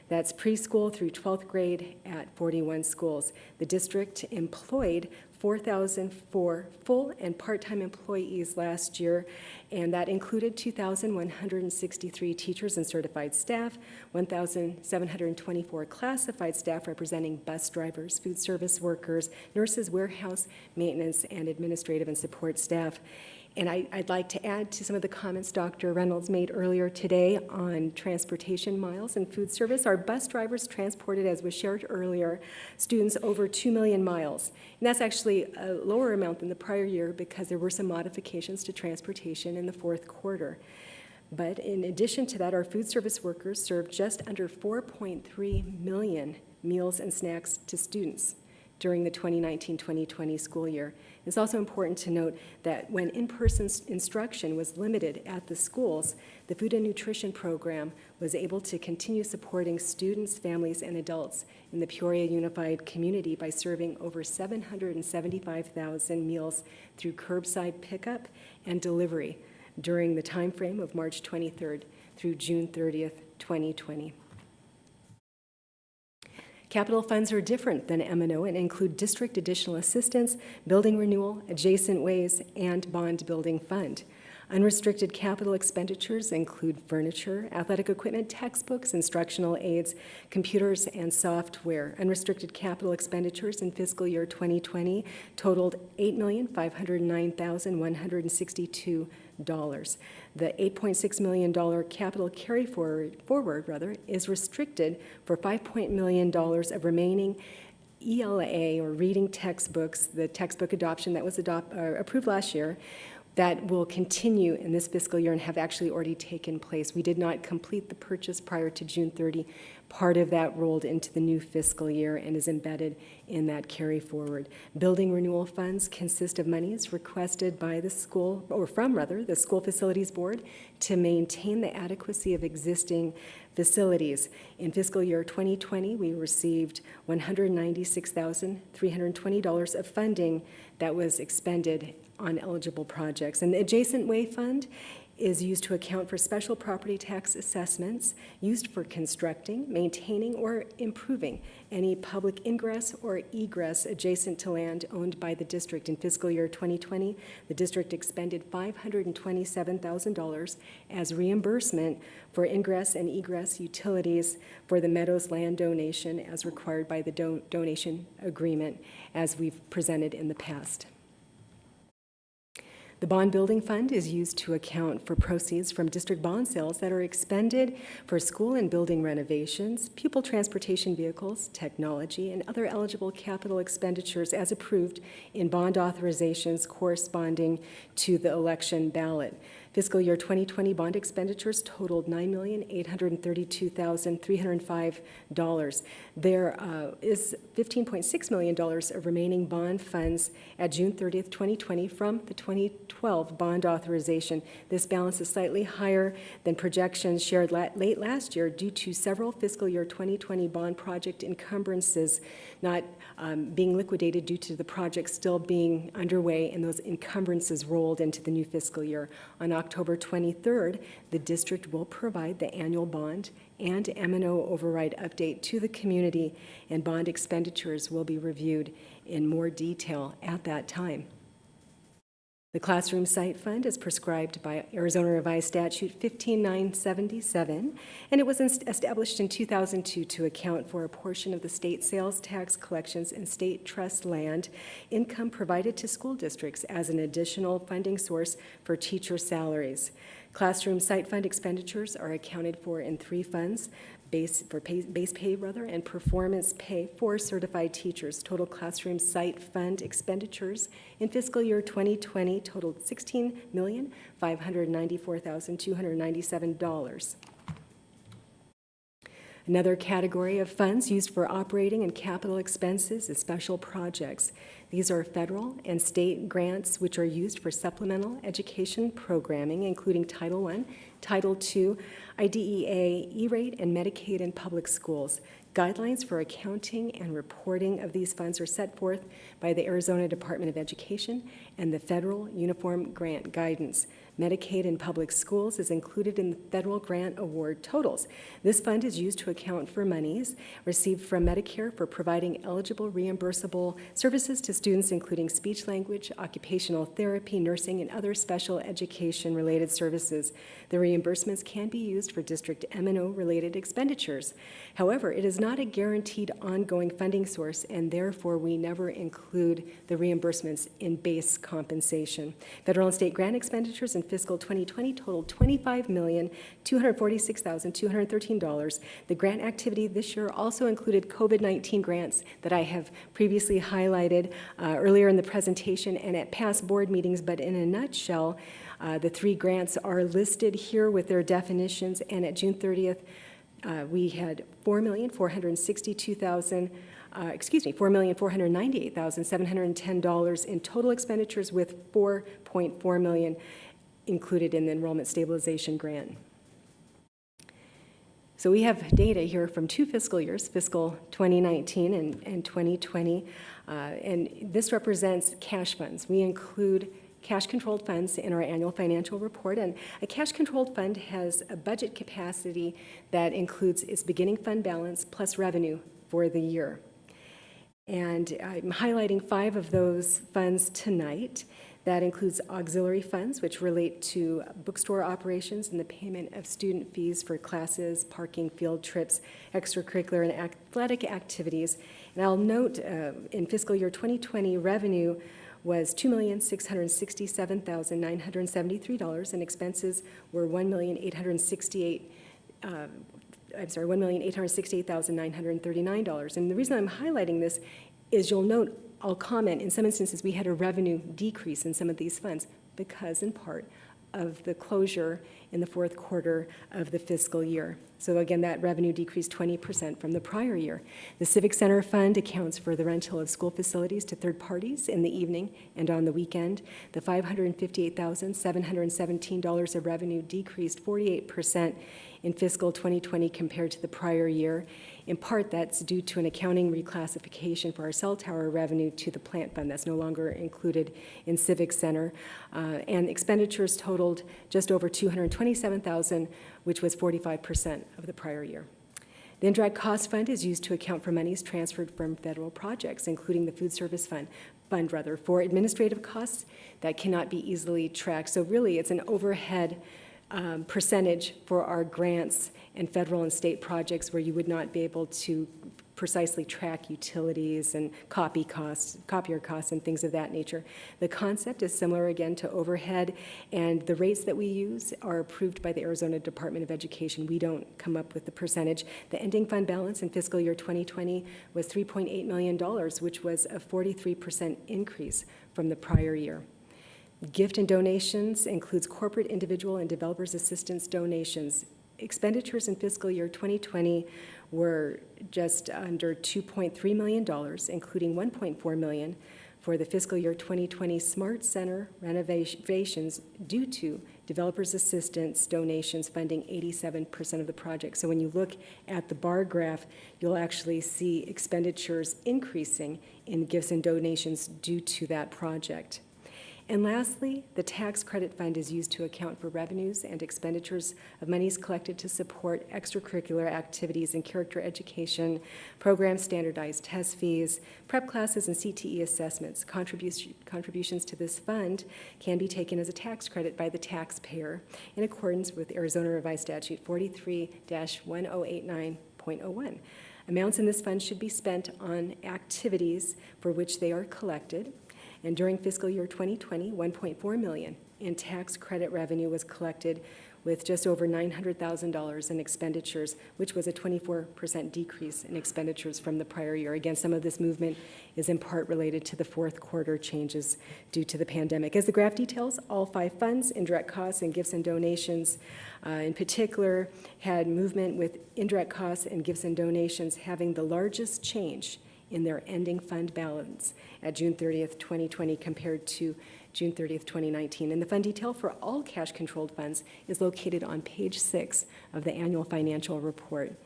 That's preschool through 12th grade at 41 schools. The district employed 4,004 full and part-time employees last year, and that included 2,163 teachers and certified staff, 1,724 classified staff representing bus drivers, food service workers, nurses, warehouse, maintenance, and administrative and support staff. And I'd like to add to some of the comments Dr. Reynolds made earlier today on transportation miles and food service. Our bus drivers transported, as was shared earlier, students over 2 million miles. And that's actually a lower amount than the prior year because there were some modifications to transportation in the fourth quarter. But in addition to that, our food service workers served just under 4.3 million meals and snacks to students during the 2019-2020 school year. It's also important to note that when in-person instruction was limited at the schools, the food and nutrition program was able to continue supporting students, families, and adults in the Peoria Unified community by serving over 775,000 meals through curbside pickup and delivery during the time frame of March 23rd through June 30th, 2020. Capital funds are different than M&O and include district additional assistance, building renewal, adjacent ways, and bond building fund. Unrestricted capital expenditures include furniture, athletic equipment, textbooks, instructional aids, computers, and software. Unrestricted capital expenditures in fiscal year 2020 totaled $8,509,162. The $8.6 million capital carry forward is restricted for $5 million of remaining ELA, or reading textbooks, the textbook adoption that was approved last year, that will continue in this fiscal year and have actually already taken place. We did not complete the purchase prior to June 30. Part of that rolled into the new fiscal year and is embedded in that carry forward. Building renewal funds consist of monies requested by the school, or from rather, the School Facilities Board to maintain the adequacy of existing facilities. In fiscal year 2020, we received $196,320 of funding that was expended on eligible projects. And the Adjacent Way Fund is used to account for special property tax assessments used for constructing, maintaining, or improving any public ingress or egress adjacent to land owned by the district. In fiscal year 2020, the district expended $527,000 as reimbursement for ingress and egress utilities for the Meadows land donation as required by the donation agreement, as we've presented in the past. The bond building fund is used to account for proceeds from district bond sales that are expended for school and building renovations, pupil transportation vehicles, technology, and other eligible capital expenditures as approved in bond authorizations corresponding to the election ballot. Fiscal year 2020 bond expenditures totaled $9,832,305. There is $15.6 million of remaining bond funds at June 30th, 2020 from the 2012 bond authorization. This balance is slightly higher than projections shared late last year due to several fiscal year 2020 bond project encumbrances not being liquidated due to the project still being underway, and those encumbrances rolled into the new fiscal year. On October 23rd, the district will provide the annual bond and M&O override update to the community, and bond expenditures will be reviewed in more detail at that time. The Classroom Site Fund is prescribed by Arizona Revised Statute 15977, and it was established in 2002 to account for a portion of the state sales tax collections and state trust land income provided to school districts as an additional funding source for teacher salaries. Classroom Site Fund expenditures are accounted for in three funds: base pay and performance pay for certified teachers. Total Classroom Site Fund expenditures in fiscal year 2020 totaled $16,594,297. Another category of funds used for operating and capital expenses is special projects. These are federal and state grants which are used for supplemental education programming, including Title I, Title II, IDEA, E-rate, and Medicaid in public schools. Guidelines for accounting and reporting of these funds are set forth by the Arizona Department of Education and the Federal Uniform Grant Guidance. Medicaid in public schools is included in the federal grant award totals. This fund is used to account for monies received from Medicare for providing eligible reimbursable services to students, including speech language, occupational therapy, nursing, and other special education-related services. The reimbursements can be used for district M&O related expenditures. However, it is not a guaranteed ongoing funding source, and therefore we never include the reimbursements in base compensation. Federal and state grant expenditures in fiscal 2020 totaled $25,246,213. The grant activity this year also included COVID-19 grants that I have previously highlighted earlier in the presentation and at past board meetings, but in a nutshell, the three grants are listed here with their definitions, and at June 30th, we had $4,498,710 in total expenditures, with $4.4 million included in the enrollment stabilization grant. So we have data here from two fiscal years, fiscal 2019 and 2020, and this represents cash funds. We include cash-controlled funds in our annual financial report, and a cash-controlled fund has a budget capacity that includes its beginning fund balance plus revenue for the year. And I'm highlighting 5 of those funds tonight. That includes auxiliary funds, which relate to bookstore operations and the payment of student fees for classes, parking, field trips, extracurricular and athletic activities. And I'll note in fiscal year 2020, revenue was $2,667,973, and expenses were $1,868,939. And the reason I'm highlighting this is you'll note, I'll comment, in some instances we had a revenue decrease in some of these funds because in part of the closure in the fourth quarter of the fiscal year. So again, that revenue decreased 20% from the prior year. The Civic Center Fund accounts for the rental of school facilities to third parties in the evening and on the weekend. The $558,717 of revenue decreased 48% in fiscal 2020 compared to the prior year. In part, that's due to an accounting reclassification for our cell tower revenue to the plant fund. That's no longer included in Civic Center. And expenditures totaled just over $227,000, which was 45% of the prior year. The indirect cost fund is used to account for monies transferred from federal projects, including the food service fund for administrative costs that cannot be easily tracked. So really, it's an overhead percentage for our grants and federal and state projects where you would not be able to precisely track utilities and copier costs and things of that nature. The concept is similar again to overhead, and the rates that we use are approved by the Arizona Department of Education. We don't come up with the percentage. The ending fund balance in fiscal year 2020 was $3.8 million, which was a 43% increase from the prior year. Gift and donations includes corporate, individual, and developers assistance donations. Expenditures in fiscal year 2020 were just under $2.3 million, including $1.4 million for the fiscal year 2020 Smart Center renovations due to developers assistance donations funding 87% of the project. So when you look at the bar graph, you'll actually see expenditures increasing in gifts and donations due to that project. And lastly, the tax credit fund is used to account for revenues and expenditures of monies collected to support extracurricular activities in character education, program standardized test fees, prep classes, and CTE assessments. Contributions to this fund can be taken as a tax credit by the taxpayer in accordance with Arizona Revised Statute 43-1089.01. Amounts in this fund should be spent on activities for which they are collected. And during fiscal year 2020, $1.4 million in tax credit revenue was collected with just over $900,000 in expenditures, which was a 24% decrease in expenditures from the prior year. Again, some of this movement is in part related to the fourth quarter changes due to the pandemic. As the graph details, all 5 funds, indirect costs and gifts and donations in particular, had movement with indirect costs and gifts and donations having the largest change in their ending fund balance at June 30th, 2020 compared to June 30th, 2019. And the fund detail for all cash-controlled funds is located on page 6 of the annual financial report.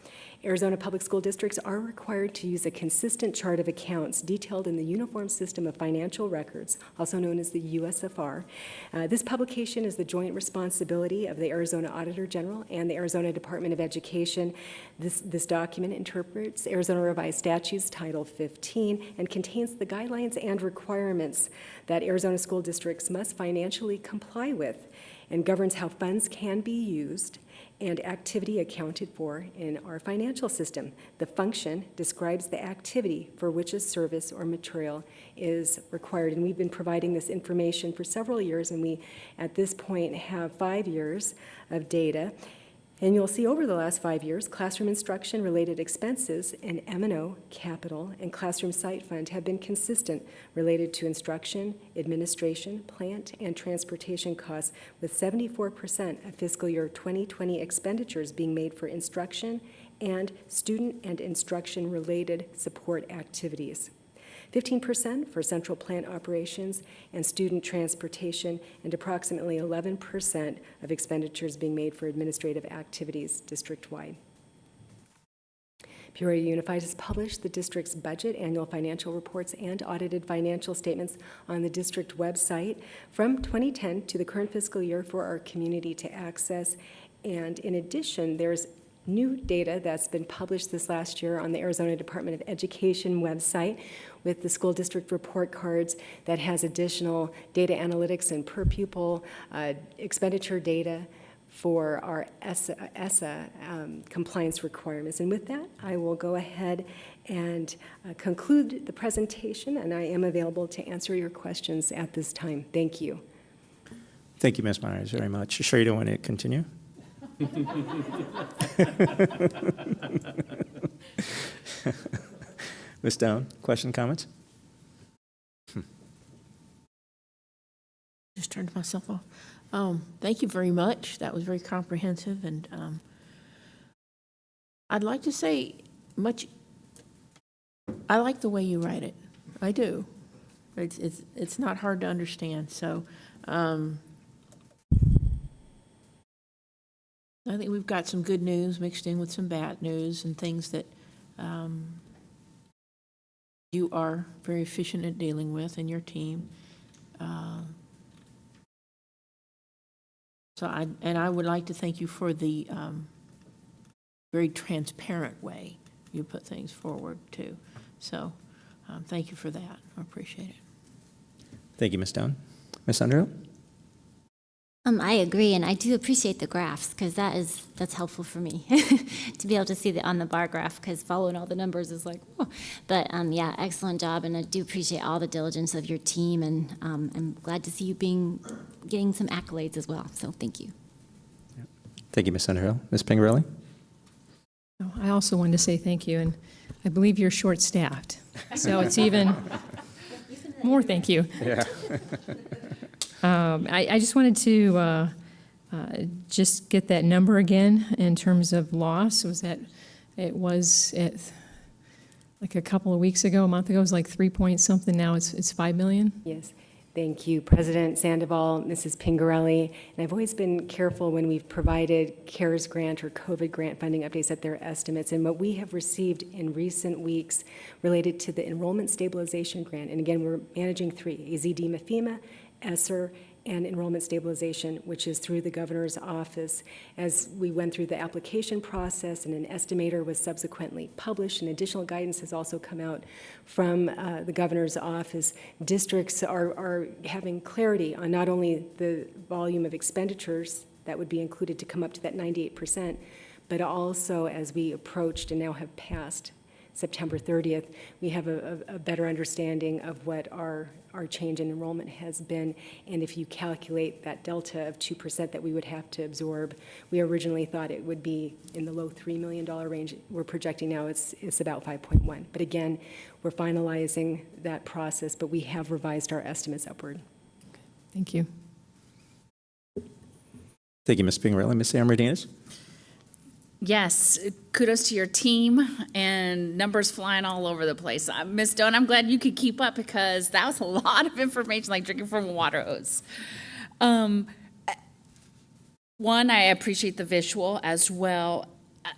Arizona Public School Districts are required to use a consistent chart of accounts detailed in the Uniform System of Financial Records, also known as the USFR. This publication is the joint responsibility of the Arizona Auditor General and the Arizona Department of Education. This document interprets Arizona Revised Statutes Title 15 and contains the guidelines and requirements that Arizona school districts must financially comply with and governs how funds can be used and activity accounted for in our financial system. The function describes the activity for which a service or material is required. And we've been providing this information for several years, and we, at this point, have 5 years of data. And you'll see over the last 5 years, classroom instruction related expenses and M&O, capital, and classroom site fund have been consistent related to instruction, administration, plant, and transportation costs, with 74% of fiscal year 2020 expenditures being made for instruction and student and instruction related support activities. 15% for central plant operations and student transportation, and approximately 11% of expenditures being made for administrative activities district-wide. Peoria Unified has published the district's budget, annual financial reports, and audited financial statements on the district website from 2010 to the current fiscal year for our community to access. And in addition, there's new data that's been published this last year on the Arizona Department of Education website with the school district report cards that has additional data analytics and per pupil expenditure data for our ESSA compliance requirements. And with that, I will go ahead and conclude the presentation, and I am available to answer your questions at this time. Thank you. Thank you, Ms. Myers, very much. You sure you don't want to continue? Ms. Stone, question, comments? Just turned myself off. Thank you very much. That was very comprehensive, and I'd like to say I like the way you write it. I do. It's not hard to understand. So I think we've got some good news mixed in with some bad news and things that you are very efficient at dealing with in your team. So I would like to thank you for the very transparent way you put things forward too. So thank you for that. I appreciate it. Thank you, Ms. Stone. Ms. Underhill? I agree, and I do appreciate the graphs because that's helpful for me to be able to see on the bar graph, because following all the numbers is like, oh. But yeah, excellent job, and I do appreciate all the diligence of your team, and I'm glad to see you getting some accolades as well. So thank you. Thank you, Ms. Underhill. Ms. Pingarelli? I also wanted to say thank you, and I believe you're short-staffed, so it's even more thank you. Yeah. I just wanted to just get that number again in terms of loss. Was that it was at like a couple of weeks ago, a month ago, it was like 3 point something. Now it's 5 million. Yes. Thank you, President Sandoval, Mrs. Pingarelli. And I've always been careful when we've provided CARES grant or COVID grant funding updates at their estimates. And what we have received in recent weeks related to the enrollment stabilization grant, and again, we're managing three: AZD, FEMA, ESSER, and enrollment stabilization, which is through the governor's office. As we went through the application process and an estimator was subsequently published, and additional guidance has also come out from the governor's office, districts are having clarity on not only the volume of expenditures that would be included to come up to that 98%, but also as we approached and now have passed September 30th, we have a better understanding of what our change in enrollment has been. And if you calculate that delta of 2% that we would have to absorb, we originally thought it would be in the low $3 million range. We're projecting now it's about 5.1. But again, we're finalizing that process, but we have revised our estimates upward. Thank you. Thank you, Ms. Pingarelli. Ms. Martinez? Yes, kudos to your team, and numbers flying all over the place. Ms. Stone, I'm glad you could keep up because that was a lot of information, like drinking from a water hose. One, I appreciate the visual as well.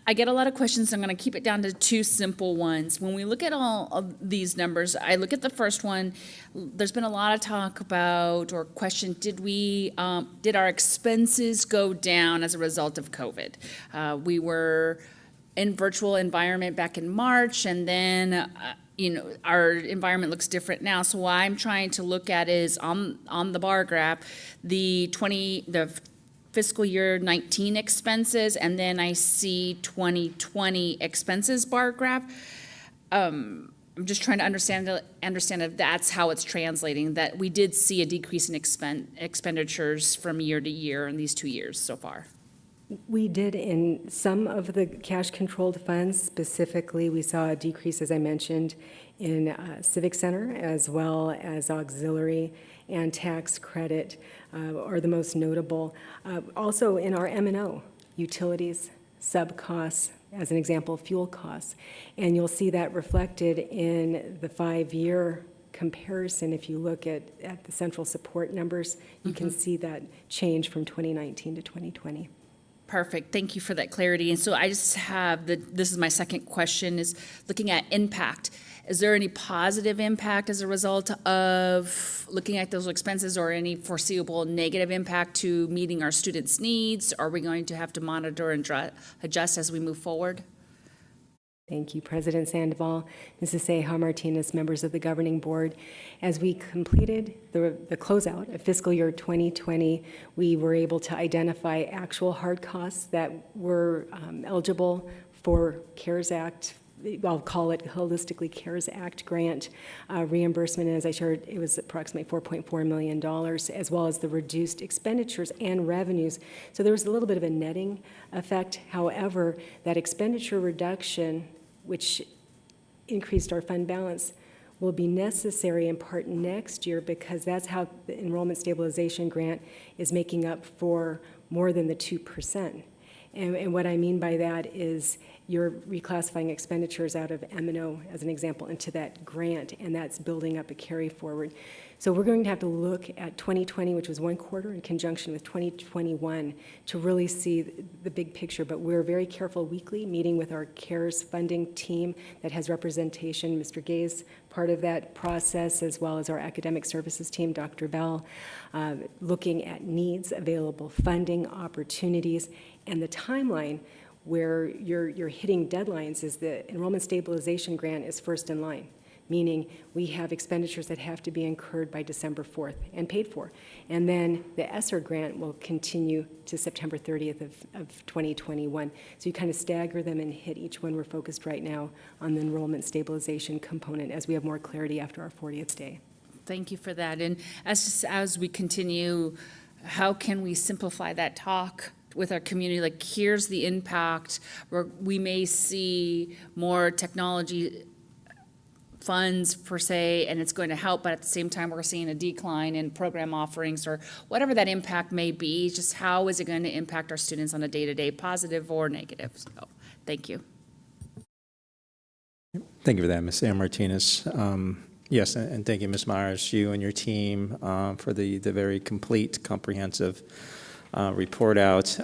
I get a lot of questions. I'm going to keep it down to two simple ones. When we look at all of these numbers, I look at the first one. There's been a lot of talk about or question, did our expenses go down as a result of COVID? We were in virtual environment back in March, and then our environment looks different now. So what I'm trying to look at is on the bar graph, the fiscal year 19 expenses, and then I see 2020 expenses bar graph. I'm just trying to understand if that's how it's translating, that we did see a decrease in expenditures from year to year in these 2 years so far. We did in some of the cash-controlled funds. Specifically, we saw a decrease, as I mentioned, in Civic Center, as well as auxiliary and tax credit are the most notable. Also in our M&O, utilities, sub-costs, as an example, fuel costs. And you'll see that reflected in the 5-year comparison. If you look at the central support numbers, you can see that change from 2019 to 2020. Perfect. Thank you for that clarity. And so I just have this is my second question, is looking at impact. Is there any positive impact as a result of looking at those expenses, or any foreseeable negative impact to meeting our students' needs? Are we going to have to monitor and adjust as we move forward? Thank you, President Sandoval, Mrs. Ceja Martinez, members of the governing board. As we completed the closeout of fiscal year 2020, we were able to identify actual hard costs that were eligible for CARES Act. I'll call it holistically CARES Act grant reimbursement. And as I shared, it was approximately $4.4 million, as well as the reduced expenditures and revenues. So there was a little bit of a netting effect. However, that expenditure reduction, which increased our fund balance, will be necessary in part next year, because that's how the enrollment stabilization grant is making up for more than the 2%. And what I mean by that is you're reclassifying expenditures out of M&O, as an example, into that grant, and that's building up a carry forward. So we're going to have to look at 2020, which was one quarter, in conjunction with 2021 to really see the big picture. But we're very careful weekly, meeting with our CARES funding team that has representation. Mr. Gay's part of that process, as well as our academic services team, Dr. Bell, looking at needs, available funding, opportunities, and the timeline where you're hitting deadlines is the enrollment stabilization grant is first in line, meaning we have expenditures that have to be incurred by December 4th and paid for. And then the ESSER grant will continue to September 30th of 2021. So you kind of stagger them and hit each one. We're focused right now on the enrollment stabilization component as we have more clarity after our 40th day. Thank you for that. And as we continue, how can we simplify that talk with our community? Like, here's the impact, where we may see more technology funds per se, and it's going to help, but at the same time, we're seeing a decline in program offerings, or whatever that impact may be. Just how is it going to impact our students on a day-to-day, positive or negative? So, thank you. Thank you for that, Ms. San Martinez. Yes, and thank you, Ms. Myers, you and your team for the very complete, comprehensive report out.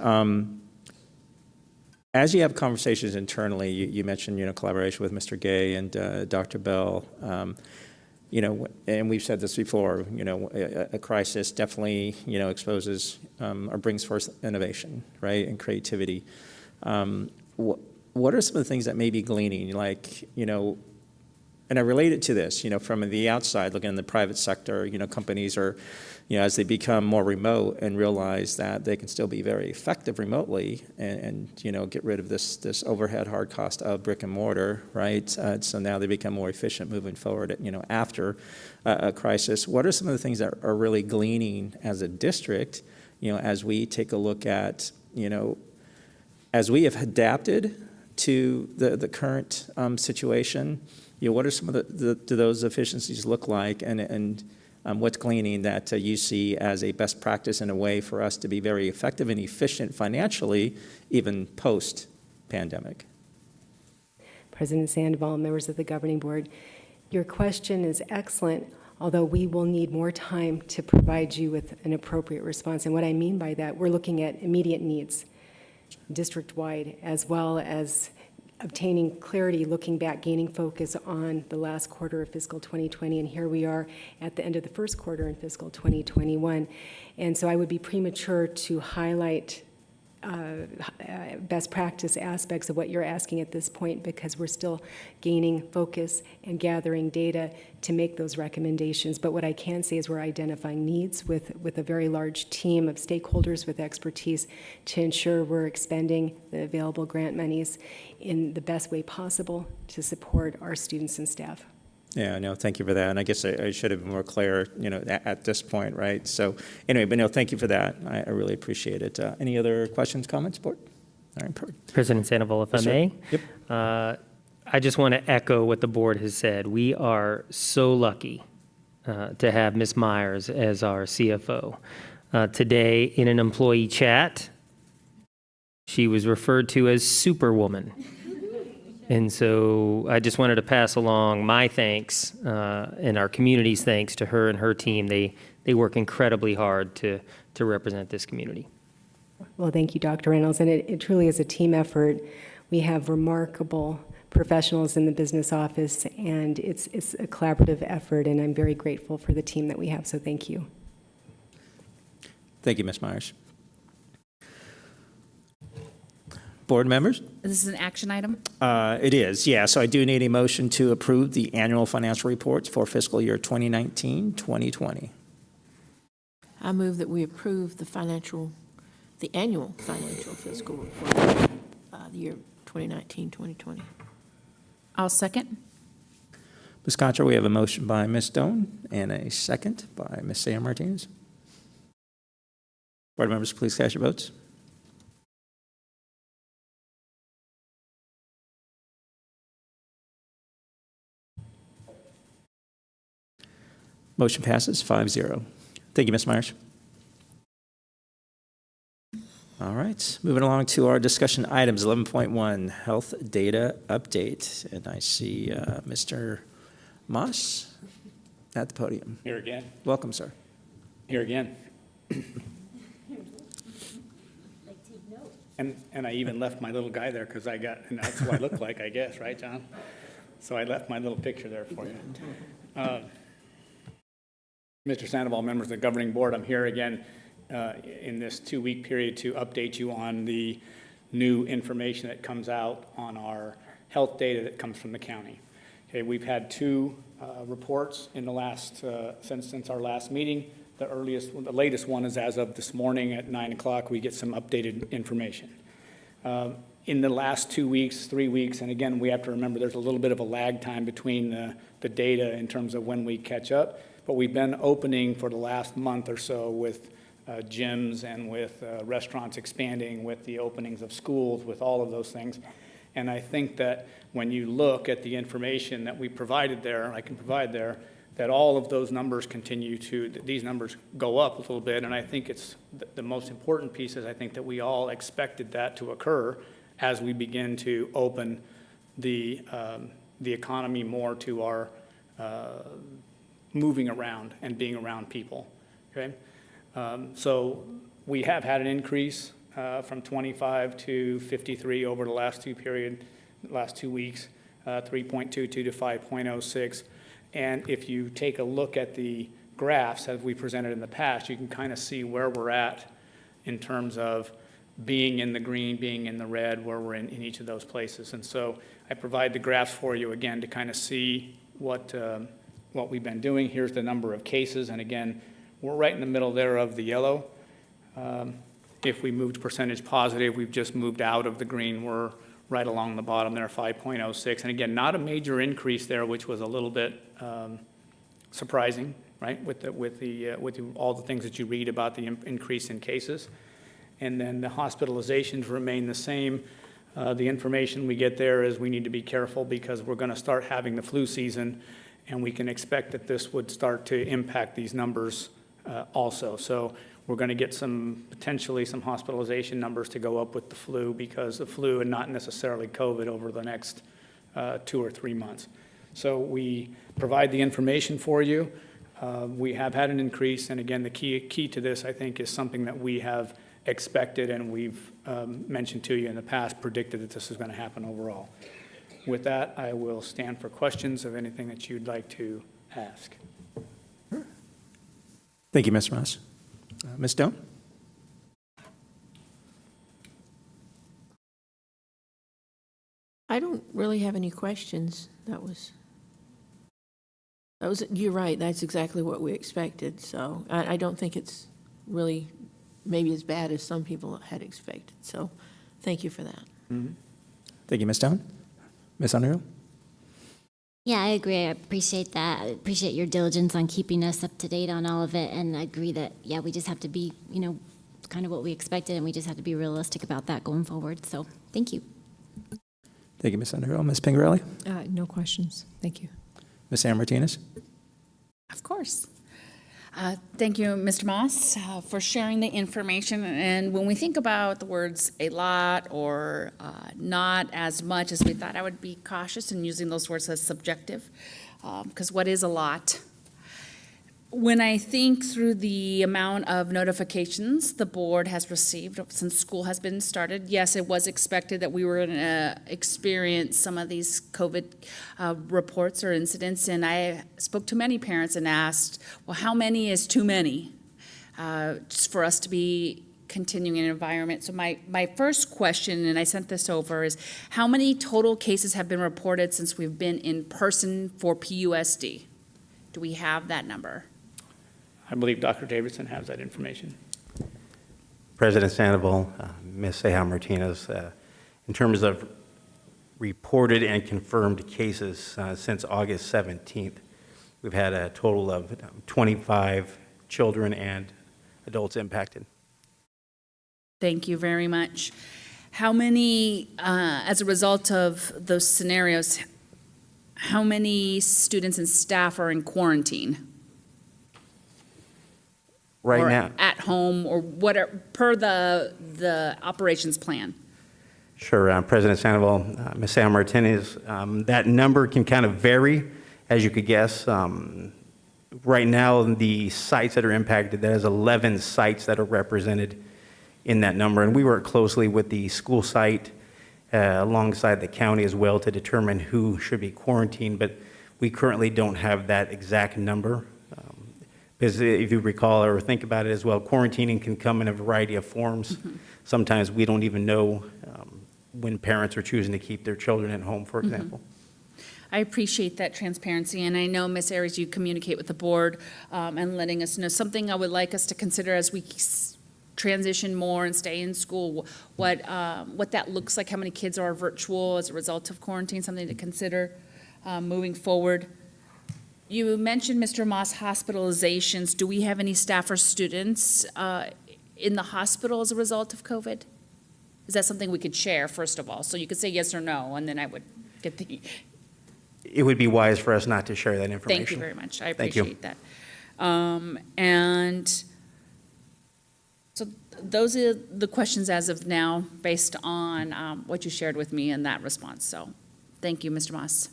As you have conversations internally, you mentioned, collaboration with Mr. Gay and Dr. Bell, and we've said this before, a crisis definitely, exposes or brings forth innovation, right, and creativity. What are some of the things that may be gleaning, like, and I relate it to this, from the outside, looking in the private sector, companies are, as they become more remote and realize that they can still be very effective remotely and get rid of this overhead hard cost of brick and mortar, right? So now they become more efficient moving forward, after a crisis. What are some of the things that are really gleaning as a district, as we take a look at, as we have adapted to the current situation, what are some of do those efficiencies look like, and what's gleaning that you see as a best practice and a way for us to be very effective and efficient financially, even post-pandemic? President Sandoval, members of the governing board, your question is excellent, although we will need more time to provide you with an appropriate response. And what I mean by that, we're looking at immediate needs, district-wide, as well as obtaining clarity, looking back, gaining focus on the last quarter of fiscal 2020, and here we are at the end of the first quarter in fiscal 2021. And so I would be premature to highlight best practice aspects of what you're asking at this point, because we're still gaining focus and gathering data to make those recommendations. But what I can say is we're identifying needs with a very large team of stakeholders with expertise to ensure we're expending the available grant monies in the best way possible to support our students and staff. Yeah, no, thank you for that. And I guess I should have been more clear, at this point, right? So anyway, but no, thank you for that. I really appreciate it. Any other questions, comments, board? All right, perfect. President Sandoval, if Yes, I may. Yep. I just want to echo what the board has said. We are so lucky to have Ms. Myers as our CFO. Today, in an employee chat, she was referred to as Superwoman. And so I just wanted to pass along my thanks and our community's thanks to her and her team. They work incredibly hard to represent this community. Well, thank you, Dr. Reynolds. And it truly is a team effort. We have remarkable professionals in the business office, and it's a collaborative effort, and I'm very grateful for the team that we have, so thank you. Thank you, Ms. Myers. Board members? This is an action item? It is, yeah. So I do need a motion to approve the annual financial reports for fiscal year 2019-2020. I move that we approve the annual financial fiscal report for the year 2019-2020. I'll second. Ms. Contra, we have a motion by Ms. Stone and a second by Ms. Sam Martinez. Board members, please cast your votes. Motion passes 5-0. Thank you, Ms. Myers. All right, moving along to our discussion items, 11.1, health data update. And I see Mr. Moss at the podium. Here again. Welcome, sir. Here again. And I even left my little guy there because and that's what I look like, I guess, right, John? So I left my little picture there for you. Mr. Sandoval, members of the governing board, I'm here again in this 2-week period to update you on the new information that comes out on our health data that comes from the county. Okay, we've had 2 reports in the last since our last meeting. The latest one is as of this morning at 9 o'clock. We get some updated information. In the last 2 weeks, 3 weeks, and again, we have to remember there's a little bit of a lag time between the data in terms of when we catch up. But we've been opening for the last month or so with gyms and with restaurants expanding, with the openings of schools, with all of those things. And I think that when you look at the information that we provided there, I can provide there, that all of those numbers these numbers go up a little bit. And I think it's the most important piece is I think that we all expected that to occur as we begin to open the economy more to our moving around and being around people, okay? So we have had an increase from 25 to 53 over the last 2 weeks, 3.22 to 5.06. And if you take a look at the graphs as we presented in the past, you can kind of see where we're at in terms of being in the green, being in the red, where we're in each of those places. And so I provide the graphs for you again to kind of see what we've been doing. Here's the number of cases, and again, we're right in the middle there of the yellow. If we moved percentage positive, we've just moved out of the green. We're right along the bottom there, 5.06. And again, not a major increase there, which was a little bit surprising, right? With all the things that you read about the increase in cases. And then the hospitalizations remain the same. The information we get there is we need to be careful because we're going to start having the flu season, and we can expect that this would start to impact these numbers also. So we're going to get potentially some hospitalization numbers to go up with the flu because the flu and not necessarily COVID over the next 2 or 3 months. So we provide the information for you. We have had an increase, and again, the key to this, I think, is something that we have expected and we've mentioned to you in the past, predicted that this is going to happen overall. With that, I will stand for questions of anything that you'd like to ask. Thank you, Mr. Moss. Ms. Stone? I don't really have any questions. You're right, that's exactly what we expected. So I don't think it's really maybe as bad as some people had expected. So thank you for that. Mm-hmm. Thank you, Ms. Stone. Ms. Underhill? Yeah, I agree. I appreciate that. I appreciate your diligence on keeping us up to date on all of it. And I agree that, yeah, we just have to be, kind of what we expected, and we just have to be realistic about that going forward. So thank you. Thank you, Ms. Underhill. Ms. Pingarelli? No questions. Thank you. Ms. Sam Martinez? Of course. Thank you, Mr. Moss, for sharing the information. And when we think about the words a lot or not as much as we thought, I would be cautious in using those words as subjective, because what is a lot? When I think through the amount of notifications the board has received since school has been started, yes, it was expected that we were going to experience some of these COVID reports or incidents. And I spoke to many parents and asked, well, how many is too many just for us to be continuing an environment? So my first question, and I sent this over, is how many total cases have been reported since we've been in person for PUSD? Do we have that number? I believe Dr. Davidson has that information. President Sandoval, Ms. Ceja Martinez, in terms of reported and confirmed cases since August 17th, we've had a total of 25 children and adults impacted. Thank you very much. How many, as a result of those scenarios, how many students and staff are in quarantine? Right or now. At home, or what are, per the operations plan? Sure, President Sandoval, Ms. Ceja Martinez, that number can kind of vary, as you could guess. Right now, the sites that are impacted, there's 11 sites that are represented in that number, and we work closely with the school site alongside the county as well to determine who should be quarantined, but we currently don't have that exact number. Because if you recall or think about it as well, quarantining can come in a variety of forms. Mm-hmm. Sometimes we don't even know when parents are choosing to keep their children at home, for example. Mm-hmm. I appreciate that transparency, and I know, Ms. Aries, you communicate with the board and letting us know. Something I would like us to consider as we transition more and stay in school, what that looks like, how many kids are virtual as a result of quarantine, something to consider moving forward. You mentioned, Mr. Moss, hospitalizations. Do we have any staff or students in the hospital as a result of COVID? Is that something we could share, first of all? So you could say yes or no, and then I would get the... It would be wise for us not to share that information. Thank you very much. I Thank you. appreciate that. And so those are the questions as of now, based on what you shared with me in that response. So thank you, Mr. Moss.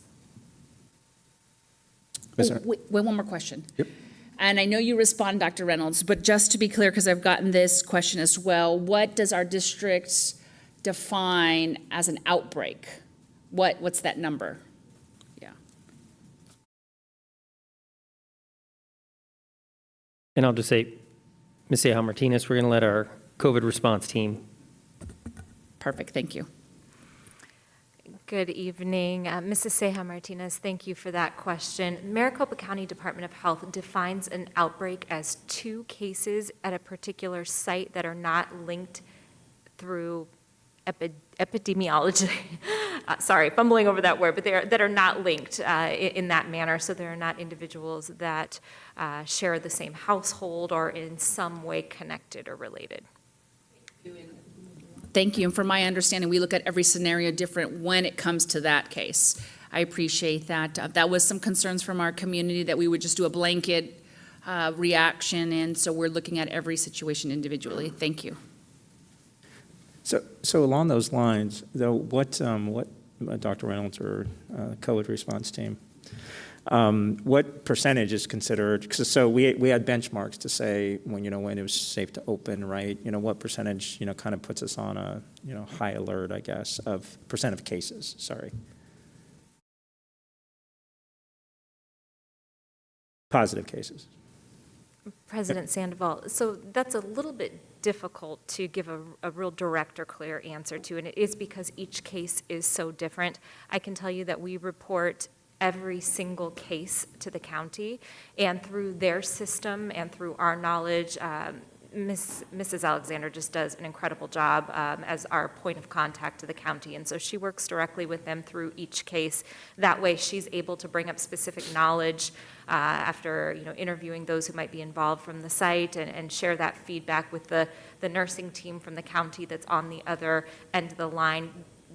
Wait, one more question. Yep. And I know you respond, Dr. Reynolds, but just to be clear, because I've gotten this question as well, what does our district define as an outbreak? What's that number? Yeah. And I'll just say, Ms. Ceja Martinez, we're going to let our COVID response team. Perfect, thank you. Good evening. Mrs. Ceja Martinez, thank you for that question. Maricopa County Department of Health defines an outbreak as 2 cases at a particular site that are not linked through epidemiology. Sorry, fumbling over that word, but that are not linked in that manner. So there are not individuals that share the same household or in some way connected or related. Thank you. And from my understanding, we look at every scenario different when it comes to that case. I appreciate that. That was some concerns from our community that we would just do a blanket reaction, and so we're looking at every situation individually. Thank you. So along those lines, though, what Dr. Reynolds or COVID response team, what percentage is considered? So we had benchmarks to say when it was safe to open, right? What percentage kind of puts us on a high alert, I guess, of percent of cases. Sorry, positive cases. President Sandoval, so that's a little bit difficult to give a real direct or clear answer to, and it is because each case is so different. I can tell you that we report every single case to the county, and through their system and through our knowledge, Mrs. Alexander just does an incredible job as our point of contact to the county, and so she works directly with them through each case. That way she's able to bring up specific knowledge after interviewing those who might be involved from the site and share that feedback with the nursing team from the county that's on the other end of the line.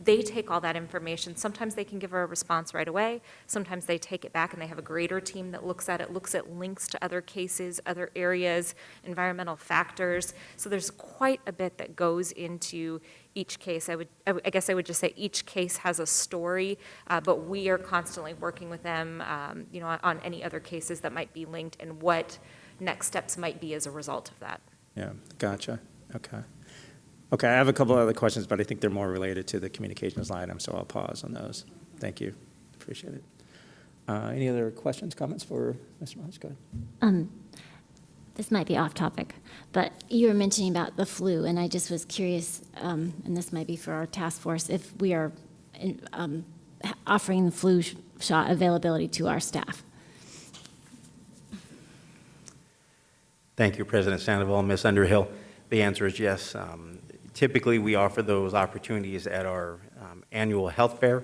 they take all that information. Sometimes they can give a response right away. Sometimes they take it back and they have a greater team that looks at links to other cases, other areas, environmental factors. So there's quite a bit that goes into each case. I guess I would just say each case has a story, but we are constantly working with them, on any other cases that might be linked and what next steps might be as a result of that. Yeah, gotcha. Okay. Okay, I have a couple other questions, but I think they're more related to the communications line item, so I'll pause on those. Thank you. Appreciate it. Any other questions, comments for Mr. Miles? Go ahead. This might be off topic, but you were mentioning about the flu, and I just was curious, and this might be for our task force, if we are offering the flu shot availability to our staff. Thank you, President Sandoval. Ms. Underhill, the answer is yes. Typically, we offer those opportunities at our annual health fair.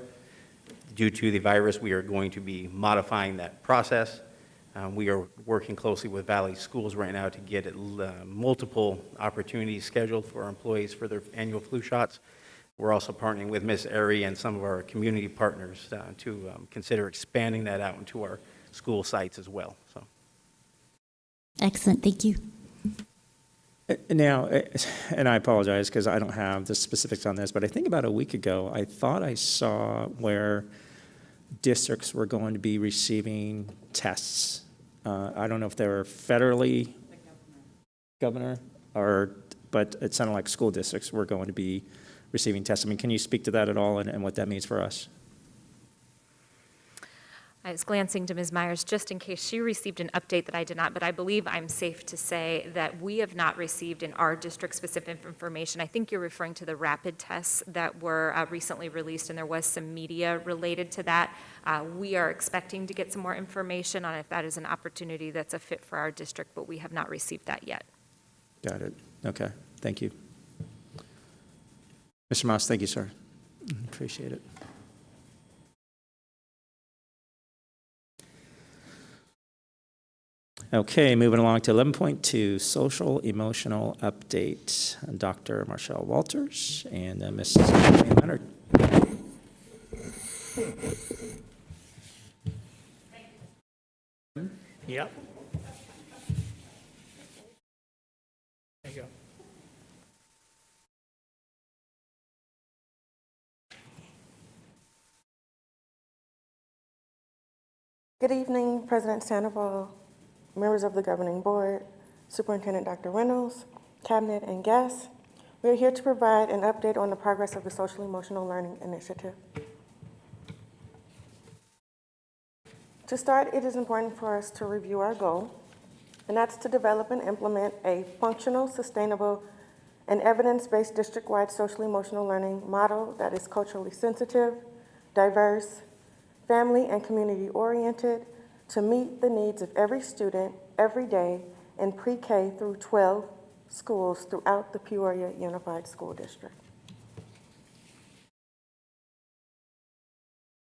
Due to the virus, we are going to be modifying that process. We are working closely with Valley Schools right now to get multiple opportunities scheduled for our employees for their annual flu shots. We're also partnering with Ms. Airy and some of our community partners to consider expanding that out into our school sites as well. So. Excellent, thank you. Now, and I apologize because I don't have the specifics on this, but I think about a week ago, I thought I saw where districts were going to be receiving tests. I don't know if they were federally governor, but it sounded like school districts were going to be receiving tests. I mean, can you speak to that at all and what that means for us? I was glancing to Ms. Myers just in case she received an update that I did not, but I believe I'm safe to say that we have not received in our district specific information. I think you're referring to the rapid tests that were recently released, and there was some media related to that. We are expecting to get some more information on if that is an opportunity that's a fit for our district, but we have not received that yet. Got it. Okay. Thank you. Mr. Moss, thank you, sir. Appreciate it. Okay, moving along to 11.2, social emotional update. Dr. Marshall Walters and Mrs. Leonard. Yep. There you go. Good evening, President Sandoval, members of the Governing Board, Superintendent Dr. Reynolds, Cabinet, and guests. We are here to provide an update on the progress of the Social Emotional Learning Initiative. To start, it is important for us to review our goal, and that's to develop and implement a functional, sustainable, and evidence-based district-wide social emotional learning model that is culturally sensitive, diverse, family and community-oriented, to meet the needs of every student, every day, in pre-K through 12 schools throughout the Peoria Unified School District.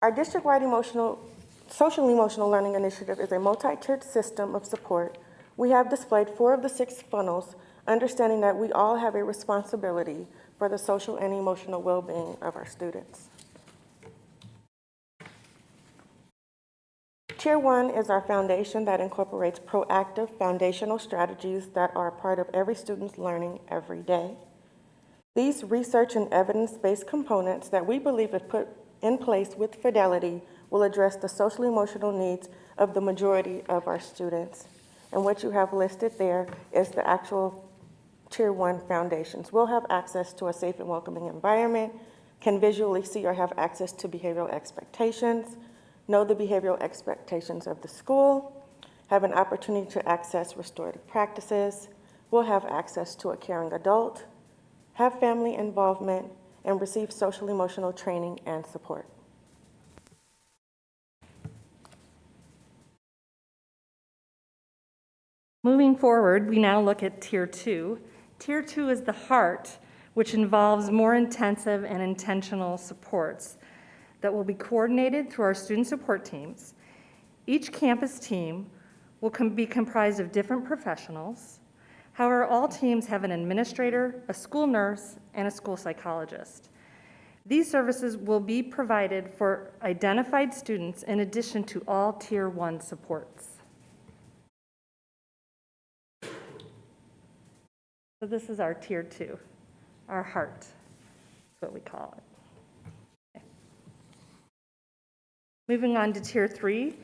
Our district-wide social emotional learning initiative is a multi-tiered system of support. We have displayed 4 of the 6 funnels, understanding that we all have a responsibility for the social and emotional well-being of our students. Tier 1 is our foundation that incorporates proactive foundational strategies that are a part of every student's learning every day. These research and evidence-based components that we believe if put in place with fidelity will address the social emotional needs of the majority of our students. And what you have listed there is the actual Tier 1 foundations. We'll have access to a safe and welcoming environment, can visually see or have access to behavioral expectations, know the behavioral expectations of the school, have an opportunity to access restorative practices, will have access to a caring adult, have family involvement, and receive social emotional training and support. Moving forward, we now look at Tier 2. Tier 2 is the heart, which involves more intensive and intentional supports that will be coordinated through our student support teams. Each campus team will be comprised of different professionals. However, all teams have an administrator, a school nurse, and a school psychologist. These services will be provided for identified students in addition to all Tier 1 supports. So this is our Tier 2, our heart, is what we call it. Okay. Moving on to Tier 3.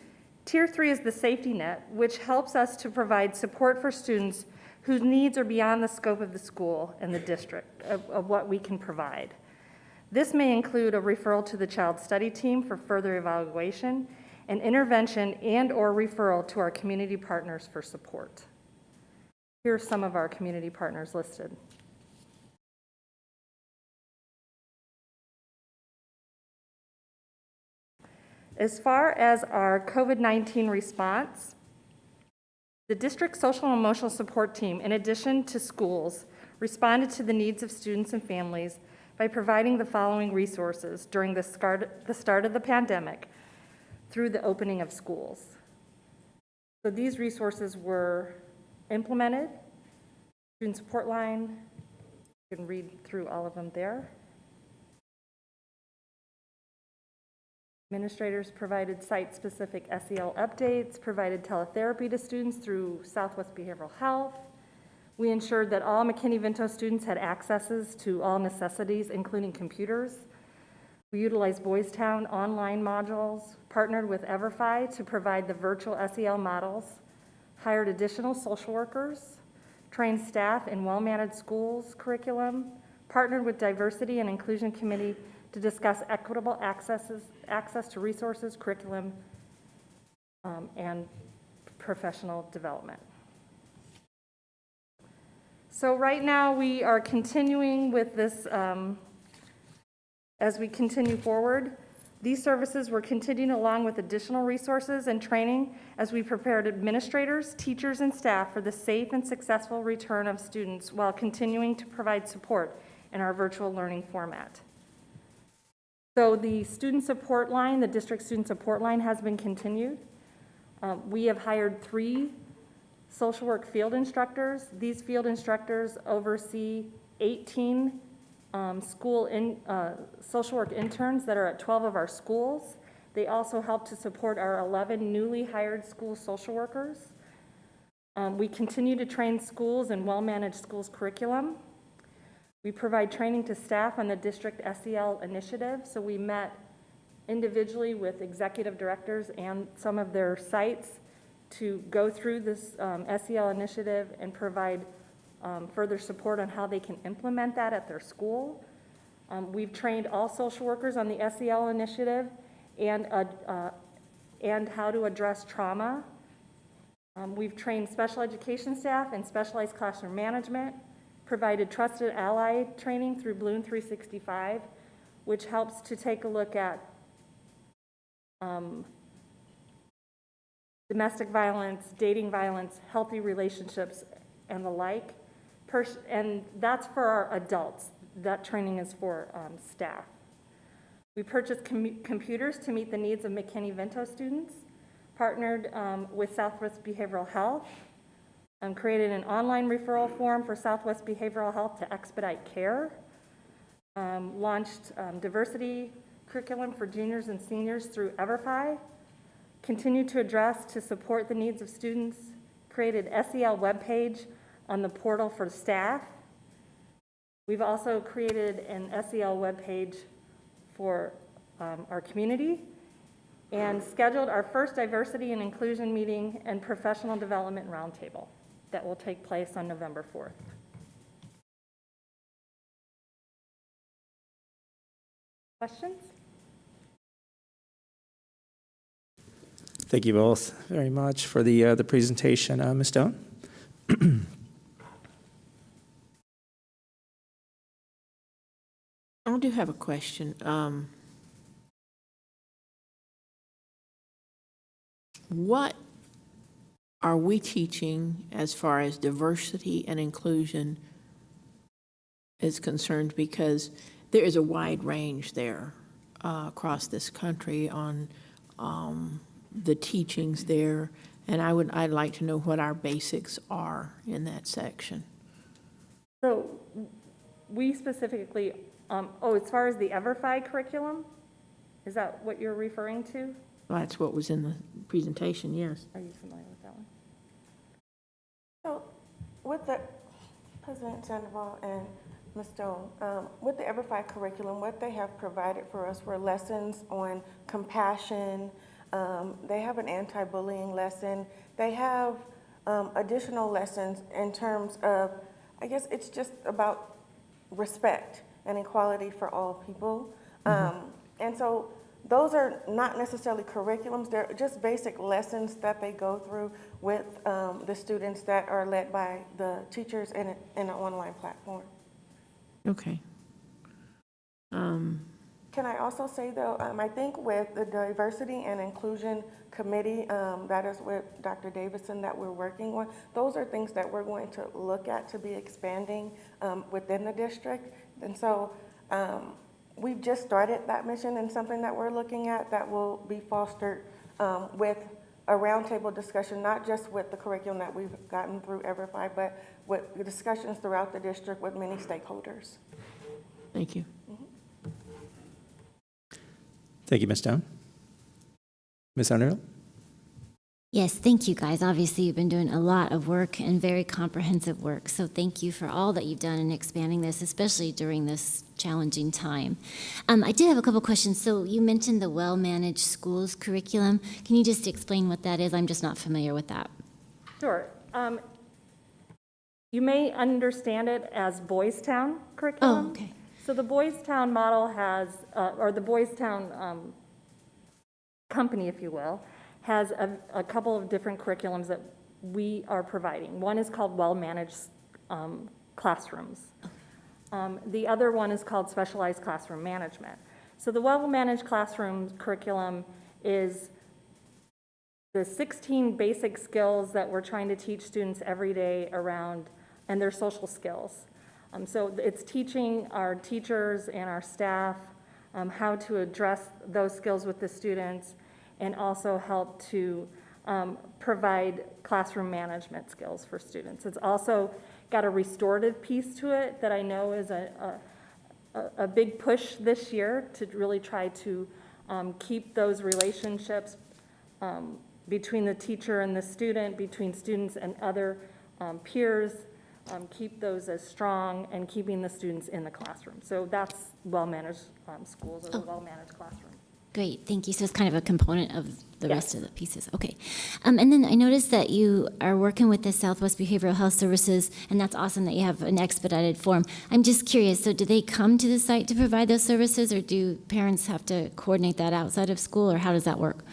Tier 3 is the safety net, which helps us to provide support for students whose needs are beyond the scope of the school and the district of what we can provide. This may include a referral to the child study team for further evaluation, an intervention and/or referral to our community partners for support. Here are some of our community partners listed. As far as our COVID-19 response, the district social and emotional support team, in addition to schools, responded to the needs of students and families by providing the following resources during the start of the pandemic through the opening of schools. So these resources were implemented. Student support line, you can read through all of them there. Administrators provided site-specific SEL updates, provided teletherapy to students through Southwest Behavioral Health. We ensured that all McKinney-Vento students had accesses to all necessities, including computers. We utilized Boys Town online modules, partnered with EverFi to provide the virtual SEL models, hired additional social workers, trained staff in well-managed schools curriculum, partnered with Diversity and Inclusion Committee to discuss equitable access to resources, curriculum, and professional development. So right now we are continuing with this, as we continue forward. These services were continuing along with additional resources and training as we prepared administrators, teachers, and staff for the safe and successful return of students while continuing to provide support in our virtual learning format. So the student support line, the district student support line, has been continued. We have hired 3 social work field instructors. These field instructors oversee 18 social work interns that are at 12 of our schools. They also help to support our 11 newly hired school social workers. We continue to train schools in well-managed schools curriculum. We provide training to staff on the district SEL initiative. So we met individually with executive directors and some of their sites to go through this SEL initiative and provide further support on how they can implement that at their school. We've trained all social workers on the SEL initiative and how to address trauma. We've trained special education staff and specialized classroom management, provided trusted ally training through Bloom 365, which helps to take a look at domestic violence, dating violence, healthy relationships, and the like. And that's for our adults. That training is for staff. We purchased computers to meet the needs of McKinney-Vento students, partnered with Southwest Behavioral Health, created an online referral form for Southwest Behavioral Health to expedite care, launched diversity curriculum for juniors and seniors through EverFi, continued to address to support the needs of students, created SEL webpage on the portal for staff. We've also created an SEL webpage for our community and scheduled our first diversity and inclusion meeting and professional development roundtable that will take place on November 4th. Questions? Thank you both very much for the presentation. Ms. Stone? I do have a question. What are we teaching as far as diversity and inclusion is concerned? Because there is a wide range there across this country on the teachings there, and I'd like to know what our basics are in that section. So we specifically As far as the EverFi curriculum, is that what you're referring to? Well, that's what was in the presentation, yes. Are you familiar with that one? So with the President Sandoval and Ms. Stone, with the EverFi curriculum, what they have provided for us were lessons on compassion. They have an anti-bullying lesson. They have additional lessons in terms of, I guess it's just about respect and equality for all people. And so those are not necessarily curriculums, they're just basic lessons that they go through with the students that are led by the teachers in an online platform. Okay. Can I also say though, I think with the Diversity and Inclusion Committee, that is with Dr. Davidson that we're working on, those are things that we're going to look at to be expanding within the district. And so we've just started that mission, and something that we're looking at that will be fostered with a roundtable discussion, not just with the curriculum that we've gotten through EverFi, but with the discussions throughout the district with many stakeholders. Thank you. Thank you, Ms. Stone. Ms. Underhill? Yes, thank you guys. Obviously, you've been doing a lot of work and very comprehensive work. So thank you for all that you've done in expanding this, especially during this challenging time. I did have a couple questions. So you mentioned the well-managed schools curriculum. Can you just explain what that is? I'm just not familiar with that. Sure. You may understand it as Boys Town curriculum. Oh, okay. So the Boys Town model has, or the Boys Town company, if you will, has a couple of different curriculums that we are providing. One is called Well-Managed Classrooms. The other one is called Specialized Classroom Management. So the Well-Managed Classroom curriculum is the 16 basic skills that we're trying to teach students every day around, and their social skills. So it's teaching our teachers and our staff how to address those skills with the students, and also help to provide classroom management skills for students. It's also got a restorative piece to it that I know is a big push this year to really try to keep those relationships between the teacher and the student, between students and other peers, keep those as strong, and keeping the students in the classroom. So that's well-managed schools, or the well-managed classroom. Great, thank you. So it's kind of a component of the rest of the pieces. Okay. And then I noticed that you are working with the Southwest Behavioral Health Services, and that's awesome that you have an expedited form. I'm just curious, so do they come to the site to provide those services, or do parents have to coordinate that outside of school, or how does that work?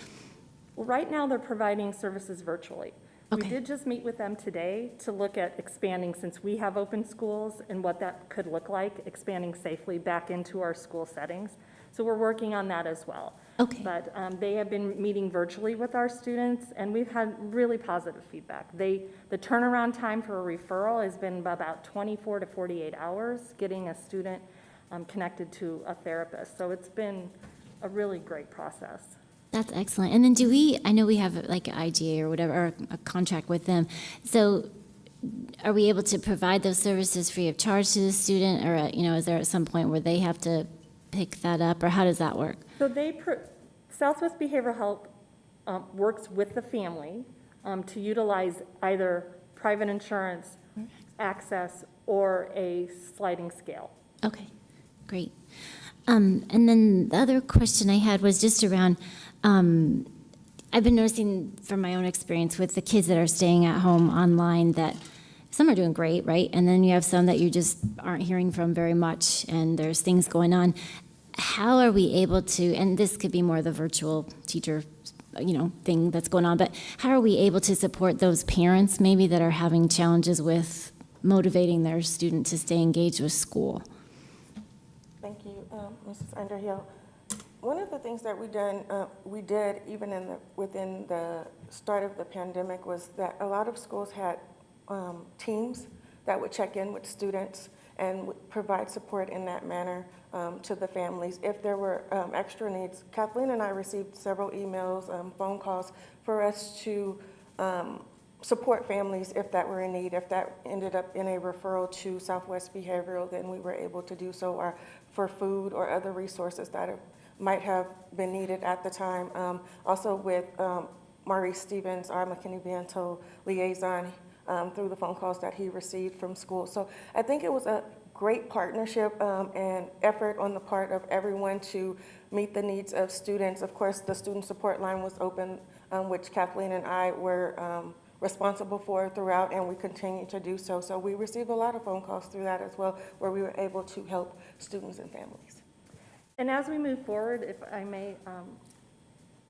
Well, right now they're providing services virtually. Okay. We did just meet with them today to look at expanding, since we have open schools, and what that could look like, expanding safely back into our school settings. So we're working on that as well. Okay. But they have been meeting virtually with our students, and we've had really positive feedback. The turnaround time for a referral has been about 24 to 48 hours, getting a student connected to a therapist. So it's been a really great process. That's excellent. And then I know we have like an IGA or whatever, or a contract with them. So are we able to provide those services free of charge to the student, or, is there at some point where they have to pick that up, or how does that work? So Southwest Behavioral Health works with the family to utilize either private insurance, access, or a sliding scale. Okay, great. And then the other question I had was just around, I've been noticing from my own experience with the kids that are staying at home online that some are doing great, right? And then you have some that you just aren't hearing from very much, and there's things going on. How are we able to, and this could be more the virtual teacher, thing that's going on, but how are we able to support those parents maybe that are having challenges with motivating their student to stay engaged with school? Thank you, Mrs. Underhill. One of the things that we did even within the start of the pandemic was that a lot of schools had teams that would check in with students and would provide support in that manner to the families. If there were extra needs, Kathleen and I received several emails, phone calls for us to support families if that were in need. If that ended up in a referral to Southwest Behavioral, then we were able to do so. Our for food or other resources that might have been needed at the time. Also with Maurice Stevens, our McKinney-Vento liaison, through the phone calls that he received from school. So I think it was a great partnership and effort on the part of everyone to meet the needs of students. Of course, the student support line was open, which Kathleen and I were responsible for throughout, and we continue to do so. So we received a lot of phone calls through that as well, where we were able to help students and families. And as we move forward, if I may,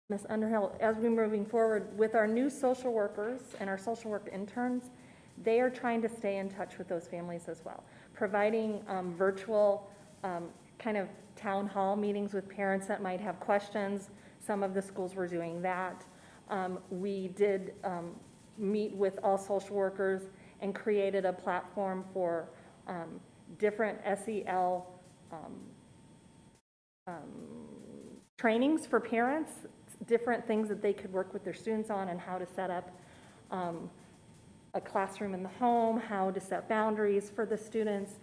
Ms. Underhill, as we're moving forward with our new social workers and our social work interns, they are trying to stay in touch with those families as well, providing virtual kind of town hall meetings with parents that might have questions. Some of the schools were doing that. We did meet with all social workers and created a platform for different SEL trainings for parents, different things that they could work with their students on, and how to set up a classroom in the home, how to set boundaries for the students,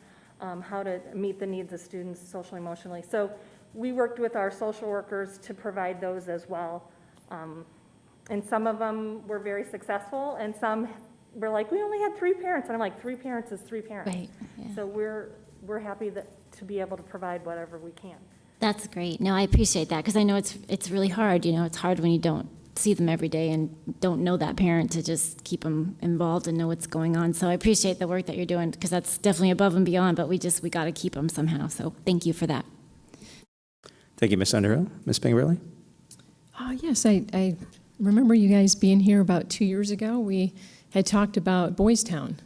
how to meet the needs of students socially, emotionally. So we worked with our social workers to provide those as well. And some of them were very successful, and some were like, we only had 3 parents. And I'm like, 3 parents is 3 parents. Right, yeah. So we're happy to be able to provide whatever we can. That's great. No, I appreciate that, because I know it's really hard. It's hard when you don't see them every day and don't know that parent to just keep them involved and know what's going on. So I appreciate the work that you're doing, because that's definitely above and beyond, but we got to keep them somehow. So thank you for that. Thank you, Ms. Underhill. Ms. Pingerelli? Yes, I remember you guys being here about 2 years ago. We had talked about Boys Town.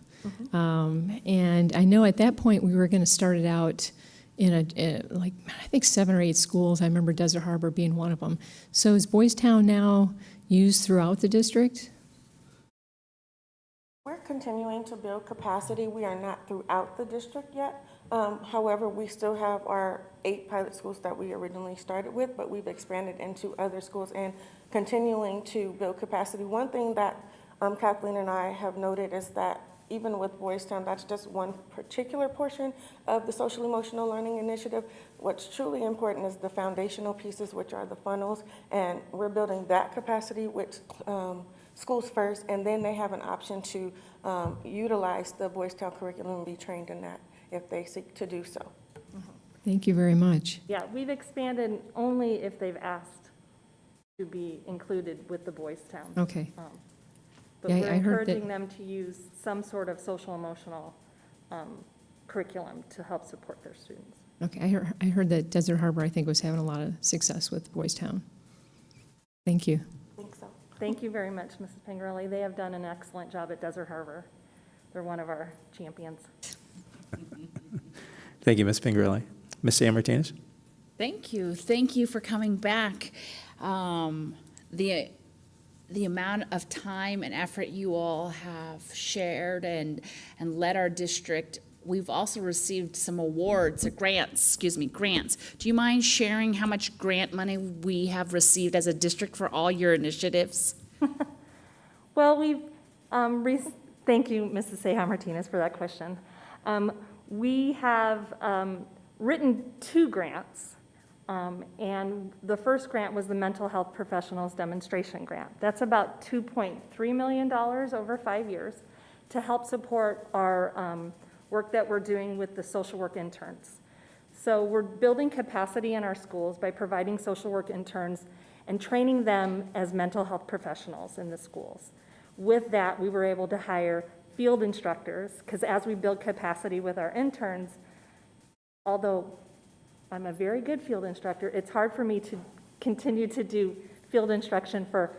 And I know at that point we were going to start it out in I think 7 or 8 schools. I remember Desert Harbor being one of them. So is Boys Town now used throughout the district? We're continuing to build capacity. We are not throughout the district yet. However, we still have our 8 pilot schools that we originally started with, but we've expanded into other schools and continuing to build capacity. One thing that Kathleen and I have noted is that even with Boys Town, that's just one particular portion of the social emotional learning initiative. What's truly important is the foundational pieces, which are the funnels, and we're building that capacity with schools first, and then they have an option to utilize the Boys Town curriculum and be trained in that if they seek to do so. Thank you very much. Yeah, we've expanded only if they've asked to be included with the Boys Town. Okay. But Yeah, we're I heard that- encouraging them to use some sort of social emotional curriculum to help support their students. Okay, I heard that Desert Harbor, I think, was having a lot of success with Boys Town. Thank you. I think so. Thank you very much, Mrs. Pingerelli. They have done an excellent job at Desert Harbor. They're one of our champions. Thank you, Ms. Pingerelli. Ms. Sam Martinez? Thank you. Thank you for coming back. The amount of time and effort you all have shared and led our district. We've also received some awards, grants. Do you mind sharing how much grant money we have received as a district for all your initiatives? Well, we've, thank you, Mrs. Seja Martinez, for that question. We have written 2 grants. And the first grant was the Mental Health Professionals Demonstration Grant. That's about $2.3 million over 5 years to help support our work that we're doing with the social work interns. So we're building capacity in our schools by providing social work interns and training them as mental health professionals in the schools. With that, we were able to hire field instructors, because as we build capacity with our interns, although I'm a very good field instructor, it's hard for me to continue to do field instruction for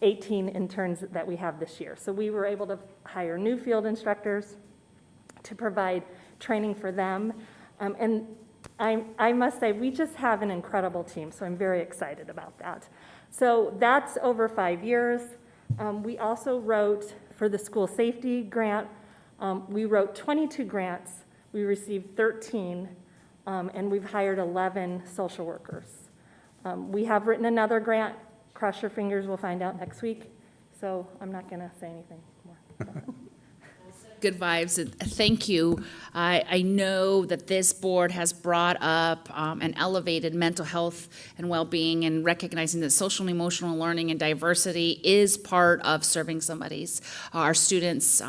18 interns that we have this year. So we were able to hire new field instructors to provide training for them. And I must say, we just have an incredible team, so I'm very excited about that. So that's over 5 years. We also wrote, for the school safety grant, we wrote 22 grants. We received 13. And we've hired 11 social workers. We have written another grant. Cross your fingers, we'll find out next week. So I'm not going to say anything more. good vibes. Thank you. I know that this board has brought up and elevated mental health and well-being, and recognizing that social and emotional learning and diversity is part of serving our students'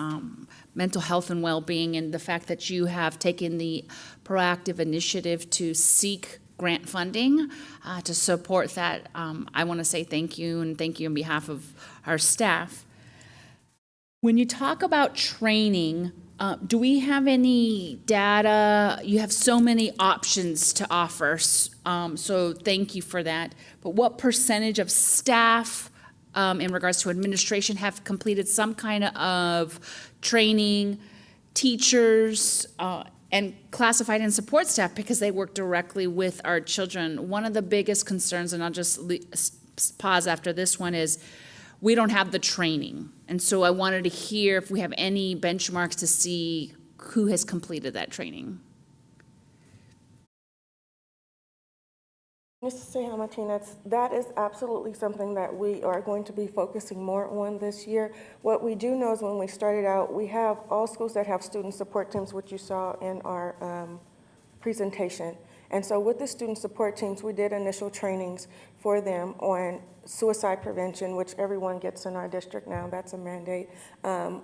mental health and well-being, and the fact that you have taken the proactive initiative to seek grant funding to support that. I want to say thank you, and thank you on behalf of our staff. When you talk about training, do we have any data? You have so many options to offer, so thank you for that. But what percentage of staff in regards to administration have completed some kind of training, teachers, and classified and support staff, because they work directly with our children? One of the biggest concerns, and I'll just pause after this one, is we don't have the training. And so I wanted to hear if we have any benchmarks to see who has completed that training. Mrs. Ceja Martinez, that is absolutely something that we are going to be focusing more on this year. What we do know is when we started out, we have all schools that have student support teams, which you saw in our presentation. And so with the student support teams, we did initial trainings for them on suicide prevention, which everyone gets in our district now. That's a mandate. Mandated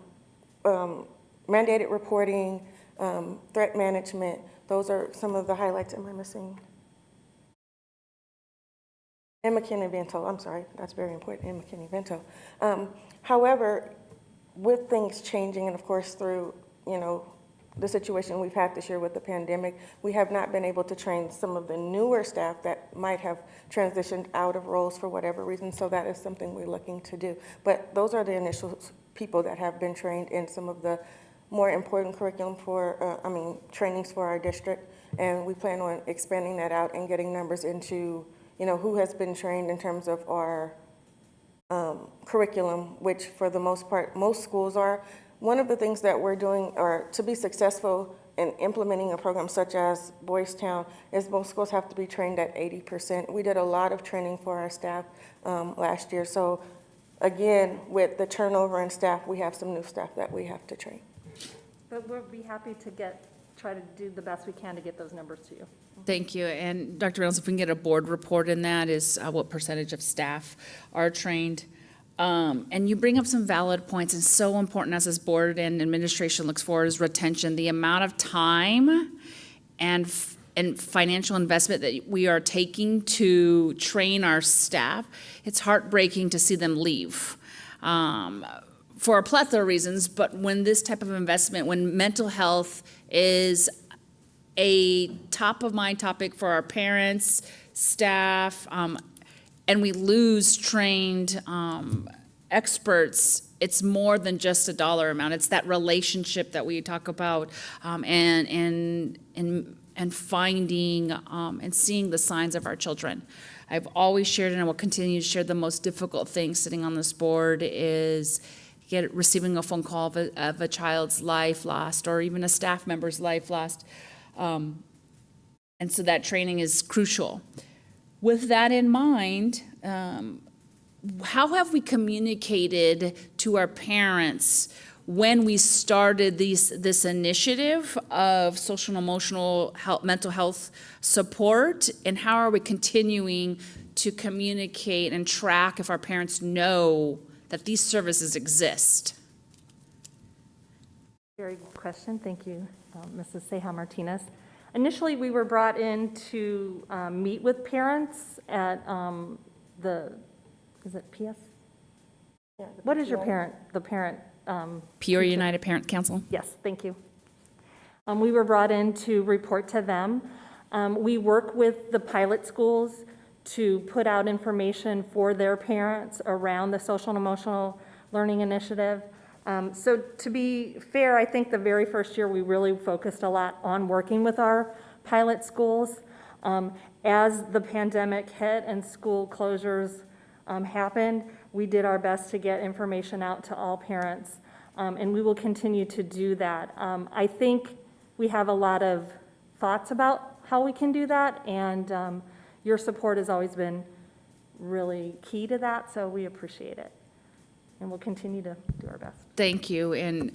reporting, threat management. Those are some of the highlights. Am I missing? And McKinney-Vento, I'm sorry, that's very important, and McKinney-Vento. However, with things changing, and of course through, the situation we've had this year with the pandemic, we have not been able to train some of the newer staff that might have transitioned out of roles for whatever reason, so that is something we're looking to do. But those are the initial people that have been trained in some of the more important curriculum trainings for our district, and we plan on expanding that out and getting numbers into who has been trained in terms of our curriculum, which for the most part, most schools are. One of the things that we're doing, or to be successful in implementing a program such as Boys Town, is most schools have to be trained at 80%. We did a lot of training for our staff last year. So again, with the turnover in staff, we have some new staff that we have to train. But we'll be happy to try to do the best we can to get those numbers to you. Thank you. And Dr. Reynolds, if we can get a board report in that, is what percentage of staff are trained. And you bring up some valid points, and so important as this board and administration looks for is retention. The amount of time and financial investment that we are taking to train our staff, it's heartbreaking to see them leave. For a plethora of reasons, but when this type of investment, when mental health is a top of mind topic for our parents, staff, and we lose trained experts, it's more than just a dollar amount. It's that relationship that we talk about, and finding and seeing the signs of our children. I've always shared, and I will continue to share, the most difficult thing sitting on this board is receiving a phone call of a child's life lost, or even a staff member's life lost. And so that training is crucial. With that in mind, how have we communicated to our parents when we started this initiative of social and emotional health, mental health support, and how are we continuing to communicate and track if our parents know that these services exist? Very good question. Thank you, Mrs. Ceja Martinez. Initially, we were brought in to meet with parents at is it PS? Yeah, what is your the parent? Peoria United Parent Council? Yes, thank you. We were brought in to report to them. We work with the pilot schools to put out information for their parents around the social and emotional learning initiative. So to be fair, I think the very first year we really focused a lot on working with our pilot schools. As the pandemic hit and school closures happened, we did our best to get information out to all parents, and we will continue to do that. I think we have a lot of thoughts about how we can do that, and your support has always been really key to that, so we appreciate it. and we'll continue to do our best. Thank you. And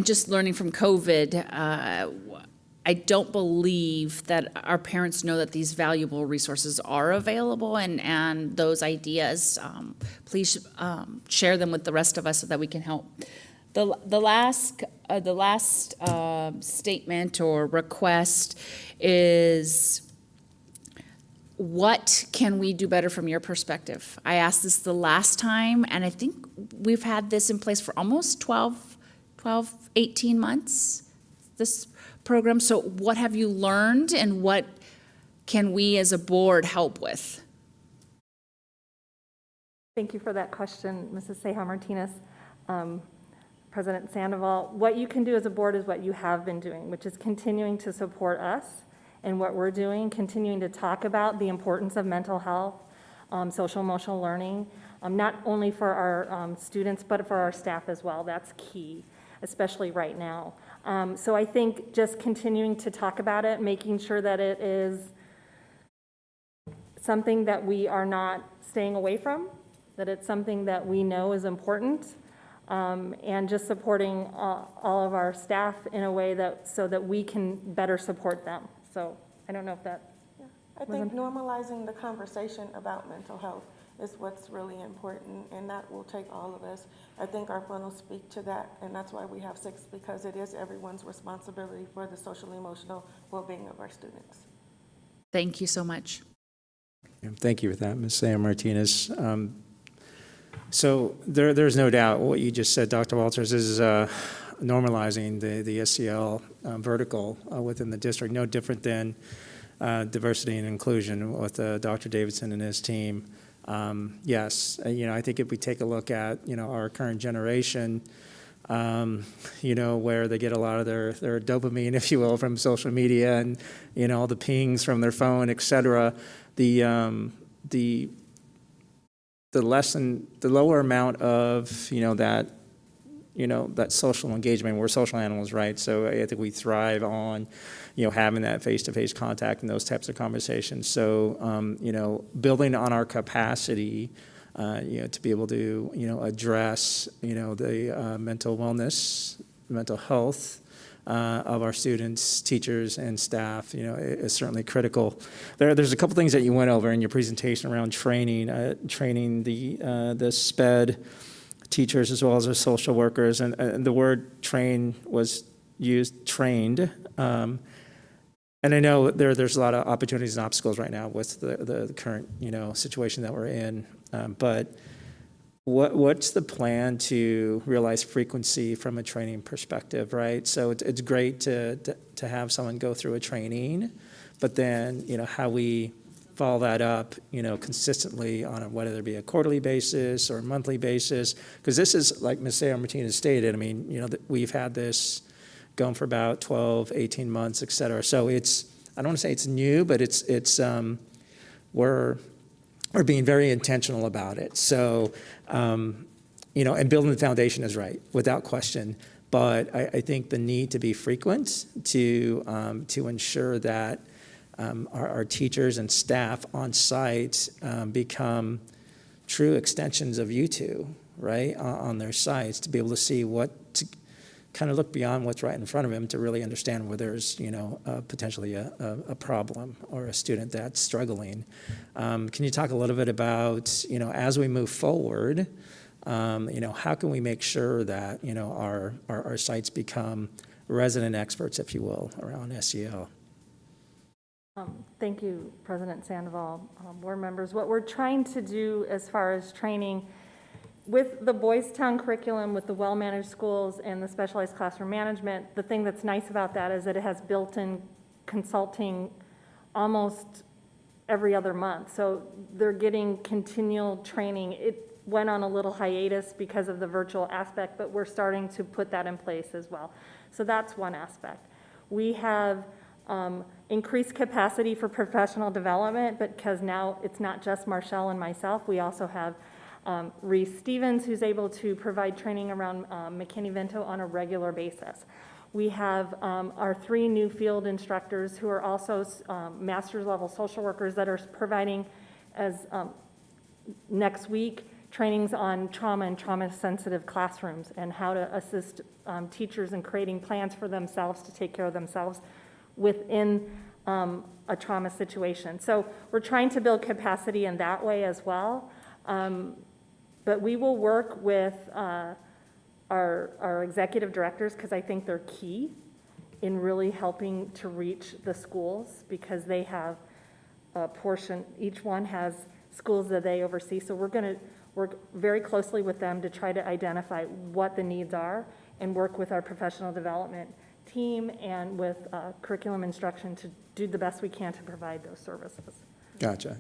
just learning from COVID, I don't believe that our parents know that these valuable resources are available, and those ideas, please share them with the rest of us so that we can help. The last statement or request is, what can we do better from your perspective? I asked this the last time, and I think we've had this in place for almost 18 months, this program. So what have you learned, and what can we as a board help with? Thank you for that question, Mrs. Ceja Martinez. President Sandoval, what you can do as a board is what you have been doing, which is continuing to support us in what we're doing, continuing to talk about the importance of mental health, social emotional learning, not only for our students, but for our staff as well. That's key, especially right now. So I think just continuing to talk about it, making sure that it is something that we are not staying away from, that it's something that we know is important, and just supporting all of our staff in a way that so that we can better support them. So I don't know if that. I think normalizing the conversation about mental health is what's really important, and that will take all of us. I think our fund will speak to that, and that's why we have 6, because it is everyone's responsibility for the social and emotional well-being of our students. Thank you so much. Thank you for that, Ms. Ceja Martinez. So there's no doubt what you just said, Dr. Walters, is normalizing the SEL vertical within the district, no different than diversity and inclusion with Dr. Davidson and his team. Yes, I think if we take a look at, our current generation, where they get a lot of their dopamine, if you will, from social media and, all the pings from their phone, et cetera, the lower amount of, that social engagement. We're social animals, right? So I think we thrive on, having that face-to-face contact and those types of conversations. So, building on our capacity, to be able to, address, the mental wellness, mental health of our students, teachers, and staff, is certainly critical. There's a couple things that you went over in your presentation around training the SPED teachers as well as our social workers, and the word train was used, trained. And I know there's a lot of opportunities and obstacles right now with the current, situation that we're in. But what's the plan to realize frequency from a training perspective, right? So it's great to have someone go through a training, but then, how we follow that up, consistently on whether it be a quarterly basis or a monthly basis, because this is, like Ms. Ceja Martinez stated, we've had this going for about 12, 18 months, et cetera. So I don't want to say it's new, but we're being very intentional about it. So, and building the foundation is right, without question. But I think the need to be frequent to ensure that our teachers and staff on site become true extensions of you two, right, on their sites, to be able to see to kind of look beyond what's right in front of them to really understand where there's, potentially a problem or a student that's struggling. Can you talk a little bit about, as we move forward, how can we make sure that, our sites become resident experts, if you will, around SEL? Thank you, President Sandoval, board members. What we're trying to do as far as training with the Boys Town curriculum, with the well-managed schools and the specialized classroom management, the thing that's nice about that is that it has built-in consulting almost every other month. So they're getting continual training. It went on a little hiatus because of the virtual aspect, but we're starting to put that in place as well. So that's one aspect. We have increased capacity for professional development, but because now it's not just Marshall and myself, we also have Reese Stevens, who's able to provide training around McKinney-Vento on a regular basis. We have our 3 new field instructors who are also master's level social workers that are providing, as next week, trainings on trauma and trauma-sensitive classrooms and how to assist teachers in creating plans for themselves to take care of themselves within a trauma situation. So we're trying to build capacity in that way as well. But we will work with our executive directors, because I think they're key in really helping to reach the schools, because they have a portion, each one has schools that they oversee. So we're going to work very closely with them to try to identify what the needs are and work with our professional development team and with curriculum instruction to do the best we can to provide those services. Gotcha.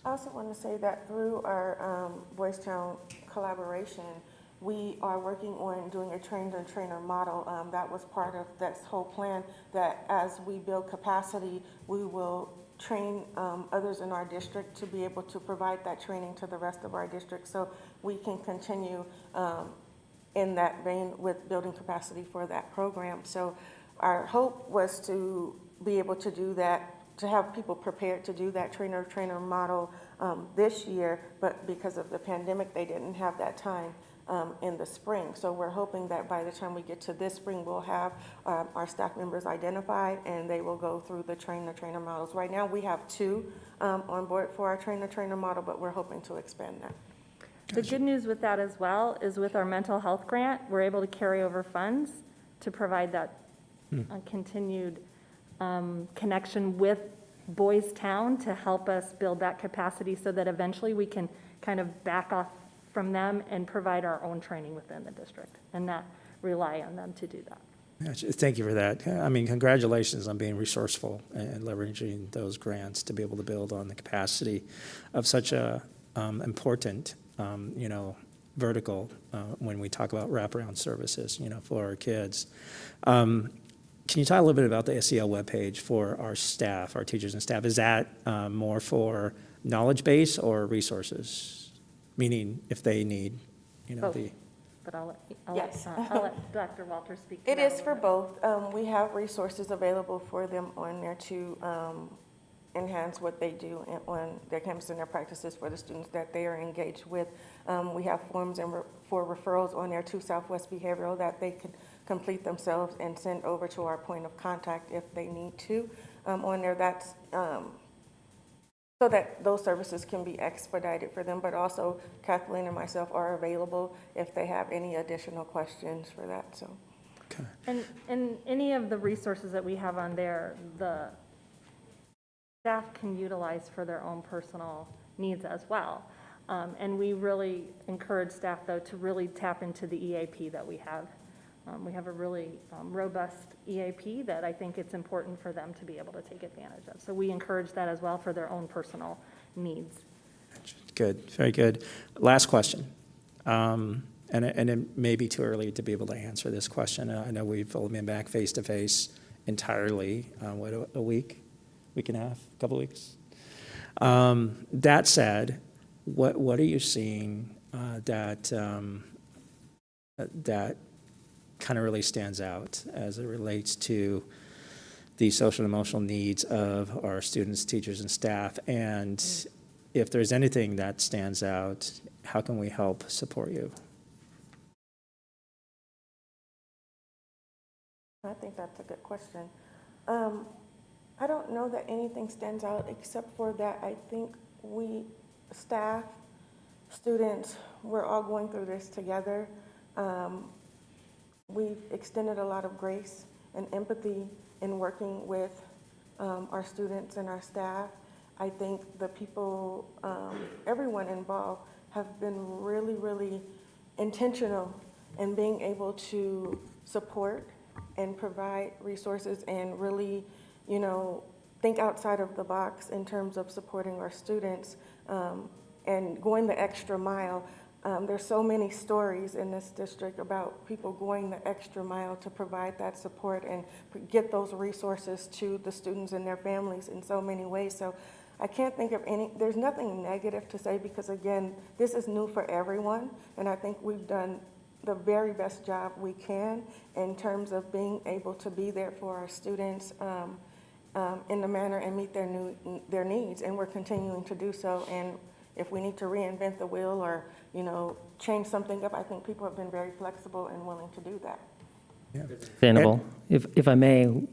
I also want to say that through our Boys Town collaboration, we are working on doing a train-the-trainer model. That was part of this whole plan, that as we build capacity, we will train others in our district to be able to provide that training to the rest of our district, so we can continue in that vein with building capacity for that program. So our hope was to be able to do that, to have people prepared to do that trainer model this year, but because of the pandemic, they didn't have that time in the spring. So we're hoping that by the time we get to this spring, we'll have our staff members identified and they will go through the trainer models. Right now, we have 2 on board for our trainer model, but we're hoping to expand that. The good news with that as well is with our mental health grant, we're able to carry over funds to provide that continued connection with Boys Town to help us build that capacity so that eventually we can kind of back off from them and provide our own training within the district and not rely on them to do that. Gotcha. Thank you for that. I mean, congratulations on being resourceful and leveraging those grants to be able to build on the capacity of such a important, vertical when we talk about wraparound services, for our kids. Can you talk a little bit about the SEL webpage for our staff, our teachers and staff? Is that more for knowledge base or resources? Meaning if they need, Both. the... But I'll Yes. let Dr. Walter speak to It that is a for little bit. both. We have resources available for them on there to enhance what they do on their campus and their practices for the students that they are engaged with. We have forms for referrals on there to Southwest Behavioral that they can complete themselves and send over to our point of contact if they need to. On there, that's so that those services can be expedited for them, but also Kathleen and myself are available if they have any additional questions for that. So, and any of the resources that we have on there, the staff can utilize for their own personal needs as well. And we really encourage staff, though, to really tap into the EAP that we have. We have a really robust EAP that I think it's important for them to be able to take advantage of. So we encourage that as well for their own personal needs. Good, very good. Last question. And it may be too early to be able to answer this question. I know we've only been back face-to-face entirely, a week and a half, a couple weeks. That said, what are you seeing that kind of really stands out as it relates to the social and emotional needs of our students, teachers, and staff? And if there's anything that stands out, how can we help support you? I think that's a good question. I don't know that anything stands out except for that I think we, staff, students, we're all going through this together. We've extended a lot of grace and empathy in working with our students and our staff. I think the people, everyone involved, have been really, really intentional in being able to support and provide resources and really, think outside of the box in terms of supporting our students and going the extra mile. There's so many stories in this district about people going the extra mile to provide that support and get those resources to the students and their families in so many ways. So I can't think of there's nothing negative to say because, again, this is new for everyone, and I think we've done the very best job we can in terms of being able to be there for our students in the manner and meet their needs, and we're continuing to do so. And if we need to reinvent the wheel or, change something up, I think people have been very flexible and willing to do that. Sandoval, if I may,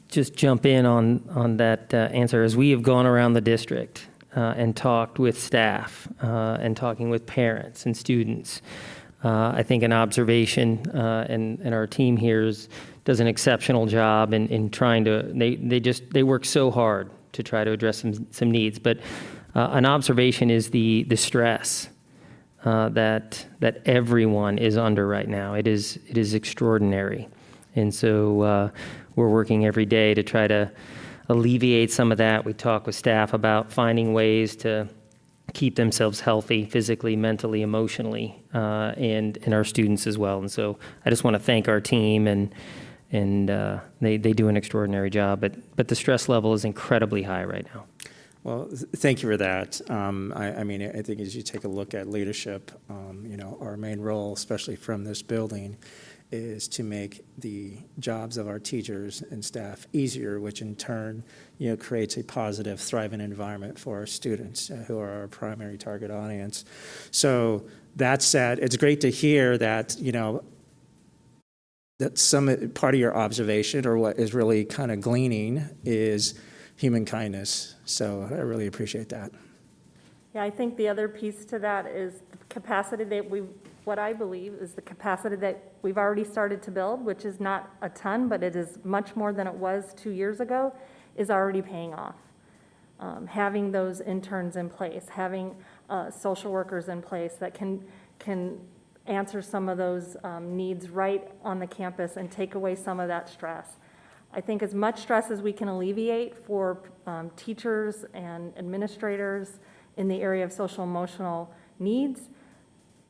just jump in on that answer. As we have gone around the district and talked with staff and talking with parents and students, I think an observation, and our team here does an exceptional job in trying to, they work so hard to try to address some needs. But an observation is the stress that everyone is under right now. It is extraordinary. And so we're working every day to try to alleviate some of that. We talk with staff about finding ways to keep themselves healthy physically, mentally, emotionally, and our students as well. And so I just want to thank our team, and they do an extraordinary job. But the stress level is incredibly high right now. Well, thank you for that. I think as you take a look at leadership, our main role, especially from this building, is to make the jobs of our teachers and staff easier, which in turn, creates a positive, thriving environment for our students, who are our primary target audience. So that said, it's great to hear that, that some part of your observation, or what is really kind of gleaning, is human kindness. So I really appreciate that. Yeah, I think the other piece to that is the capacity that what I believe is the capacity that we've already started to build, which is not a ton, but it is much more than it was 2 years ago, is already paying off. Having those interns in place, having social workers in place that can answer some of those needs right on the campus and take away some of that stress. I think as much stress as we can alleviate for teachers and administrators in the area of social emotional needs,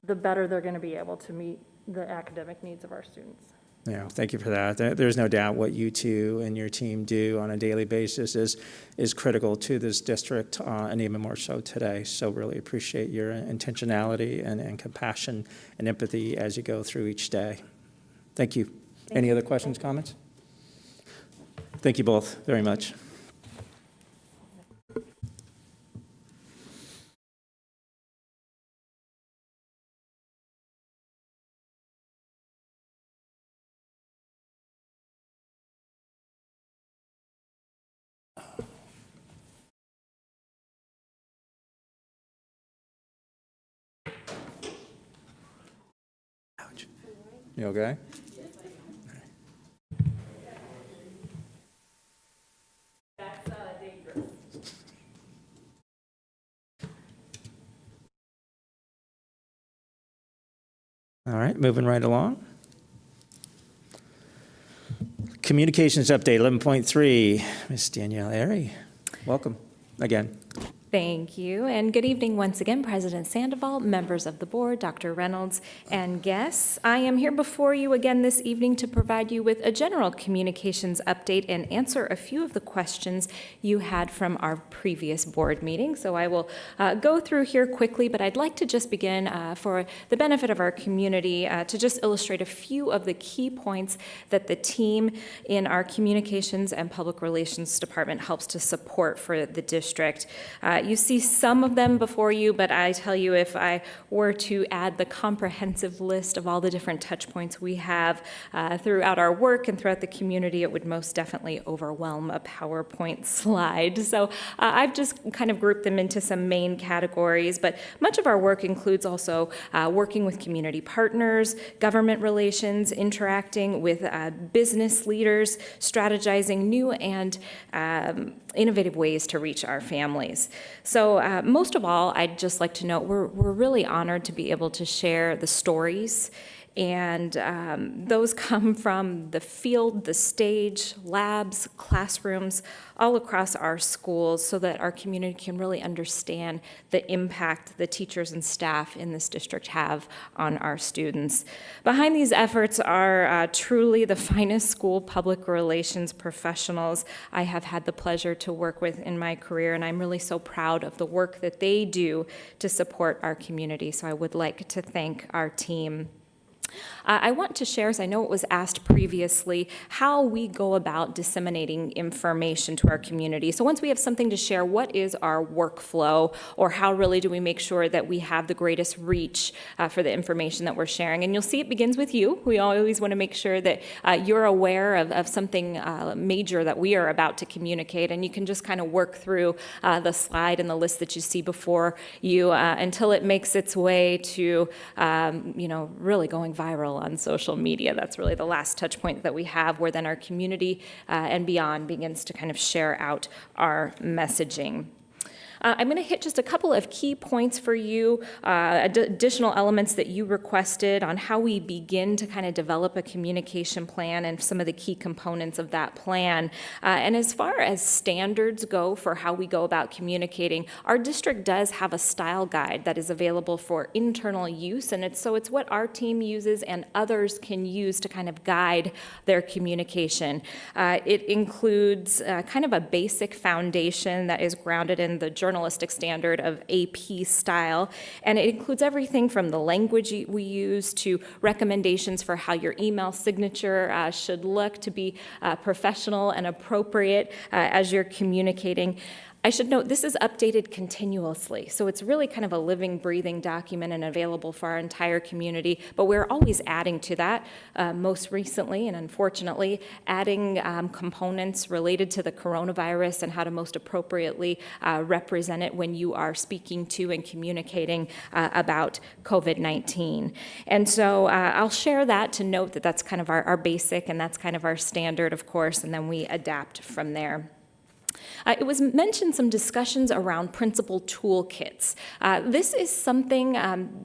the better they're going to be able to meet the academic needs of our students. Yeah, thank you for that. There's no doubt what you two and your team do on a daily basis is critical to this district, and even more so today. So really appreciate your intentionality and compassion and empathy as you go through each day. Thank you. Any other questions, comments? Thank you both very much. Ouch. You okay? All right, moving right along. Communications update 11.3. Ms. Danielle Airy, welcome again. Thank you, and good evening once again, President Sandoval, members of the board, Dr. Reynolds, and guests. I am here before you again this evening to provide you with a general communications update and answer a few of the questions you had from our previous board meeting. So I will go through here quickly, but I'd like to just begin for the benefit of our community to just illustrate a few of the key points that the team in our communications and public relations department helps to support for the district. You see some of them before you, but I tell you, if I were to add the comprehensive list of all the different touch points we have throughout our work and throughout the community, it would most definitely overwhelm a PowerPoint slide. So I've just kind of grouped them into some main categories, but much of our work includes also working with community partners, government relations, interacting with business leaders, strategizing new and innovative ways to reach our families. So most of all, I'd just like to note we're really honored to be able to share the stories, and those come from the field, the stage, labs, classrooms, all across our schools, so that our community can really understand the impact the teachers and staff in this district have on our students. Behind these efforts are truly the finest school public relations professionals I have had the pleasure to work with in my career, and I'm really so proud of the work that they do to support our community. So I would like to thank our team. I want to share, as I know it was asked previously, how we go about disseminating information to our community. So once we have something to share, what is our workflow, or how really do we make sure that we have the greatest reach for the information that we're sharing? And you'll see it begins with you. We always want to make sure that you're aware of something major that we are about to communicate, and you can just kind of work through the slide and the list that you see before you until it makes its way to, really going viral on social media. That's really the last touch point that we have, where then our community and beyond begins to kind of share out our messaging. I'm going to hit just a couple of key points for you, additional elements that you requested on how we begin to kind of develop a communication plan and some of the key components of that plan. And as far as standards go for how we go about communicating, our district does have a style guide that is available for internal use, and it's what our team uses and others can use to kind of guide their communication. It includes kind of a basic foundation that is grounded in the journalistic standard of AP style, and it includes everything from the language we use to recommendations for how your email signature should look to be professional and appropriate as you're communicating. I should note this is updated continuously, so it's really kind of a living, breathing document and available for our entire community, but we're always adding to that. Most recently, and unfortunately, adding components related to the coronavirus and how to most appropriately represent it when you are speaking to and communicating about COVID-19. And so I'll share that to note that that's kind of our basic, and that's kind of our standard, of course, and then we adapt from there. It was mentioned some discussions around principal toolkits. This is something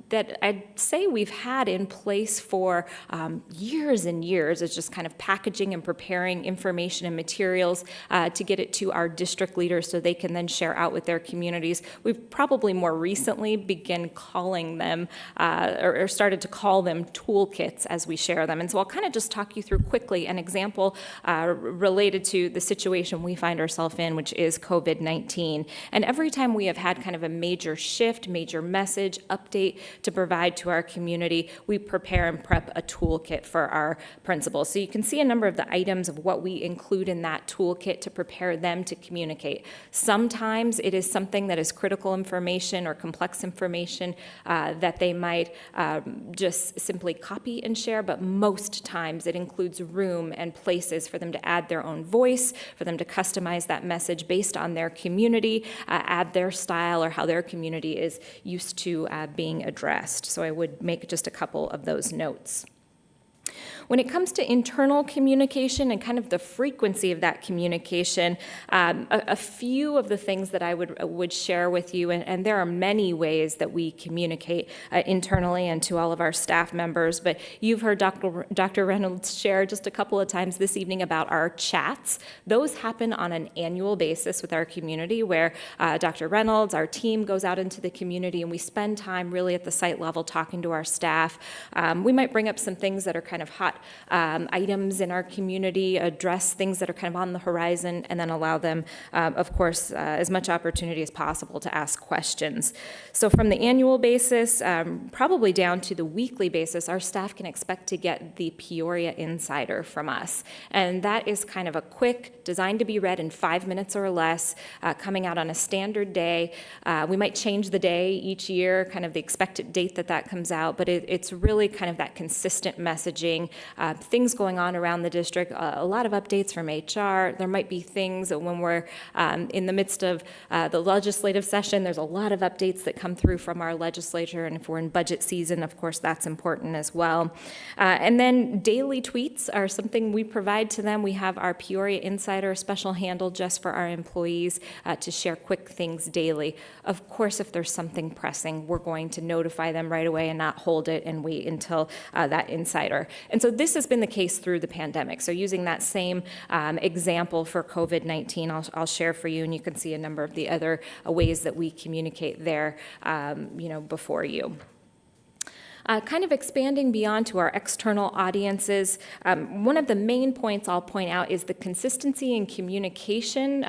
that I'd say we've had in place for years and years. It's just kind of packaging and preparing information and materials to get it to our district leaders so they can then share out with their communities. We've probably more recently begun calling them or started to call them toolkits as we share them. And so I'll kind of just talk you through quickly an example related to the situation we find ourselves in, which is COVID-19. And every time we have had kind of a major shift, major message, update to provide to our community, we prepare and prep a toolkit for our principals. So you can see a number of the items of what we include in that toolkit to prepare them to communicate. Sometimes it is something that is critical information or complex information that they might just simply copy and share, but most times it includes room and places for them to add their own voice, for them to customize that message based on their community, add their style or how their community is used to being addressed. So I would make just a couple of those notes. When it comes to internal communication and kind of the frequency of that communication, a few of the things that I would share with you, and there are many ways that we communicate internally and to all of our staff members, but you've heard Dr. Reynolds share just a couple of times this evening about our chats. Those happen on an annual basis with our community where Dr. Reynolds, our team, goes out into the community and we spend time really at the site level talking to our staff. We might bring up some things that are kind of hot items in our community, address things that are kind of on the horizon, and then allow them, of course, as much opportunity as possible to ask questions. So from the annual basis, probably down to the weekly basis, our staff can expect to get the Peoria Insider from us. And that is kind of a quick, designed to be read in 5 minutes or less, coming out on a standard day. We might change the day each year, kind of the expected date that comes out, but it's really kind of that consistent messaging, things going on around the district, a lot of updates from HR. There might be things when we're in the midst of the legislative session, there's a lot of updates that come through from our legislature, and if we're in budget season, of course, that's important as well. And then daily tweets are something we provide to them. We have our Peoria Insider special handle just for our employees to share quick things daily. Of course, if there's something pressing, we're going to notify them right away and not hold it and wait until that insider. And so this has been the case through the pandemic. So using that same example for COVID-19, I'll share for you, and you can see a number of the other ways that we communicate there, before you. Kind of expanding beyond to our external audiences, one of the main points I'll point out is the consistency in communication,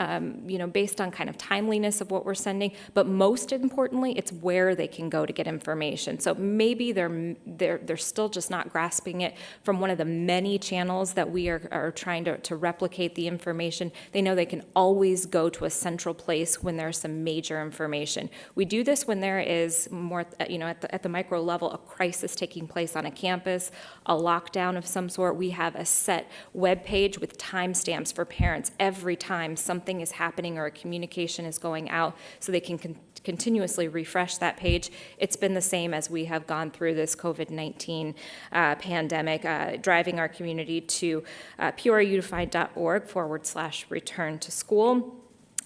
based on kind of timeliness of what we're sending, but most importantly, it's where they can go to get information. So maybe they're still just not grasping it from one of the many channels that we are trying to replicate the information. They know they can always go to a central place when there's some major information. We do this when there is more, at the micro level, a crisis taking place on a campus, a lockdown of some sort. We have a set web page with timestamps for parents every time something is happening or a communication is going out, so they can continuously refresh that page. It's been the same as we have gone through this COVID-19 pandemic, driving our community to peoriaunified.org/return to school.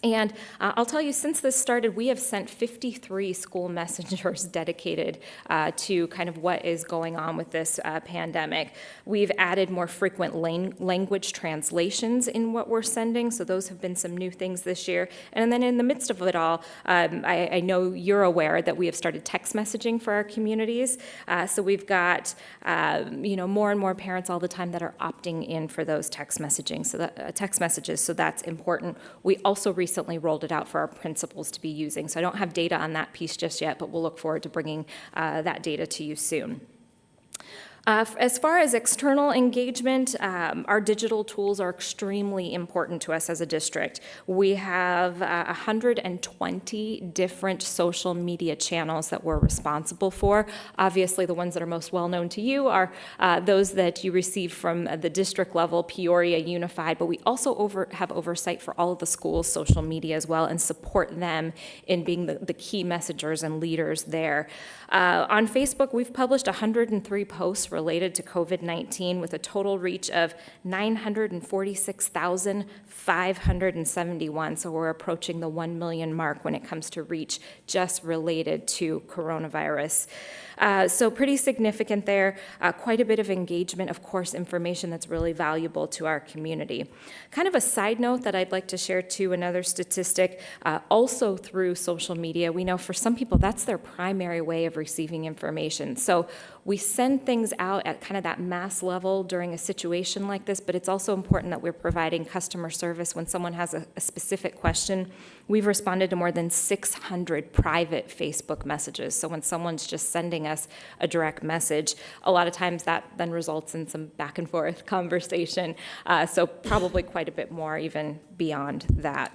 And I'll tell you, since this started, we have sent 53 school messengers dedicated to kind of what is going on with this pandemic. We've added more frequent language translations in what we're sending, so those have been some new things this year. And then in the midst of it all, I know you're aware that we have started text messaging for our communities. So we've got more and more parents all the time that are opting in for those text messages, so that's important. We also recently rolled it out for our principals to be using. So I don't have data on that piece just yet, but we'll look forward to bringing that data to you soon. As far as external engagement, our digital tools are extremely important to us as a district. We have 120 different social media channels that we're responsible for. Obviously, the ones that are most well known to you are those that you receive from the district level, Peoria Unified, but we also have oversight for all of the schools' social media as well and support them in being the key messengers and leaders there. On Facebook, we've published 103 posts related to COVID-19 with a total reach of 946,571. So we're approaching the 1 million mark when it comes to reach just related to coronavirus. So pretty significant there, quite a bit of engagement, of course, information that's really valuable to our community. Kind of a side note that I'd like to share too, another statistic, also through social media, we know for some people that's their primary way of receiving information. So we send things out at kind of that mass level during a situation like this, but it's also important that we're providing customer service when someone has a specific question. We've responded to more than 600 private Facebook messages. So when someone's just sending us a direct message, a lot of times that then results in some back and forth conversation. So probably quite a bit more even beyond that.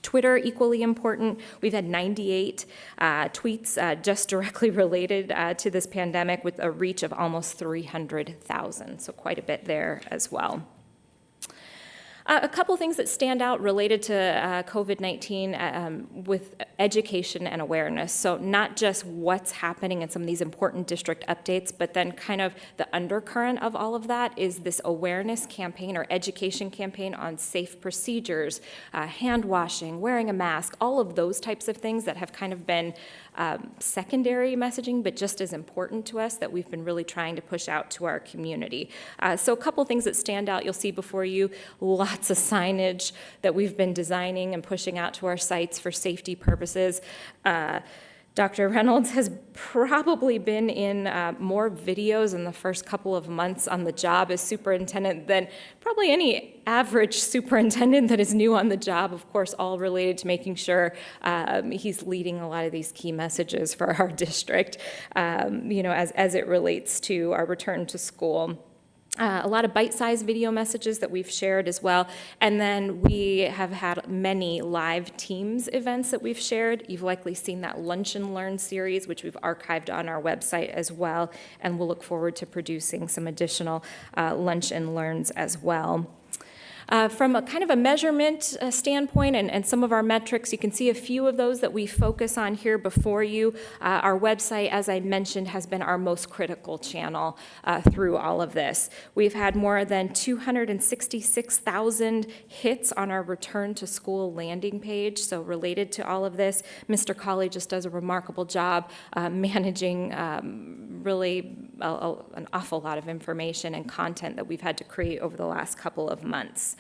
Twitter, equally important. We've had 98 tweets just directly related to this pandemic with a reach of almost 300,000, so quite a bit there as well. A couple things that stand out related to COVID-19 with education and awareness. So not just what's happening in some of these important district updates, but then kind of the undercurrent of all of that is this awareness campaign or education campaign on safe procedures, hand washing, wearing a mask, all of those types of things that have kind of been secondary messaging, but just as important to us that we've been really trying to push out to our community. So a couple things that stand out, you'll see before you, lots of signage that we've been designing and pushing out to our sites for safety purposes. Dr. Reynolds has probably been in more videos in the first couple of months on the job as superintendent than probably any average superintendent that is new on the job, of course, all related to making sure he's leading a lot of these key messages for our district, as it relates to our return to school. A lot of bite-sized video messages that we've shared as well. And then we have had many live Teams events that we've shared. You've likely seen that Lunch and Learn series, which we've archived on our website as well. And we'll look forward to producing some additional Lunch and Learns as well. From a kind of a measurement standpoint and some of our metrics, you can see a few of those that we focus on here before you. Our website, as I mentioned, has been our most critical channel through all of this. We've had more than 266,000 hits on our return to school landing page, so related to all of this. Mr. Colley just does a remarkable job managing really an awful lot of information and content that we've had to create over the last couple of months.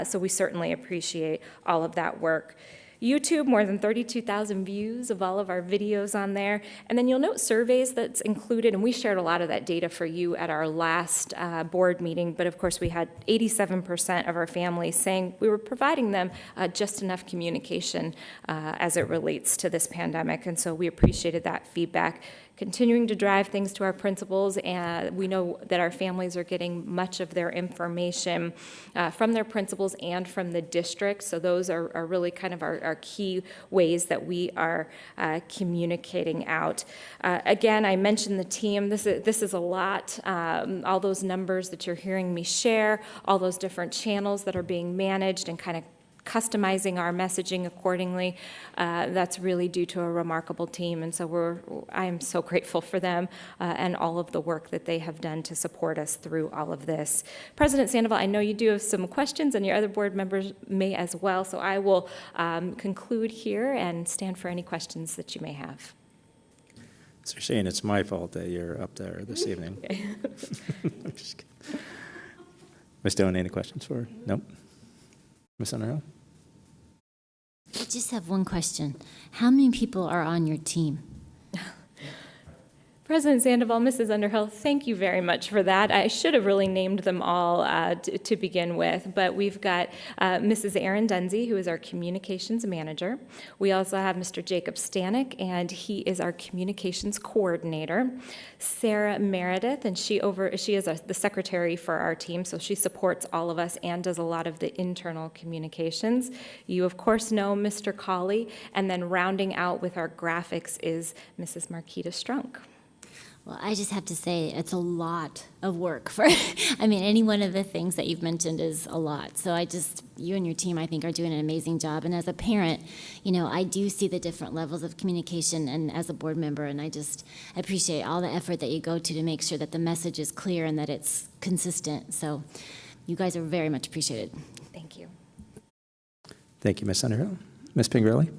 So we certainly appreciate all of that work. YouTube, more than 32,000 views of all of our videos on there. And then you'll note surveys that's included, and we shared a lot of that data for you at our last board meeting, but of course we had 87% of our families saying we were providing them just enough communication as it relates to this pandemic, and so we appreciated that feedback. Continuing to drive things to our principals, and we know that our families are getting much of their information from their principals and from the district, so those are really kind of our key ways that we are communicating out. Again, I mentioned the team. This is a lot. All those numbers that you're hearing me share, all those different channels that are being managed and kind of customizing our messaging accordingly, that's really due to a remarkable team, and so I am so grateful for them and all of the work that they have done to support us through all of this. President Sandoval, I know you do have some questions, and your other board members may as well, so I will conclude here and stand for any questions that you may have. So Shane, it's my fault that you're up there this evening. I'm just kidding. Ms. Stone, any questions for her? Nope. Ms. Underhill? I just have one question. How many people are on your team? President Sandoval, Mrs. Underhill, thank you very much for that. I should have really named them all to begin with, but we've got Mrs. Erin Dunzy, who is our communications manager. We also have Mr. Jacob Stanek, and he is our communications coordinator. Sarah Meredith, and she is the secretary for our team, so she supports all of us and does a lot of the internal communications. You, of course, know Mr. Colley, and then rounding out with our graphics is Mrs. Marquita Strunk. Well, I just have to say it's a lot of work for, I mean, any one of the things that you've mentioned is a lot. So you and your team, I think, are doing an amazing job. And as a parent, I do see the different levels of communication and as a board member, and I just appreciate all the effort that you go to make sure that the message is clear and that it's consistent. So you guys are very much appreciated. Thank you. Thank you, Ms. Underhill. Ms. Pingrelli?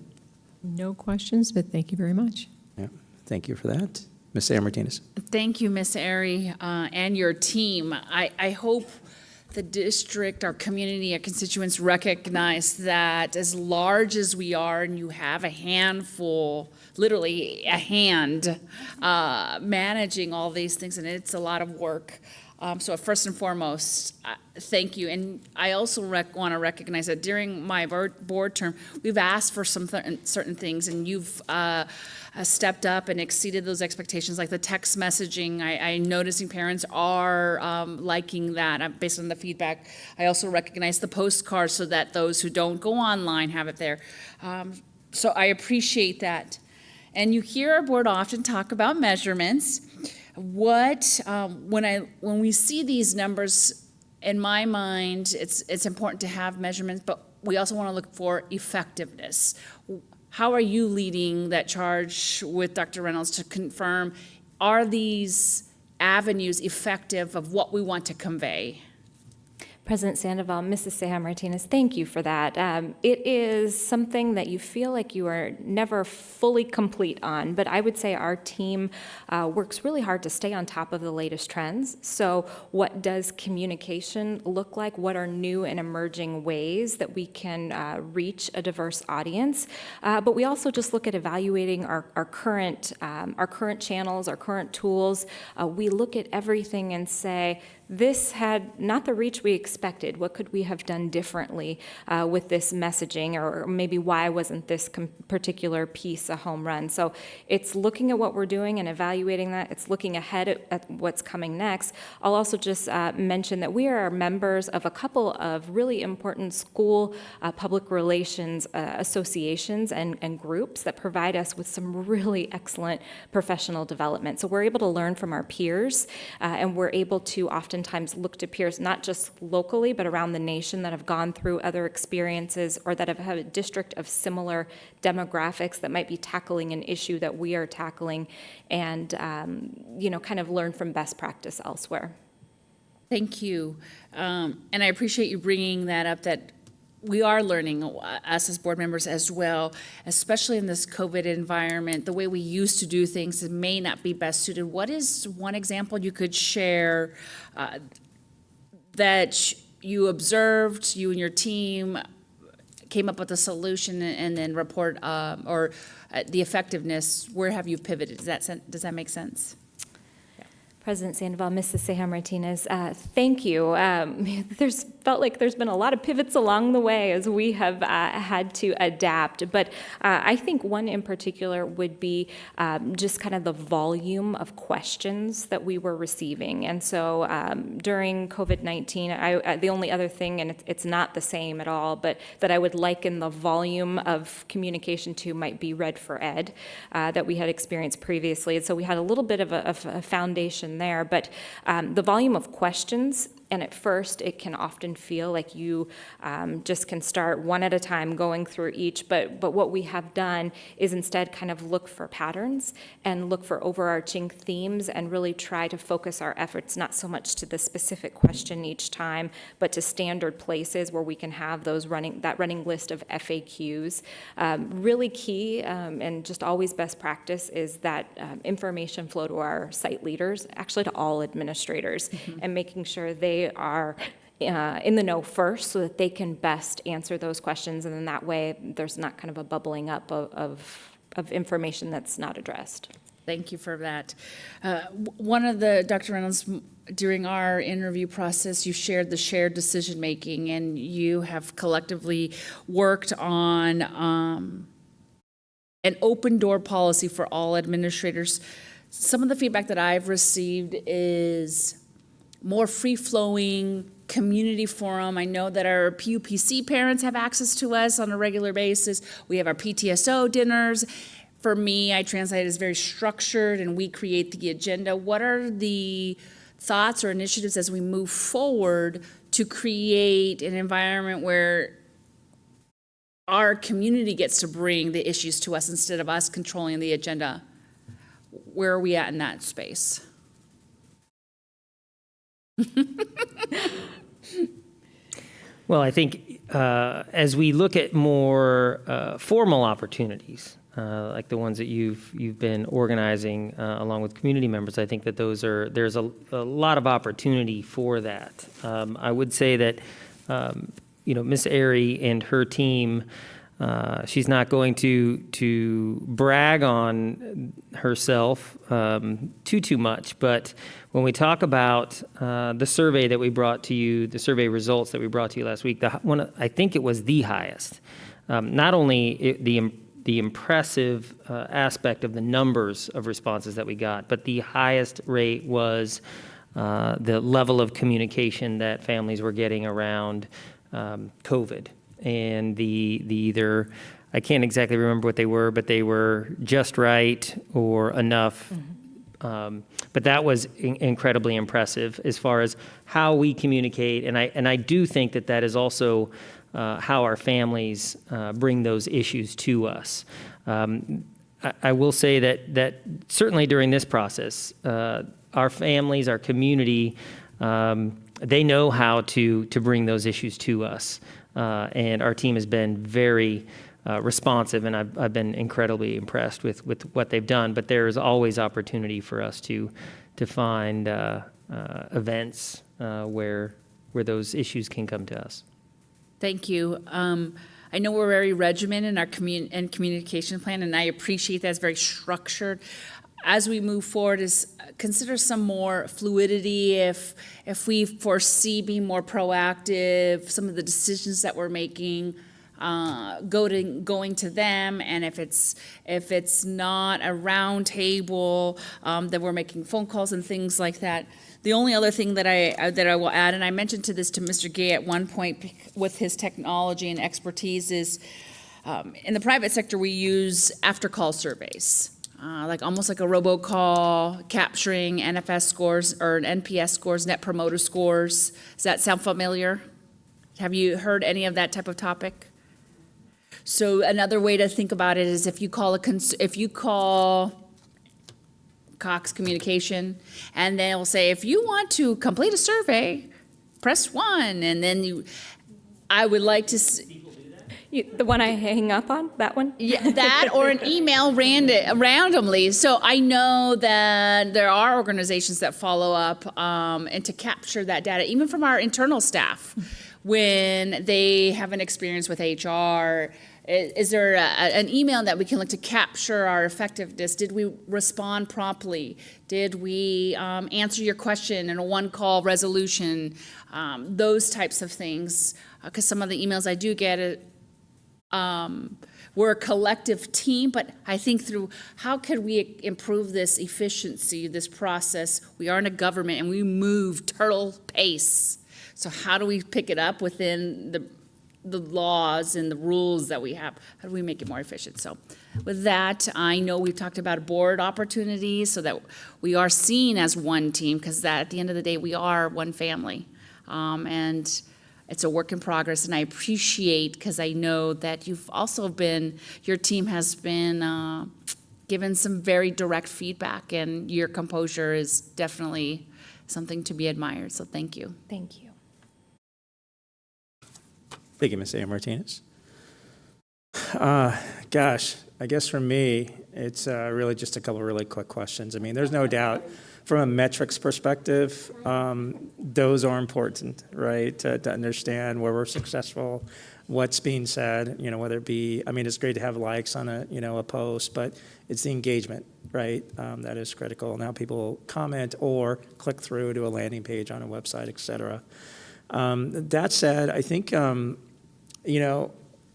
No questions, but thank you very much. Yeah, thank you for that. Ms. Sam Martinez? Thank you, Ms. Airy, and your team. I hope the district, our community, our constituents recognize that as large as we are, and you have a handful, literally a hand, managing all these things, and it's a lot of work. So first and foremost, thank you. And I also want to recognize that during my board term, we've asked for some certain things, and you've stepped up and exceeded those expectations, like the text messaging. I'm noticing parents are liking that based on the feedback. I also recognize the postcards so that those who don't go online have it there. So I appreciate that. And you hear our board often talk about measurements. When we see these numbers, in my mind, it's important to have measurements, but we also want to look for effectiveness. How are you leading that charge with Dr. Reynolds to confirm, are these avenues effective of what we want to convey? President Sandoval, Mrs. Sam Martinez, thank you for that. It is something that you feel like you are never fully complete on, but I would say our team works really hard to stay on top of the latest trends. So what does communication look like? What are new and emerging ways that we can reach a diverse audience? But we also just look at evaluating our current channels, our current tools. We look at everything and say, this had not the reach we expected. What could we have done differently with this messaging, or maybe why wasn't this particular piece a home run? So it's looking at what we're doing and evaluating that. It's looking ahead at what's coming next. I'll also just mention that we are members of a couple of really important school public relations associations and groups that provide us with some really excellent professional development. So we're able to learn from our peers, and we're able to oftentimes look to peers not just locally but around the nation that have gone through other experiences or that have had a district of similar demographics that might be tackling an issue that we are tackling, and kind of learn from best practice elsewhere. Thank you. And I appreciate you bringing that up, that we are learning, us as board members as well, especially in this COVID environment. The way we used to do things may not be best suited. What is one example you could share that you observed, you and your team came up with a solution and then report or the effectiveness, where have you pivoted? Does that make sense? President Sandoval, Mrs. Ceja Martinez, thank you. There's felt like there's been a lot of pivots along the way as we have had to adapt, but I think one in particular would be just kind of the volume of questions that we were receiving. And so during COVID-19, the only other thing, and it's not the same at all, but that I would liken the volume of communication to might be Read for Ed that we had experienced previously. And so we had a little bit of a foundation there, but the volume of questions, and at first it can often feel like you just can start one at a time going through each, but what we have done is instead kind of look for patterns and look for overarching themes and really try to focus our efforts not so much to the specific question each time, but to standard places where we can have that running list of FAQs. Really key and just always best practice is that information flow to our site leaders, actually to all administrators, and making sure they are in the know first so that they can best answer those questions, and then that way there's not kind of a bubbling up of information that's not addressed. Thank you for that. One of the, Dr. Reynolds, during our interview process, you shared the shared decision-making, and you have collectively worked on an open door policy for all administrators. Some of the feedback that I've received is more free-flowing community forum. I know that our PUPC parents have access to us on a regular basis. We have our PTSO dinners. For me, I translate it as very structured, and we create the agenda. What are the thoughts or initiatives as we move forward to create an environment where our community gets to bring the issues to us instead of us controlling the agenda? Where are we at in that space? Well, I think as we look at more formal opportunities, like the ones that you've been organizing along with community members, I think that there's a lot of opportunity for that. I would say that Miss Airy and her team, she's not going to brag on herself too much, but when we talk about the survey that we brought to you, the survey results that we brought to you last week, I think it was the highest. Not only the impressive aspect of the numbers of responses that we got, but the highest rate was the level of communication that families were getting around COVID. And the either, I can't exactly remember what they were, but they were just right or enough. But that was incredibly impressive as far as how we communicate. And I do think that is also how our families bring those issues to us. I will say that certainly during this process, our families, our community, they know how to bring those issues to us. And our team has been very responsive, and I've been incredibly impressed with what they've done. But there is always opportunity for us to find events where those issues can come to us. Thank you. I know we're very regimented in our communication plan, and I appreciate that. It's very structured. As we move forward, consider some more fluidity if we foresee being more proactive, some of the decisions that we're making, going to them, and if it's not a round table, that we're making phone calls and things like that. The only other thing that I will add, and I mentioned this to Mr. Gay at one point with his technology and expertise, is in the private sector we use after-call surveys. Almost like a robocall, capturing NFS scores or NPS scores, Net Promoter Scores. Does that sound familiar? Have you heard any of that type of topic? So another way to think about it is if you call Cox Communication, and they'll say, if you want to complete a survey, press 1, and then I would like to. The one I hang up on, that one? Yeah, that or an email randomly. So I know that there are organizations that follow up and to capture that data, even from our internal staff. when they have an experience with HR, is there an email that we can look to capture our effectiveness? Did we respond promptly? Did we answer your question in a one-call resolution? Those types of things, because some of the emails I do get, we're a collective team, but I think through how could we improve this efficiency, this process? We are in a government and we move turtle pace. So how do we pick it up within the laws and the rules that we have? How do we make it more efficient? So with that, I know we've talked about board opportunities so that we are seen as one team, because at the end of the day, we are one family. And it's a work in progress, and I appreciate, because I know that you've also been, your team has been given some very direct feedback, and your composure is definitely something to be admired, so thank you. Thank you. Thank you, Ms. A. Martinez. Gosh, I guess for me, it's really just a couple of really quick questions. I mean, there's no doubt from a metrics perspective, those are important, right? To understand where we're successful, what's being said, you know, whether it be, I mean, it's great to have likes on a, you know, a post, but it's the engagement, right? That is critical. Now people comment or click through to a landing page on a website, et cetera. That said, I think, you know,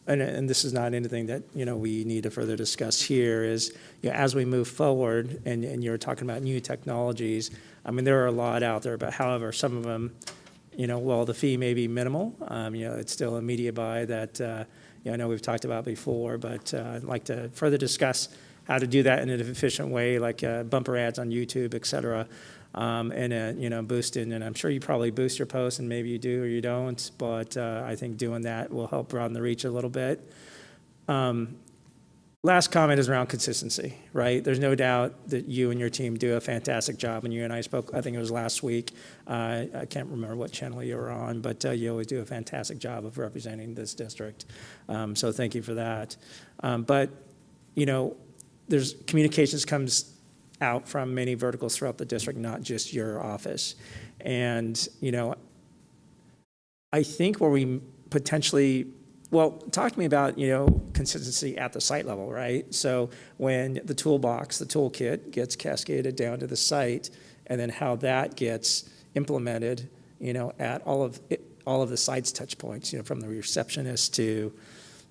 and this is not anything that, you know, we need to further discuss here, is, you know, as we move forward, and you're talking about new technologies, I mean, there are a lot out there, but however, some of them, you know, while the fee may be minimal, you know, it's still a media buy that, you know, I know we've talked about before, but I'd like to further discuss how to do that in an efficient way, like bumper ads on YouTube, et cetera. And, you know, boosting, and I'm sure you probably boost your posts, and maybe you do or you don't, but I think doing that will help broaden the reach a little bit. Last comment is around consistency, right? There's no doubt that you and your team do a fantastic job, and you and I spoke, I think it was last week, I can't remember what channel you were on, but you always do a fantastic job of representing this district, so thank you for that. But, you know, there's communications comes out from many verticals throughout the district, not just your office. And, you know, I think where we potentially, well, talk to me about, you know, consistency at the site level, right? So when the toolbox, the toolkit gets cascaded down to the site, and then how that gets implemented, you know, at all of the site's touch points, you know, from the receptionist to,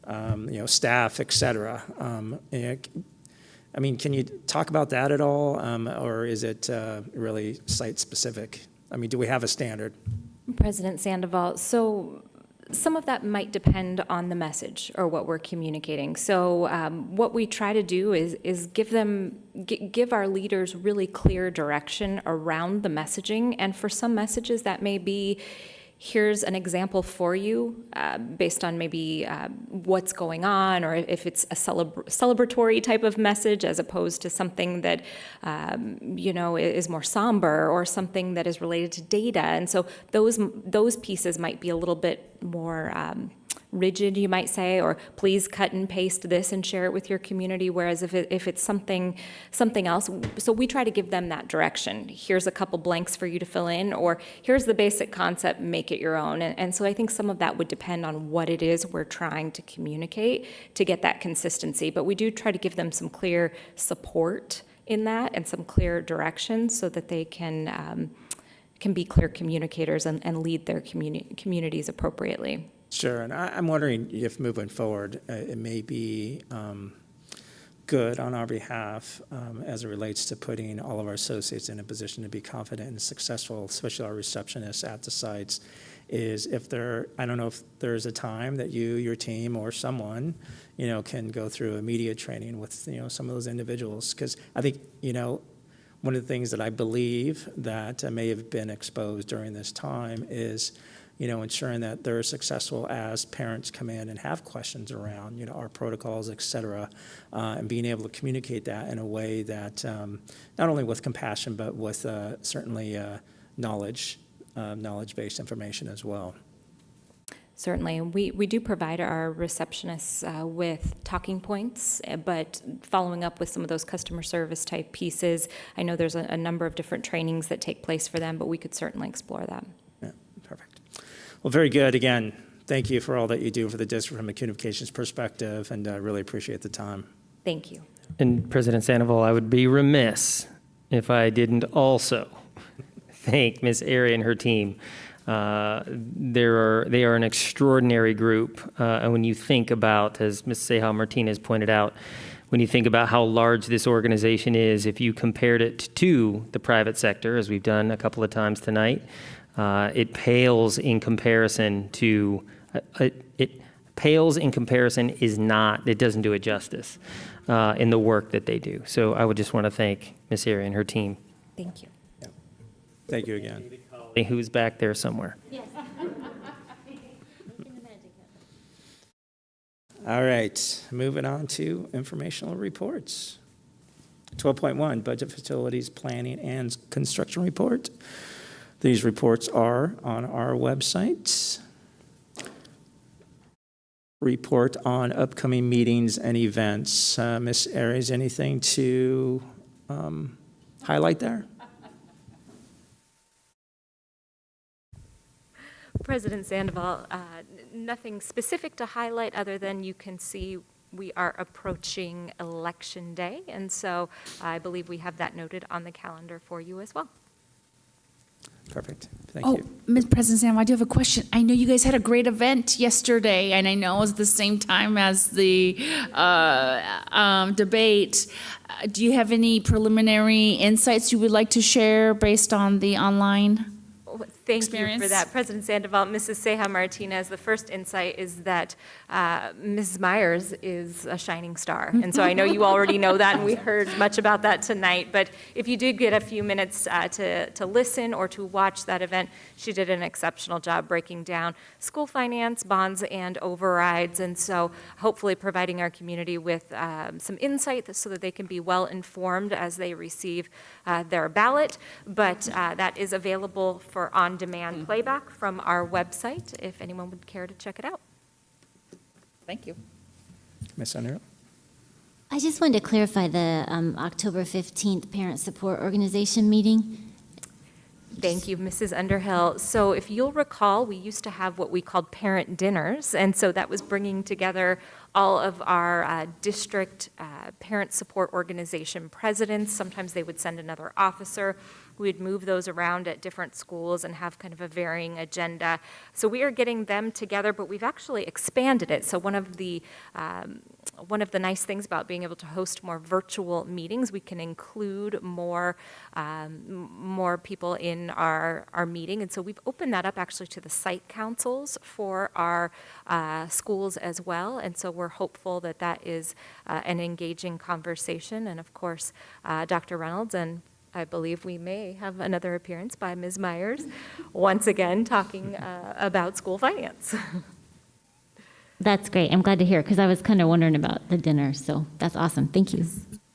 you know, staff, et cetera. I mean, can you talk about that at all, or is it really site-specific? I mean, do we have a standard? President Sandoval, so some of that might depend on the message or what we're communicating. So what we try to do is give our leaders really clear direction around the messaging, and for some messages that may be, here's an example for you based on maybe what's going on, or if it's a celebratory type of message as opposed to something that, you know, is more somber, or something that is related to data. And so those pieces might be a little bit more rigid, you might say, or please cut and paste this and share it with your community. Whereas if it's something else, so we try to give them that direction. Here's a couple blanks for you to fill in, or here's the basic concept, make it your own. And so I think some of that would depend on what it is we're trying to communicate to get that consistency. But we do try to give them some clear support in that and some clear direction so that they can be clear communicators and lead their communities appropriately. Sure, and I'm wondering if moving forward, it may be good on our behalf as it relates to putting all of our associates in a position to be confident and successful, especially our receptionists at the sites, is if I don't know if there's a time that you, your team, or someone, you know, can go through immediate training with, you know, some of those individuals. Because I think, you know, one of the things that I believe that may have been exposed during this time is, you know, ensuring that they're successful as parents come in and have questions around, you know, our protocols, et cetera, and being able to communicate that in a way that not only with compassion, but with certainly knowledge-based information as well. Certainly. We do provide our receptionists with talking points, but following up with some of those customer service type pieces, I know there's a number of different trainings that take place for them, but we could certainly explore that. Yeah, perfect. Well, very good. Again, thank you for all that you do for the district from a communications perspective, and I really appreciate the time. Thank you. And President Sandoval, I would be remiss if I didn't also thank Ms. Airy and her team. They are an extraordinary group. And when you think about, as Ms. Ceja Martinez pointed out, when you think about how large this organization is, if you compared it to the private sector, as we've done a couple of times tonight, it pales in comparison to, it doesn't do it justice in the work that they do. So I would just want to thank Ms. Airy and her team. Thank you. Thank you again. Who's back there somewhere? Yes. All right, moving on to informational reports. 12.1, Budget Facilities Planning and Construction Report. These reports are on our website. Report on upcoming meetings and events. Ms. Aries, anything to highlight there? President Sandoval, nothing specific to highlight other than you can see we are approaching Election Day, and so I believe we have that noted on the calendar for you as well. Perfect. Thank you. Ms. President Sandoval, I do have a question. I know you guys had a great event yesterday, and I know it was the same time as the debate. Do you have any preliminary insights you would like to share based on the online Thank you for that, President Sandoval. Mrs. Ceja Martinez, the first insight is that Ms. Myers is a shining star. And so I know you already know that, and we heard much about that tonight. But if you did get a few minutes to listen or to watch that event, she did an exceptional job breaking down school finance, bonds, and overrides. And so hopefully providing our community with some insight so that they can be well informed as they receive their ballot. But that is available for on-demand playback from our website, if anyone would care to check it out. Thank you. Ms. Underhill? I just wanted to clarify the October 15th Parent Support Organization meeting. Thank you, Mrs. Underhill. So if you'll recall, we used to have what we called parent dinners, and so that was bringing together all of our district parent support organization presidents. Sometimes they would send another officer. We'd move those around at different schools and have kind of a varying agenda. So we are getting them together, but we've actually expanded it. So one of the nice things about being able to host more virtual meetings, we can include more people in our meeting. And so we've opened that up actually to the site councils for our schools as well. And so we're hopeful that that is an engaging conversation. And of course, Dr. Reynolds, and I believe we may have another appearance by Ms. Myers, once again talking about school finance. That's great. I'm glad to hear, because I was kind of wondering about the dinner, so that's awesome. Thank you.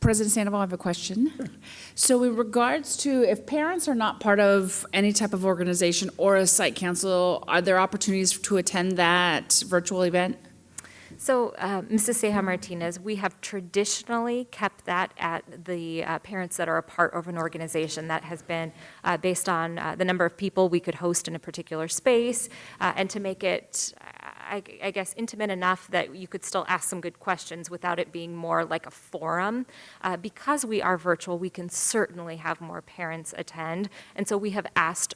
President Sandoval, I have a question. Sure. So in regards to if parents are not part of any type of organization or a site council, are there opportunities to attend that virtual event? So, Mrs. Ceja Martinez, we have traditionally kept that at the parents that are a part of an organization. That has been based on the number of people we could host in a particular space, and to make it, I guess, intimate enough that you could still ask some good questions without it being more like a forum. Because we are virtual, we can certainly have more parents attend, and so we have asked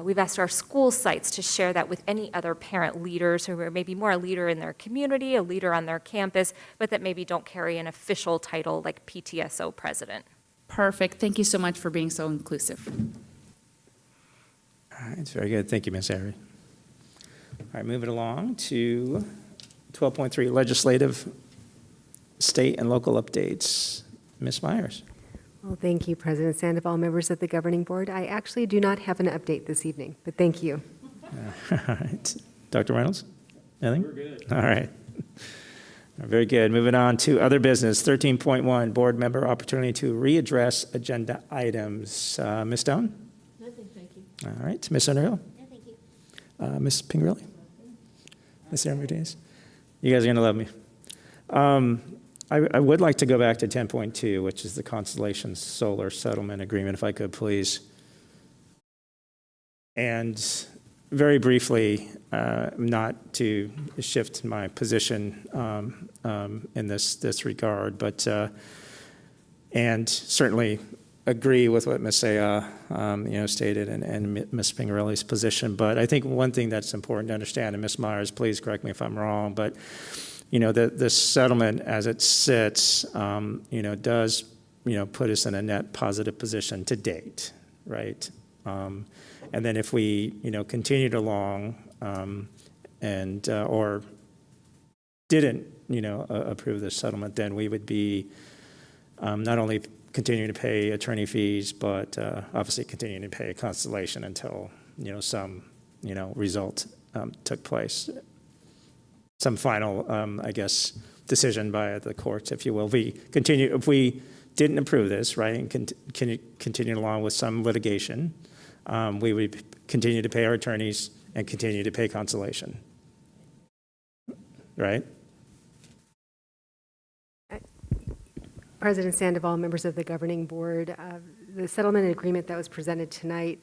we've asked our school sites to share that with any other parent leaders who are maybe more a leader in their community, a leader on their campus, but that maybe don't carry an official title like PTSO president. Perfect. Thank you so much for being so inclusive. All right, it's very good. Thank you, Ms. Airy. All right, moving along to 12.3, legislative, state, and local updates. Ms. Myers. Well, thank you, President Sandoval, members of the governing board. I actually do not have an update this evening, but thank you. All right. Dr. Reynolds? Anything? We're good. All right. Very good. Moving on to other business. 13.1, board member opportunity to readdress agenda items. Ms. Stone? Nothing, thank you. All right. Ms. Underhill? No, thank you. Ms. Pingerelli? Ms. Martinez? You guys are going to love me. I would like to go back to 10.2, which is the Constellation Solar Settlement Agreement, if I could, please. And very briefly, not to shift my position in this regard, but and certainly agree with what Ms. Saya stated and Ms. Pingerelli's position. But I think one thing that's important to understand, and Ms. Myers, please correct me if I'm wrong, but the settlement as it sits, does put us in a net positive position to date, right? And then if we continued along and or didn't approve this settlement, then we would be not only continuing to pay attorney fees, but obviously continuing to pay Constellation until some result took place, some final decision by the courts, if you will. If we didn't approve this, right, and continue along with some litigation, we would continue to pay our attorneys and continue to pay Constellation, right? President Sandoval, members of the governing board, the settlement agreement that was presented tonight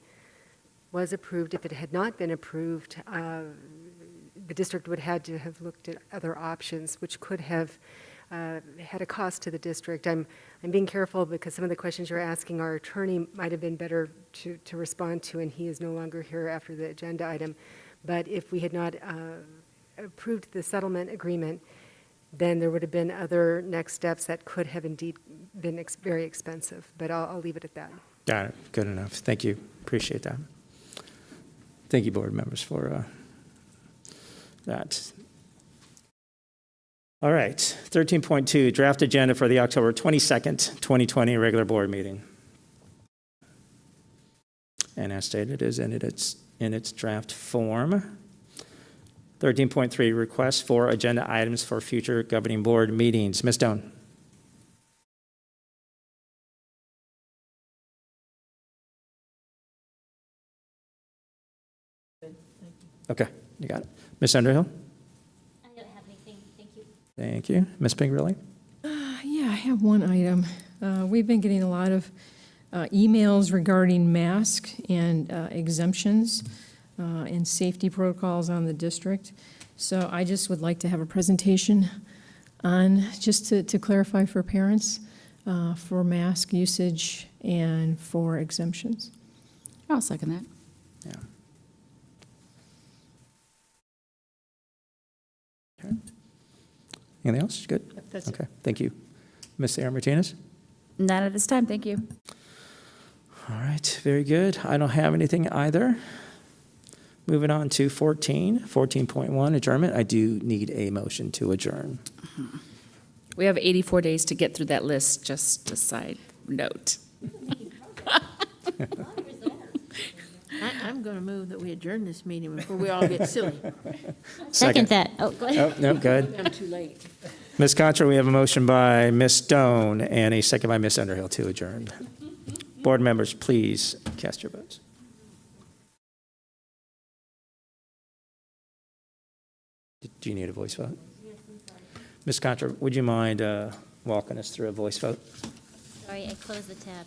was approved. If it had not been approved, the district would have had to have looked at other options, which could have had a cost to the district. I'm being careful because some of the questions you're asking our attorney might have been better to respond to, and he is no longer here after the agenda item. But if we had not approved the settlement agreement, then there would have been other next steps that could have indeed been very expensive. But I'll leave it at that. Got it. Good enough. Thank you. Appreciate that. Thank you, board members, for that. All right. 13.2, draft agenda for the October 22nd, 2020 regular board meeting. And as stated, is in its draft form. 13.3, requests for agenda items for future governing board meetings. Ms. Doan. Okay, you got it. Ms. Underhill? I don't have anything, thank you. Thank you. Ms. Pingerelli? Yeah, I have one item. We've been getting a lot of emails regarding masks and exemptions and safety protocols on the district. So I just would like to have a presentation on, just to clarify for parents, for mask usage and for exemptions. I'll second that. Yeah. Okay. Anything else? Good? Yep, that's okay. Thank you. Ms. Sarah Martinez? None at this time, thank you. All right, very good. I don't have anything either. Moving on to 14.1, adjournment. I do need a motion to adjourn. We have 84 days to get through that list, just a side note. I'm going to move that we adjourn this meeting before we all get silly. Second that. Oh, go ahead. Oh, no, good. I'm too late. Ms. Contra, we have a motion by Ms. Stone and a second by Ms. Underhill to adjourn. Board members, please cast your votes. Do you need a voice vote? Ms. Contra, would you mind walking us through a voice vote? Sorry, I closed the tab.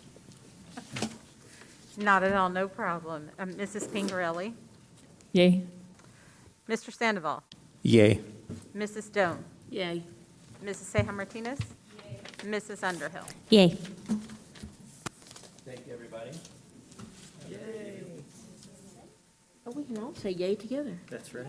Not at all, no problem. Mrs. Pingerelli, Yay. Mr. Sandoval, Yay. Mrs. Stone, Yay. Mrs. Ceja Martinez, Mrs. Underhill. Yay. Thank you, everybody. Oh, we can all say yay together. That's right.